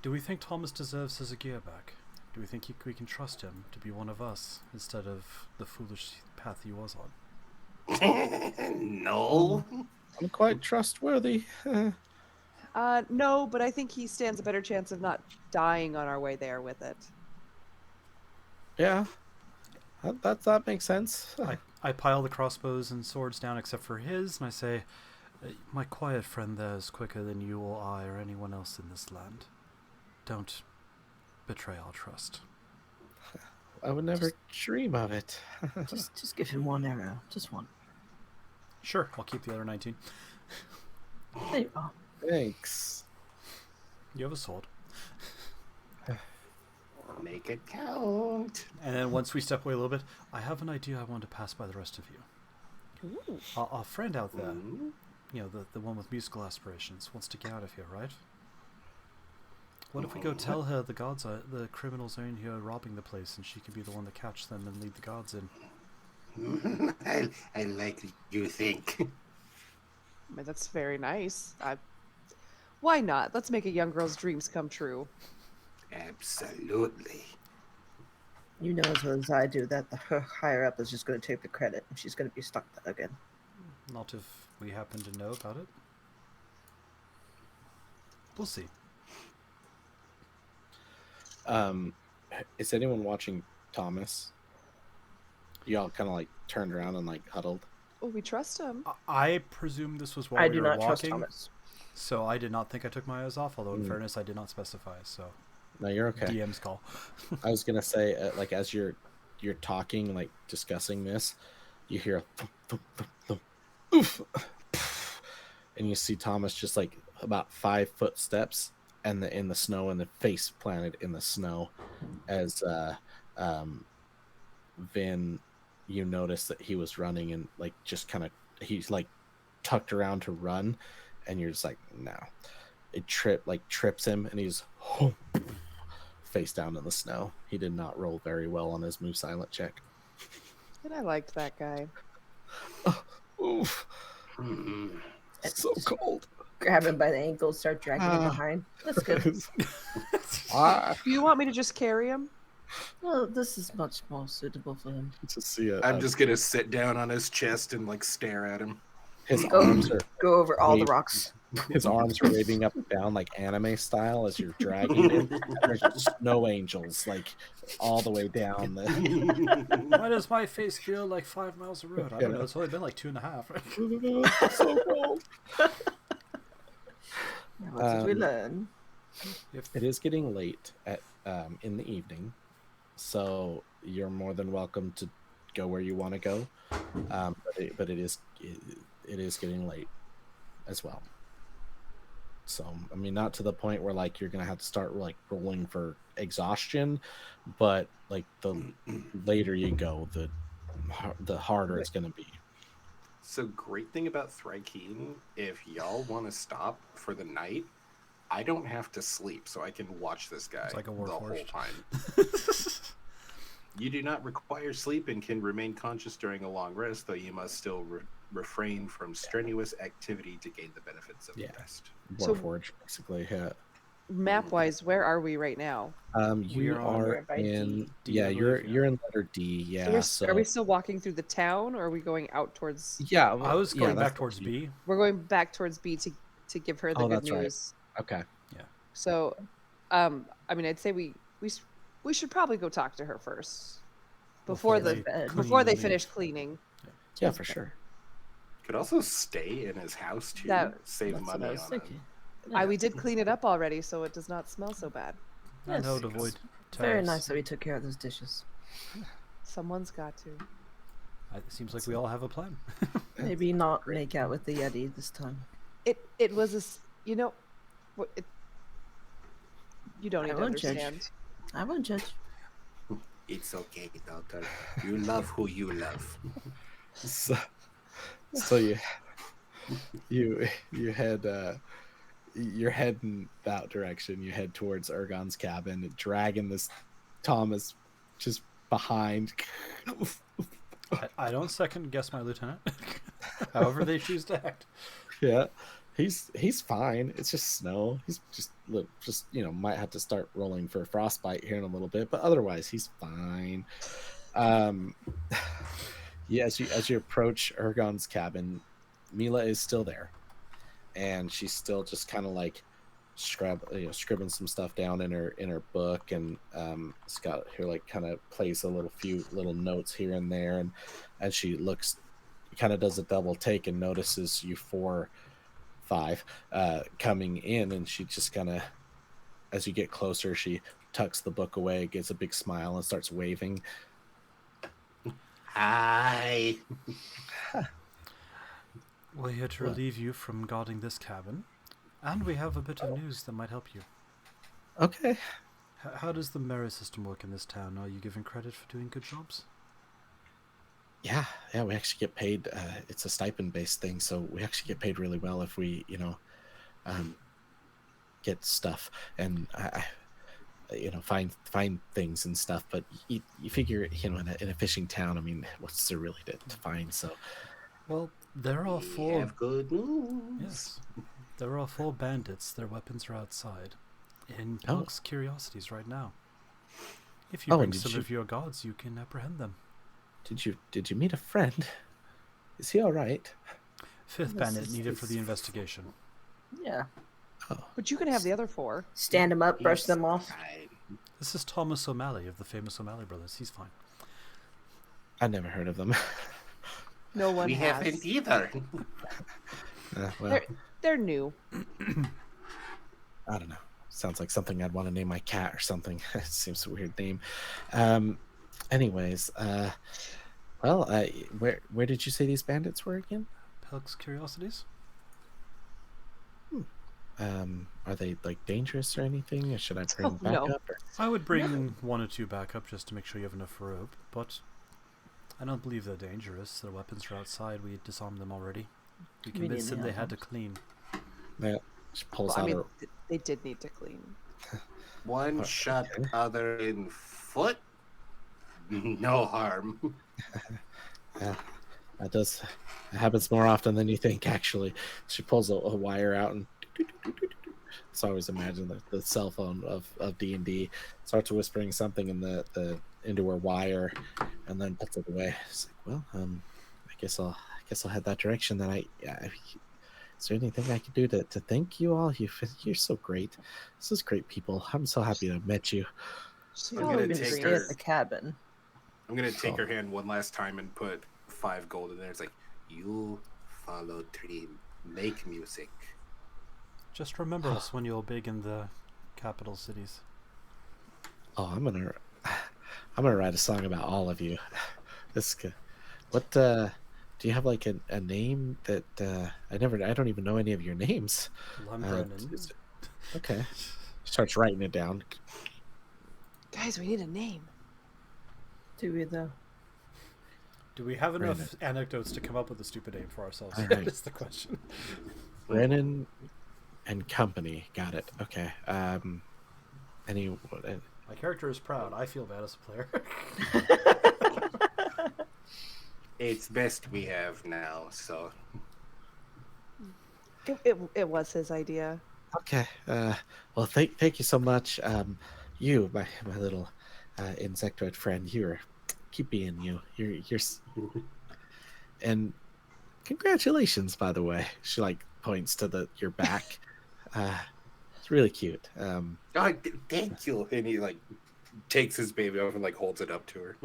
do we think Thomas deserves his gear back? Do we think we can trust him to be one of us instead of the foolish path he was on? No. I'm quite trustworthy. No, but I think he stands a better chance of not dying on our way there with it. Yeah. That makes sense. I pile the crossbows and swords down except for his, and I say, my quiet friend there is quicker than you or I or anyone else in this land. Don't betray our trust. I would never dream of it. just give him one arrow. Just one. Sure, I'll keep the other 19. There you go. Thanks. You have a sword. Make it count. And then once we step away a little bit, I have an idea I want to pass by the rest of you. Ooh. Our friend out there, Ooh. you know, the one with musical aspirations, wants to get out of here, right? What if we go tell her the criminals are in here robbing the place, and she can be the one to catch them and lead the guards in? I like you think. I mean, that's very nice. Why not? Let's make a young girl's dreams come true. Absolutely. You know as well as I do that her higher up is just going to take the credit, and she's going to be stuck there again. Not if we happen to know about it. We'll see. Is anyone watching Thomas? You all kind of like turned around and like huddled. Oh, we trust him. I presume this was while I we do were not trust walking, Thomas. so I did not think I took my eyes off, although in Mm. fairness I did not specify, so No, you're okay. DM's call. I was gonna say, like as you're talking, like discussing this, you hear a thump, thump, thump, thump, oof, and you see Thomas just like about 5 footsteps and in the snow, and the face planted in the snow. As Vin, you notice that he was running and like just kind of he's like tucked around to run, and you're just like no. It trips him, and he's face down in the snow. He did not roll very well on his move silent check. And I liked that guy. Oof, Mhm. so cold. Grab him by the ankles, start dragging him behind. That's good. Do you want me to just carry him? Well, this is much more suitable for him. To see it. I'm just gonna sit down on his chest and like stare at him. His Go, arms are go over all the wave- rocks. his arms are waving up and down like anime style as you're dragging him. There's snow angels like all the way down. Why does my face feel like 5 miles of road? I don't know. It's only been like 2.5. So cold. What did we learn? It is getting late at in the evening, so you're more than welcome to go where you want to go. But it is getting late as well. So I mean, not to the point where like you're gonna have to start like rolling for exhaustion, but like the later you go, the harder it's gonna be. So great thing about Thrykean, if y'all want to stop for the night, I don't have to sleep, so I can watch this guy It's like a the whole warforged. time. You do not require sleep and can remain conscious during a long rest, though you must still refrain from strenuous activity to gain the benefits of Yeah. rest. So- Warforged, basically. Yeah. Map wise, where are we right now? You are on are by in. D, Yeah, I you're believe, you're in letter D. So Yeah. we're, So are we still walking through the town, or are we going out towards? yeah, I was yeah, going that's back towards B. We're going back towards B to give her the Oh, good that's right. news. Okay. So, I mean, I'd say we should probably go talk to her first before Before the they before they clean. finish cleaning. Yeah, for sure. Could also stay in his house too, That- save That's what money I was on thinking. We did clean it up already, so it does not smell so bad. I know Yes. to avoid Very tariffs. nice that we took care of those dishes. Someone's got to. It seems like we all have a plan. Maybe not make out with the Yeti this time. It was you know, you don't I need to won't judge. understand. I won't judge. It's okay, Doctor. You love who you love. So you head you're heading that direction. You head towards Ergon's cabin, dragging this Thomas just behind. I don't second guess my lieutenant. However they choose to act. Yeah, he's fine. It's just snow. He's just might have to start rolling for frostbite here in a little bit, but otherwise he's fine. Yeah, as you approach Ergon's cabin, Mila is still there, and she's still just kind of like scribbling some stuff down in her book, and it's got her like kind of plays a few little notes here and there, and as she looks, kind of does a double take and notices you 5 coming in, and she just kind of, as you get closer, she tucks the book away, gets a big smile, and starts waving. Hi. We're here to relieve you from guarding this cabin, and we have a bit of news that might help you. Okay. How does the merit system work in this town? Are you given credit for doing good jobs? Yeah, we actually get paid. It's a stipend-based thing, so we actually get paid really well if we, get stuff and find things and stuff. But you figure, in a fishing town, I mean, what's there really to find? So, well, there are We 4. have good news. Yes, there are 4 bandits. Their weapons are outside, in Pelk's Curiosities right now. If you bring some of your guards, you can apprehend them. Did you meet a friend? Is he all right? 5th bandit needed for the investigation. Yeah. Oh, But you can have the other 4. Stand them up, brush He's them off. fine. This is Thomas O'Malley of the famous O'Malley brothers. He's fine. I never heard of them. No one We has. haven't either. Well, They're new. I don't know. Sounds like something I'd want to name my cat or something. It seems a weird name. Anyways, where did you say these bandits were again? Pelk's Curiosities? Are they like dangerous or anything? Or should I bring Oh, back no. up? Or... I would bring 1 or 2 back up just to make sure you have enough rope, but I don't believe they're dangerous. Their weapons are outside. We disarmed them already. We convinced them they had to clean. Yeah, she pulls Well, I out mean, her... they did need to clean. One shot, other in foot. No harm. Yeah, it happens more often than you think, actually. She pulls a wire out and so I always imagine the cell phone of D&D, starts whispering something in the into her wire, and then puts it away. It's like, well, I guess I'll head that direction. Then is there anything I can do to thank you all? You're so great. This is great people. I'm so happy to have met you. She I'm got gonna a We're bit gonna take stay her- at the cabin. I'm gonna take Oh. her hand one last time and put 5 gold in there. It's like, you follow dream, make music. Just remember us when you're big in the capital cities. Oh, I'm gonna write a song about all of you. What do you have like a name that I don't even know any of your names. Brennan. Okay. Starts writing it down. Guys, we need a name. Do we though? Do we have enough Brennan. anecdotes to come up with a stupid name for ourselves? All That right. is the question. Brennan and Company. Got it. Okay. My character is proud. I feel bad as a player. It's best we have now, so It was his idea. Okay. Well, thank you so much. You, my little insectoid friend, keep being you. And congratulations, by the way. She like points to your back. It's really cute. thank you. And he like takes his baby off and like holds it up to her.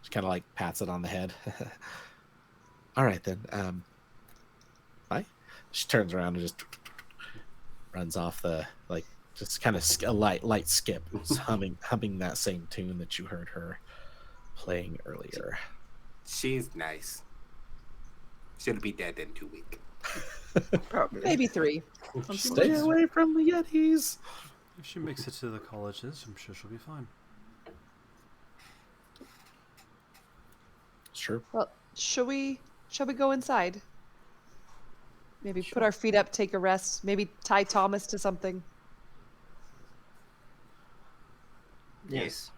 She kind of like pats it on the head. All right then. Bye. She turns around and just runs off just kind of a light skip, humming that same tune that you heard her playing earlier. She's nice. She'll be dead in 2 weeks. Probably. Maybe 3. Stay away from the Yetis. If she makes it to the colleges, I'm sure she'll be fine. Sure. Well, shall we go inside? Maybe put our feet up, take a rest. Maybe tie Thomas to something. Yes.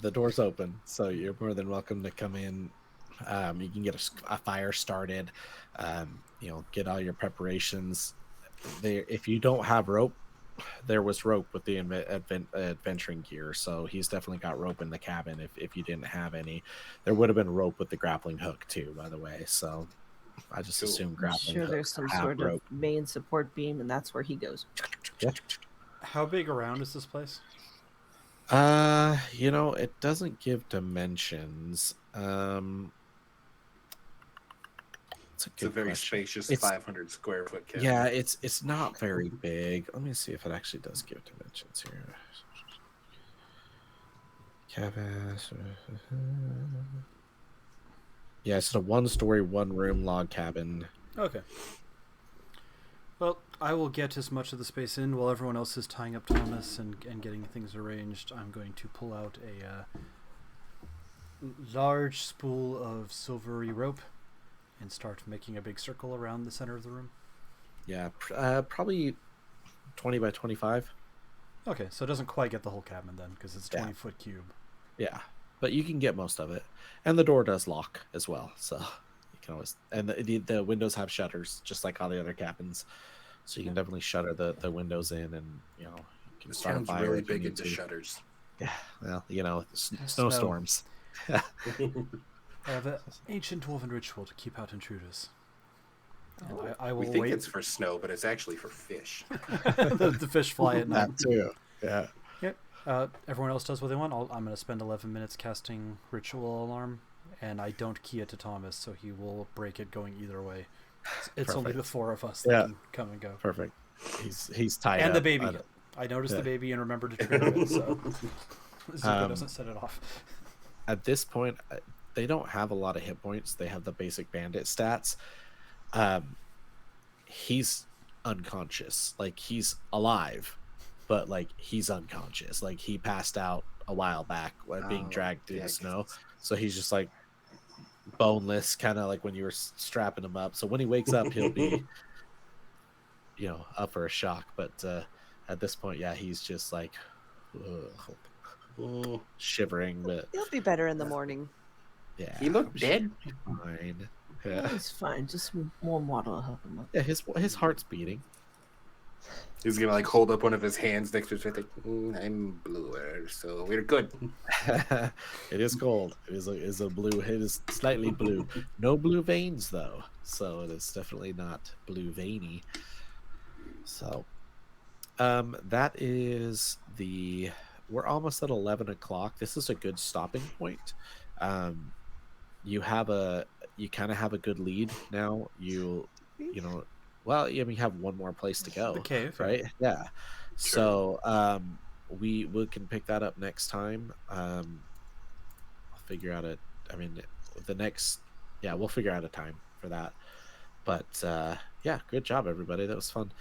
The door's open, so you're more than welcome to come in. You can get a fire started. Get all your preparations. If you don't have rope, there was rope with the adventuring gear, so he's definitely got rope in the cabin. If you didn't have any, there would have been rope with the grappling hook too, by the way. So I just Cool. assume I'm grappling sure hooks there's some have sort rope. of main support beam, and that's where he goes. Yeah. How big around is this place? It doesn't give dimensions. It's a very spacious 500 square foot cabin. Yeah, it's not very big. Let me see if it actually does give dimensions here. Cabin. Yeah, it's a 1-story, 1-room log cabin. Okay. Well, I will get as much of the space in while everyone else is tying up Thomas and getting things arranged. I'm going to pull out a large spool of silvery rope and start making a big circle around the center of the room. Yeah, probably 20 by 25. Okay, so it doesn't quite get the whole cabin then, because it's a 20-foot cube. Yeah, but you can get most of it, and the door does lock as well, so you can always. And the windows have shutters, just like all the other cabins, so you can definitely shutter the windows in, and you can It start a sounds fire really if you big need into to. shutters. Yeah, well, snowstorms. I have an ancient dwarven ritual to keep out intruders. And I will We think wait. it's for snow, but it's actually for fish. the fish fly at night. That too. Yeah. Yep. Everyone else does what they want. I'm going to spend 11 minutes casting Ritual Alarm, and I don't key it to Thomas, so he will break it going either way. It's only the 4 of us that can come and go. Perfect. He's tied and up. the baby. I noticed the baby and remembered to trigger it, so Zuko doesn't set it off. At this point, they don't have a lot of hit points. They have the basic bandit stats. He's unconscious. Like, he's alive, but like he's unconscious. Like, he passed out a while back when being dragged through the snow. So he's just like boneless, kind of like when you were strapping him up. So when he wakes up, he'll be up for a shock. But at this point, he's just like shivering. But He'll be better in the morning. yeah, He looked dead. fine. Yeah, Yeah. he's fine. Just some warm water will help him up. Yeah, his heart's beating. He's gonna like hold up one of his hands next to his face, like, I'm bluer, so we're good. It is cold. It is a blue. It is slightly blue. No blue veins though, so it is definitely not blue veiny. So, that is the. We're almost at 11 o'clock. This is a good stopping point. You kind of have a good lead now. Well, you have one more place to go. The cave, right? Yeah. Sure. So we can pick that up next time. I'll figure out we'll figure out a time for that. But good job, everybody. That was fun.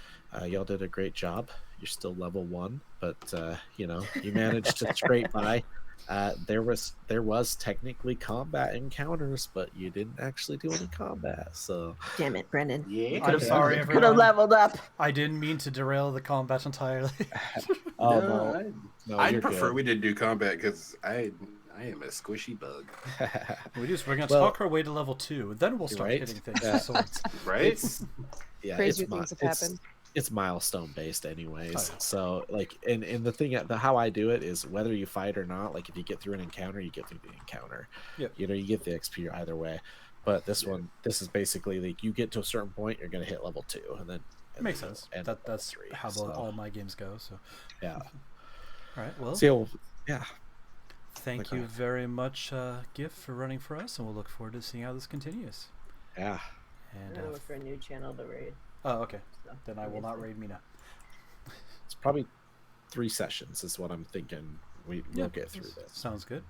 Y'all did a great job. You're still level 1, but you managed to scrape by. There was technically combat encounters, but you didn't actually do any combat. So Damn it, Brendan. Yeah. I'm sorry, Could have everyone. leveled up. I didn't mean to derail the combat entirely. no, I'd you're prefer good. we didn't do combat because I am a squishy bug. We're going to talk our way to level 2, then we'll start Right? hitting things Yeah. with swords. Right? Crazier things have happened. It's milestone based anyways. Oh, yeah. So like, and the thing, how I do it is whether you fight or not, like if you get through an encounter, you get through the encounter. Yep. You get the XP either way. But this is basically like you get to a certain point, you're going to hit level 2 and then. Makes sense. And That's 3, how so, all my games go. So, yeah. all right. Well, So, yeah. thank you very much, GIF, for running for us, and we'll look forward to seeing how this continues. Yeah. I'm And gonna look for a new channel to raid. oh, okay. So, Then I will not raid Mina. It's probably 3 sessions is what I'm thinking. We'll get through this. Sounds good.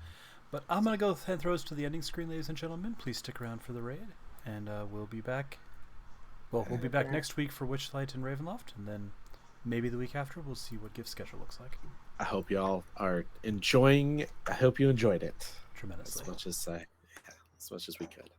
But I'm going to go ahead and throw us to the ending screen, ladies and gentlemen. Please stick around for the raid, and we'll be back. Well, we'll be back next week for Witchlight and Ravenloft, and then maybe the week after we'll see what gift schedule looks like. I hope y'all are enjoying. I hope you enjoyed it Tremendously. as much as we could.